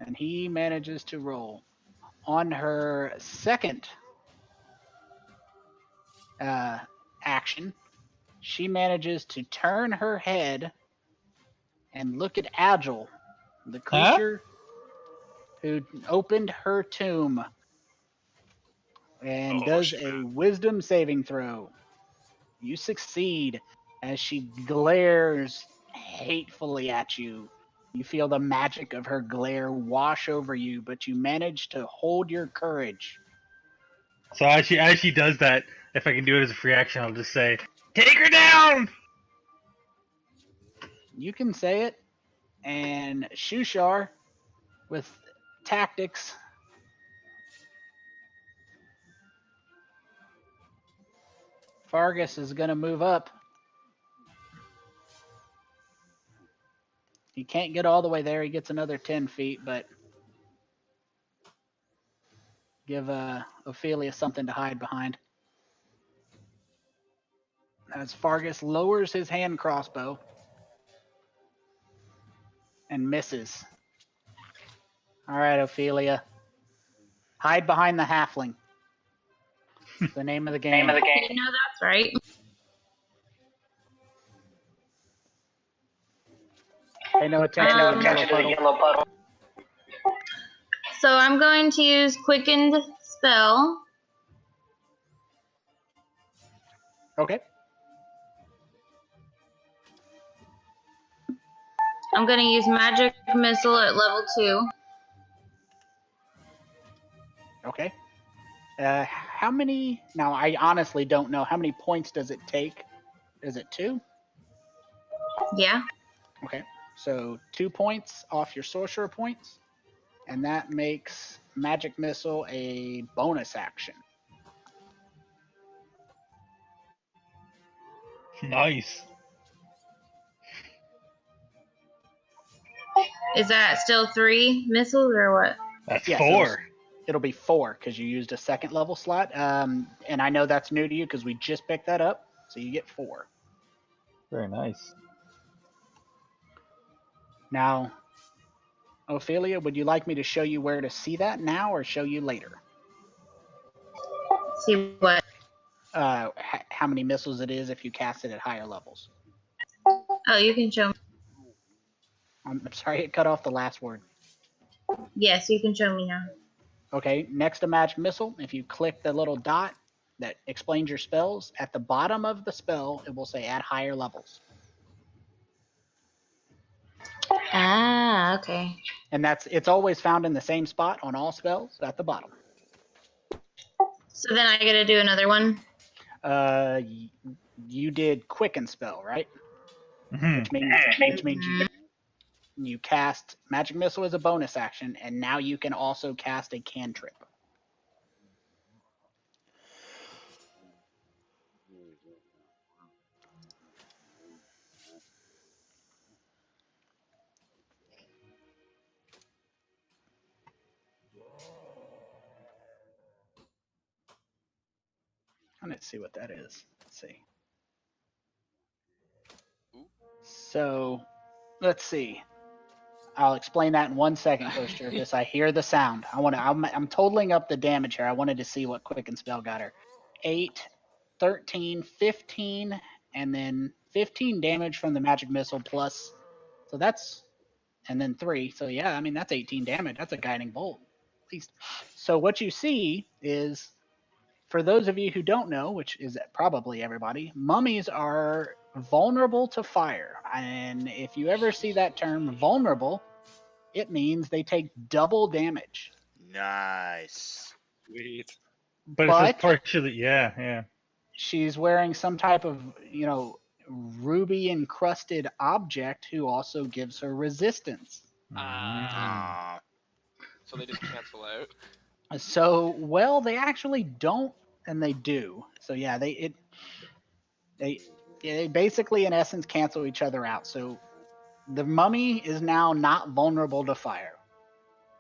And he manages to roll. On her second action, she manages to turn her head and look at Agile, the creature who opened her tomb, and does a wisdom saving throw. You succeed as she glares hatefully at you. You feel the magic of her glare wash over you, but you manage to hold your courage. So as she does that, if I can do it as a free action, I'll just say, "Take her down!" You can say it, and Shushar, with tactics, Fargus is going to move up. He can't get all the way there. He gets another 10 feet, but give Ophelia something to hide behind. As Fargus lowers his hand crossbow and misses. All right, Ophelia. Hide behind the halfling. It's the name of the game. You know that's right. Pay no attention to the yellow puddle. So I'm going to use Quickened Spell. Okay. I'm going to use Magic Missile at level 2. Okay. How many? Now, I honestly don't know. How many points does it take? Is it 2? Yeah. Okay. So 2 points off your sorcerer points, and that makes Magic Missile a bonus action. Nice. Is that still 3 missiles or what? That's Yeah, 4. It'll be 4 because you used a second level slot. And I know that's new to you because we just picked that up. So you get 4. Very nice. Now, Ophelia, would you like me to show you where to see that now or show you later? See what? how many missiles it is if you cast it at higher levels. Oh, you can show me. I'm sorry, it cut off the last word. Yes, you can show me now. Okay, next to magic missile, if you click the little dot that explains your spells, at the bottom of the spell, it will say at higher levels. Ah, okay. And it's always found in the same spot on all spells at the bottom. So then I gotta do another one? You did quicken spell, right? Mhm. Which means you cast magic missile as a bonus action, and now you can also cast a cantrip. Let's see what that is. Let's see. So, let's see. I'll explain that in 1 second, Kosjurkis. I hear the sound. I'm totaling up the damage here. I wanted to see what quicken spell got her. 8, 13, 15, and then 15 damage from the magic missile plus. So that's, and then 3. So yeah, I mean that's 18 damage. That's a guiding bolt, at least. So what you see is, for those of you who don't know, which is probably everybody, mummies are vulnerable to fire. And if you ever see that term vulnerable, it means they take double damage. Nice. Sweet. But it says partially, yeah. She's wearing some type of, ruby encrusted object who also gives her resistance. Ah. So they just cancel out. So, well, they actually don't, and they do. So yeah, they basically in essence cancel each other out. So the mummy is now not vulnerable to fire,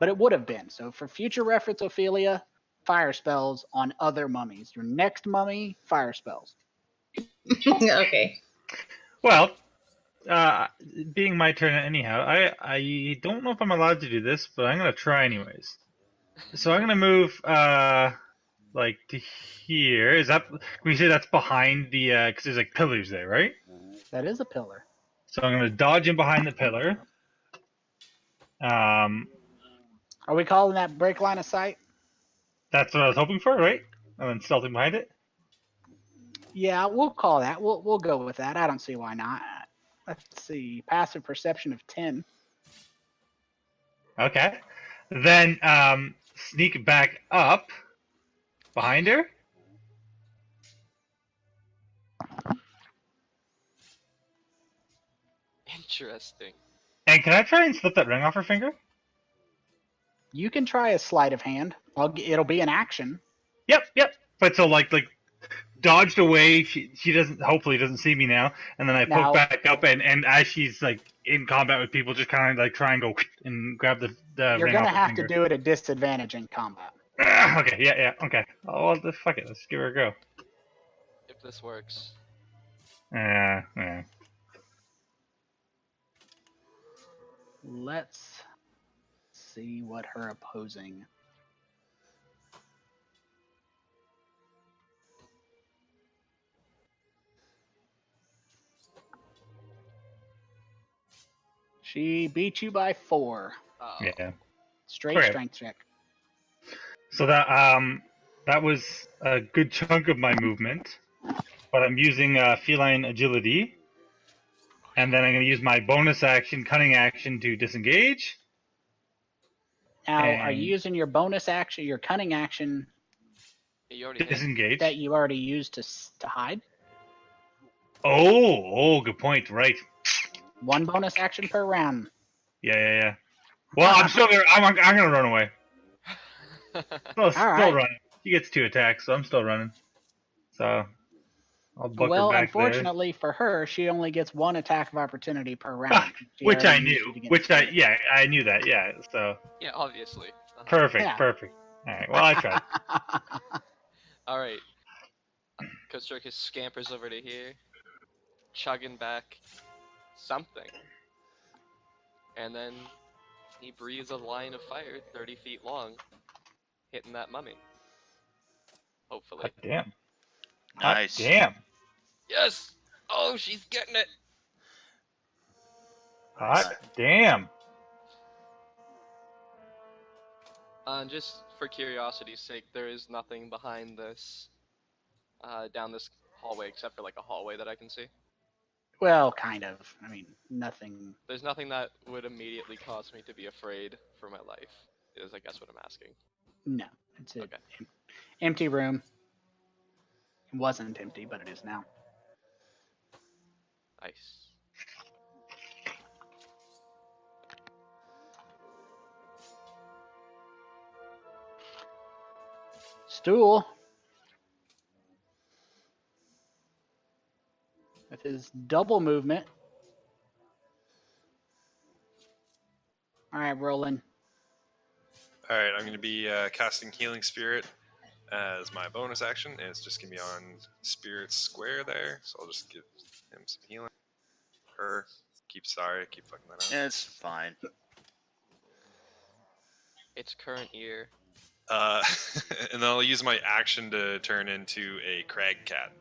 but it would have been. So for future reference, Ophelia, fire spells on other mummies. Your next mummy, fire spells. Okay. Well, being my turn anyhow, I don't know if I'm allowed to do this, but I'm gonna try anyways. So I'm gonna move like to here. Is that, can we say that's behind the because there's like pillars there, right? That is a pillar. So I'm gonna dodge in behind the pillar. Are we calling that break line of sight? That's what I was hoping for, right? And then stealthing behind it. Yeah, we'll call that. We'll go with that. I don't see why not. Let's see. Passive perception of 10. Okay. Then sneak back up behind her. Interesting. And can I try and slip that ring off her finger? You can try a sleight of hand. It'll be an action. Yep. But so like dodged away. She hopefully doesn't see me now. And then I poke back up, and as she's like in combat with people, just kind of like try and go and grab the You're ring gonna off her have finger. to do it at disadvantage in combat. Okay, yeah, okay. Oh, well, fuck it. Let's give her a go. If this works. Yeah. Let's see what her opposing. She beat you by 4. Oh. Yeah. Straight strength check. So that was a good chunk of my movement, but I'm using feline agility, and then I'm going to use my bonus action, cunning action, to disengage. Now, are you using your bonus action, your cunning action? You already disengage. That you already used to hide? Oh, good point. Right. 1 bonus action per round. Yeah. Well, I'm still gonna. I'm gonna run away. Still running. He gets 2 attacks, so I'm still running. So I'll buck her back unfortunately for her, she only gets 1 attack of opportunity per round. Which I knew. I knew that. Yeah. So. Yeah, obviously. Perfect. All right. Well, I tried. All right. Kosjurkis scampers over to here, chugging back something, and then he breathes a line of fire 30 feet long, hitting that mummy. Hopefully. Damn. Nice. Damn. Yes! Oh, she's getting it! Hot damn. Just for curiosity's sake, there is nothing behind this, down this hallway except for like a hallway that I can see. Well, kind of. I mean, nothing. There's nothing that would immediately cause me to be afraid for my life, is I guess what I'm asking. No, it's an Okay. empty room. It wasn't empty, but it is now. Nice. Stool. With his double movement. All right, Rolen. All right, I'm going to be casting Healing Spirit as my bonus action, and it's just going to be on Spirit Square there. So I'll just give him some healing. Her. Keep fucking that up. Yeah, it's fine. It's current year. And then I'll use my action to turn into a Crag Cat.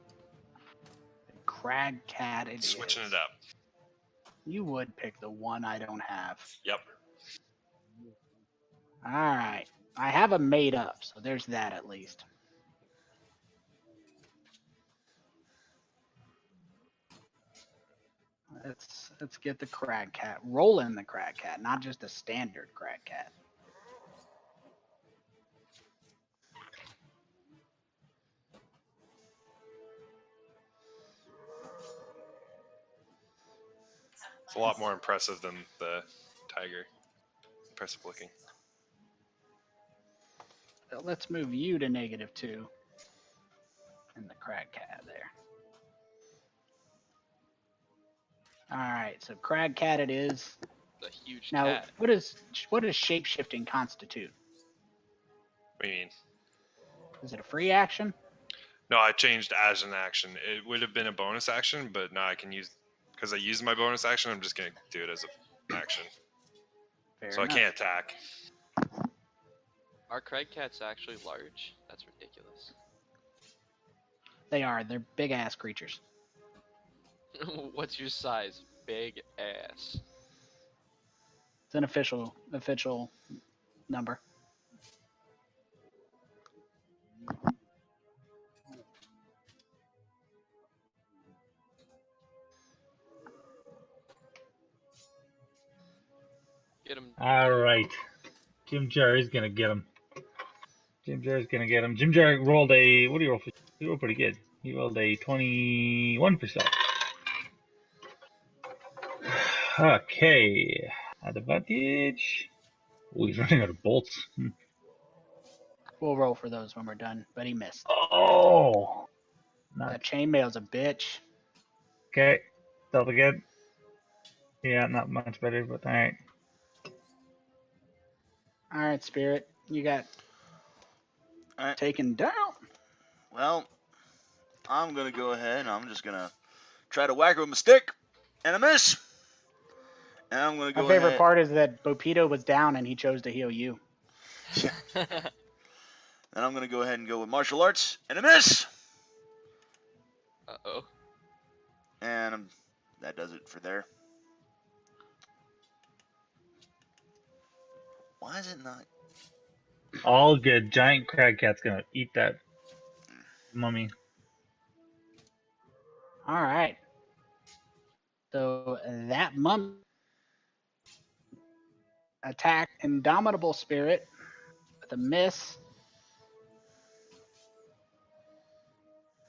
Crag Cat. Switching it up. You would pick the one I don't have. Yep. All right. I have a made up, so there's that at least. Let's get the Crag Cat. Rolen the Crag Cat, not just a standard Crag Cat. It's a lot more impressive than the tiger. Impressive looking. Let's move you to -2. And the Crag Cat there. All right, so Crag Cat it is. The huge Now, cat. what does shape-shifting constitute? What do you mean? Is it a free action? No, I changed as an action. It would have been a bonus action, but now I can use, because I used my bonus action, I'm just going to do it as an action. Fair So enough. I can't attack. Are Craig cats actually large? That's ridiculous. They are. They're big-ass creatures. What's your size? Big ass. It's an official number. Get him. All right. Jim Jerry's gonna get him. Jim Jerry's gonna get him. Jim Jerry rolled a. What do you roll for? He rolled pretty good. He rolled a 21%. Okay. At advantage. Oh, he's running out of bolts. We'll roll for those when we're done, but he missed. Oh. That chainmail's a bitch. Okay. Stealth again. Yeah, not much better, but alright. All right, Spirit, you got taken down. Well, I'm going to go ahead and I'm just going to try to whack her with my stick, and I miss. And I'm going to go My favorite ahead. part is that Bopito was down and he chose to heal you. And I'm going to go ahead and go with martial arts, and I miss. Uh-oh. And that does it for there. Why is it not? All good. Giant crag cat's gonna eat that mummy. All right. So that mummy attacked Indomitable Spirit with a miss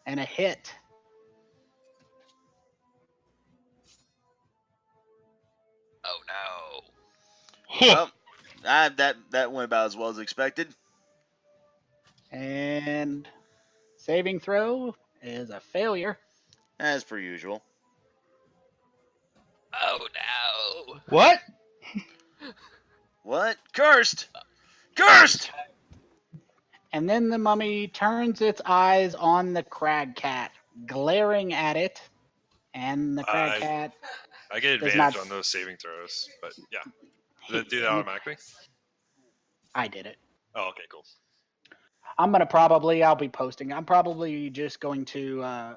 and a hit. Oh no. Well, that went about as well as expected. And saving throw is a failure. As per usual. Oh no. What? What? Cursed! Cursed! And then the mummy turns its eyes on the crag cat, glaring at it. And the crag cat. I get does advantage not- on those saving throws, but yeah. Does it do that automatically? I did it. Oh, okay, cool. I'll be posting. I'm probably just going to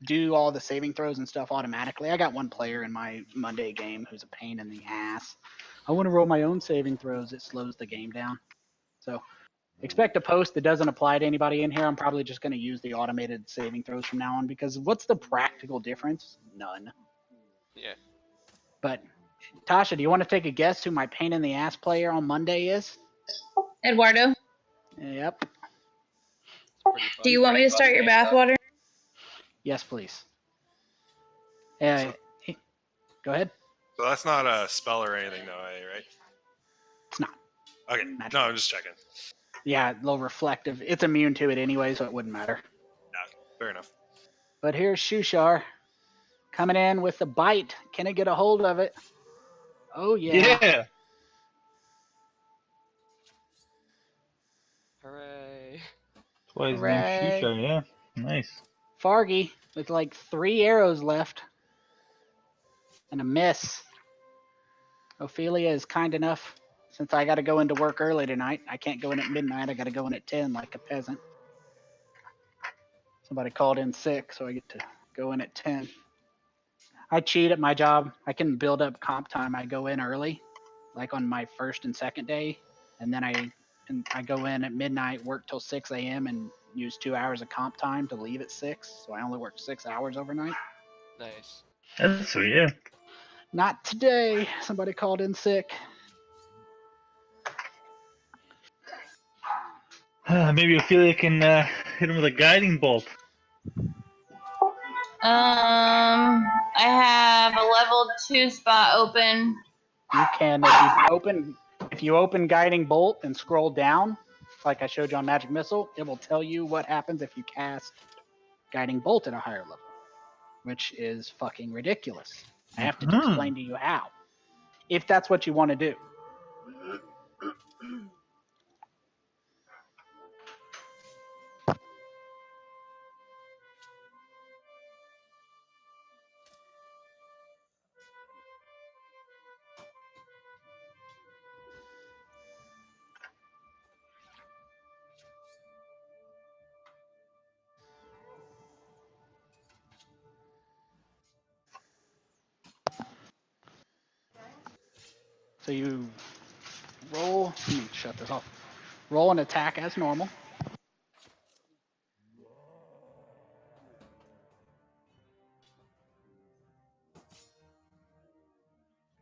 do all the saving throws and stuff automatically. I got one player in my Monday game who's a pain in the ass. I want to roll my own saving throws. It slows the game down. So expect a post that doesn't apply to anybody in here. I'm probably just going to use the automated saving throws from now on because what's the practical difference? None. Yeah. But Tasha, do you want to take a guess who my pain in the ass player on Monday is? Eduardo, Yep. It's pretty fun. do you want me to start your bathwater? Yes, please. So- Go ahead. So that's not a spell or anything, though, right? It's not. Okay. Magical. No, I'm just checking. Yeah, low reflective. It's immune to it anyway, so it wouldn't matter. Fair enough. But here's Shushar coming in with the bite. Can it get a hold of it? Oh, yeah. Yeah. Hooray. That's why his Hooray. name's Shusha, yeah. Nice. Fargy with like 3 arrows left. And a miss. Ophelia is kind enough, since I got to go into work early tonight. I can't go in at midnight. I got to go in at 10 like a peasant. Somebody called in sick, so I get to go in at 10. I cheat at my job. I can build up comp time. I go in early, like on my first and second day, and then I go in at midnight, work till 6 a.m. and use 2 hours of comp time to leave at 6. So I only work 6 hours overnight. Nice. That's sweet, yeah. Not today. Somebody called in sick. Maybe Ophelia can hit him with a guiding bolt. I have a level 2 spot open. You can if you open guiding bolt and scroll down, like I showed you on Magic Missile, it will tell you what happens if you cast guiding bolt at a higher level, which is fucking ridiculous. I have to explain to you how, if that's what you want to do. So you roll, let me shut this off. Roll an attack as normal.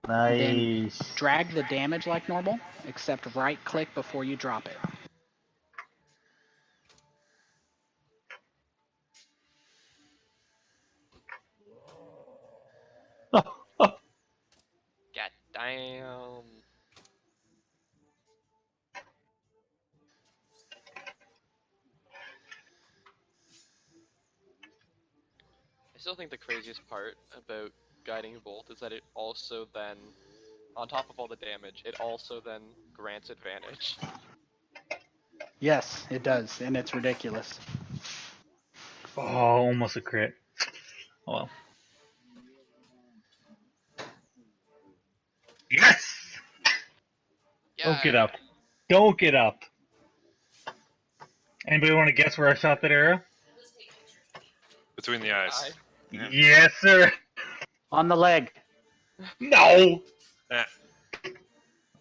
Nice. Drag the damage like normal, except right click before you drop it. God damn. I still think the craziest part about Guiding Bolt is that it also then, on top of all the damage, it also then grants advantage. Yes, it does, and it's ridiculous. Oh, almost a crit. Oh well. Yes! Don't get up. Don't get up. Anybody want to guess where I shot that arrow? Between the eyes. Yeah. Yes, sir. On the leg. No! Eh.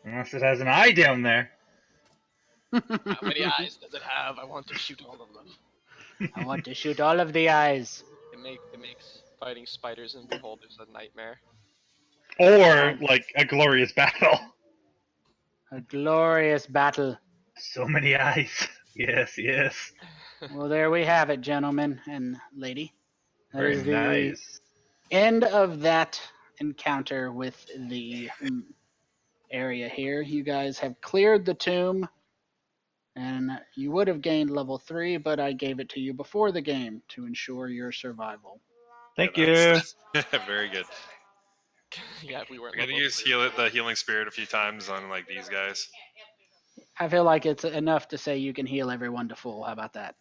Unless it has an eye down there. How many eyes does it have? I want to shoot all of them. I want to shoot all of the eyes. It makes fighting spiders and beholders a nightmare. Or, like, a glorious battle. A glorious battle. So many eyes. Yes, yes. Well, there we have it, gentlemen and lady. That Very is the nice. end of that encounter with the area here. You guys have cleared the tomb, and you would have gained level 3, but I gave it to you before the game to ensure your survival. Thank Yeah, you. Very good. Yeah, if we weren't I'm gonna level use 3. the healing spirit a few times on like these guys. I feel like it's enough to say you can heal everyone to full. How about that?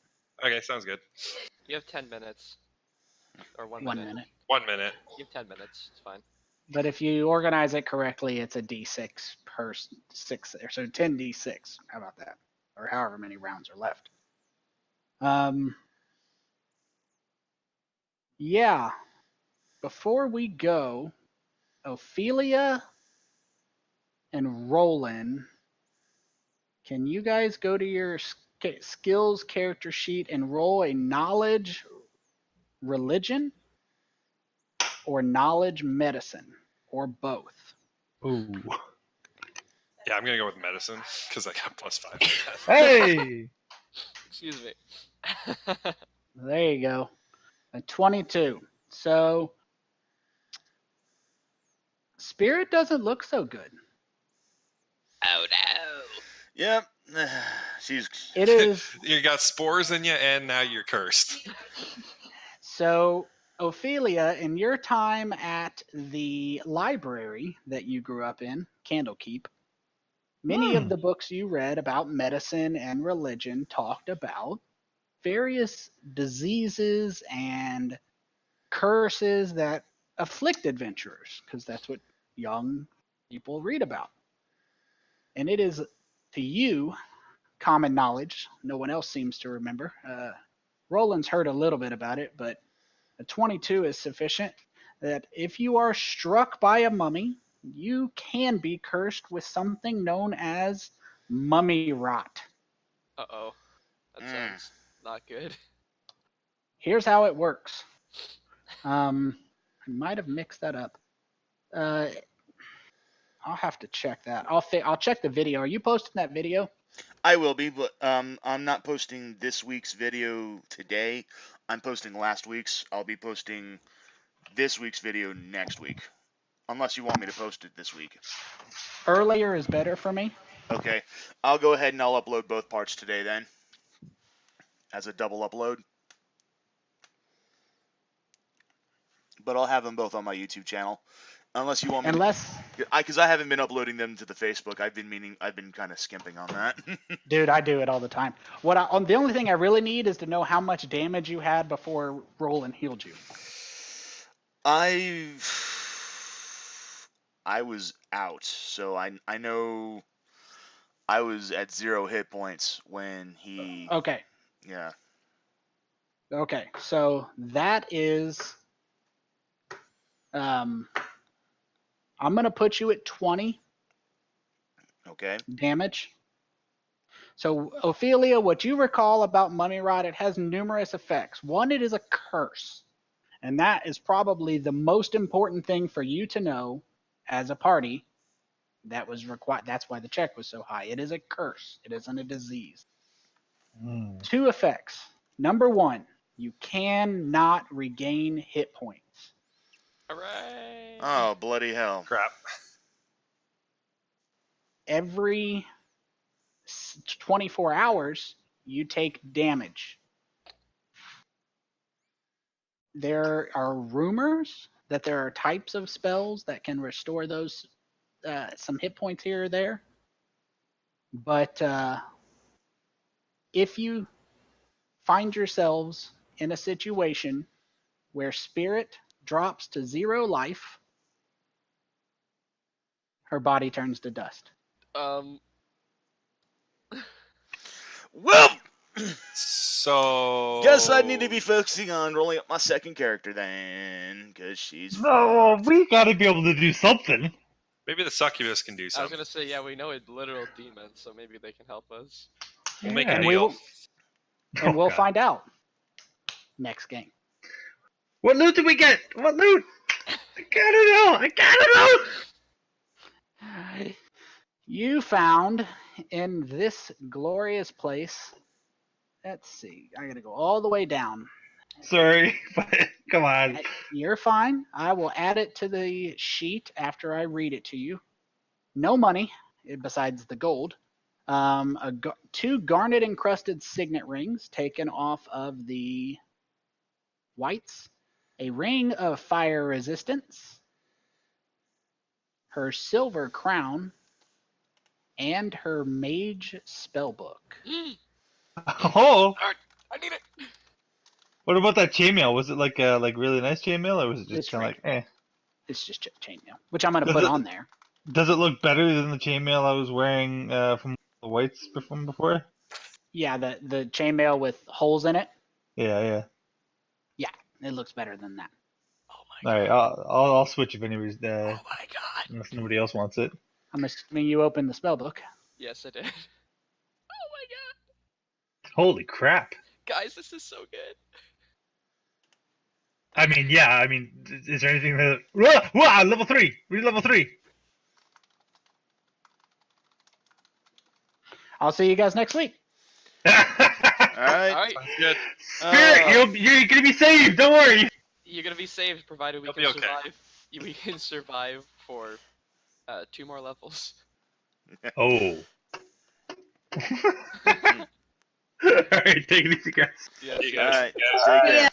Okay, sounds good. You have 10 minutes. Or 1 1 minute. minute. 1 minute. You have 10 minutes. It's fine. But if you organize it correctly, it's a d6 per 6, so 10d6. How about that? or however many rounds are left. Yeah. Before we go, Ophelia and Rolen, can you guys go to your skills character sheet and roll a knowledge religion or knowledge medicine or both? Ooh. Yeah, I'm gonna go with medicine because I got +5. Hey! Excuse me. There you go. A 22. So Spirit doesn't look so good. Oh no. Yep. She's. It is You got spores in you, and now you're cursed. so Ophelia, in your time at the library that you grew up in, Candlekeep, many of the books you read about medicine and religion talked about various diseases and curses that afflict adventurers, because that's what young people read about. And it is, to you, common knowledge. No one else seems to remember. Roland's heard a little bit about it, but a 22 is sufficient that if you are struck by a mummy, you can be cursed with something known as mummy rot. Uh-oh. That sounds not good. Here's how it works. I might have mixed that up. I'll have to check that. I'll check the video. Are you posting that video? I will be, but I'm not posting this week's video today. I'm posting last week's. I'll be posting this week's video next week, unless you want me to post it this week. Earlier is better for me. Okay, I'll go ahead and I'll upload both parts today then, as a double upload. But I'll have them both on my YouTube channel, unless you want me. Because I haven't been uploading them to the Facebook. I've been kind of skimping on that. Dude, I do it all the time. The only thing I really need is to know how much damage you had before Rolen healed you. I was out, so I know I was at 0 hit points when he. Okay. Yeah. Okay, so that is. I'm gonna put you at 20. Okay. Damage. So Ophelia, what you recall about mummy rot, it has numerous effects. One, it is a curse. And that is probably the most important thing for you to know as a party. That was required. That's why the check was so high. It is a curse. It isn't a disease. 2 effects. Number 1, you cannot regain hit points. Hooray! Oh, bloody hell. Crap. Every 24 hours, you take damage. There are rumors that there are types of spells that can restore those some hit points here or there. But if you find yourselves in a situation where Spirit drops to 0 life, her body turns to dust. Well, So. guess I need to be focusing on rolling up my second character then, because she's. No, we gotta be able to do something. Maybe the succubus can do I was something. gonna say, yeah, we know a literal demon, so maybe they can help us. We'll make a And deal. we'll God. find out next game. What loot did we get? What loot? I gotta know! You found in this glorious place. Let's see. I gotta go all the way down. Sorry, but come on. You're fine. I will add it to the sheet after I read it to you. No money besides the gold. 2 garnet encrusted signet rings taken off of the whites. A ring of fire resistance. Her silver crown. And her mage spellbook. Oh, I need it! what about that chainmail? Was it like really nice chainmail, or was it just It's kind of like eh? It's just chainmail, which I'm going to put on there. Does it look better than the chainmail I was wearing from the whites from before? Yeah, the chainmail with holes in it. Yeah. It looks better than that. Oh my All right, god. I'll switch if anybody's Oh my god. unless nobody else wants it. I'm assuming you opened the spell book. Yes, I did. Oh my god. Holy crap! Guys, this is so good. I mean, yeah. I mean, is there anything that? Wow, level 3. We're level 3. I'll see you guys next week. All right. Alright. Sounds good. Spirit, you're gonna be saved. Don't worry. You're gonna be saved provided we You'll can be okay. survive. We can survive for 2 more levels. Oh. All right, take it easy, guys. Yes, You yes. guys. All right. Take care. Yeah.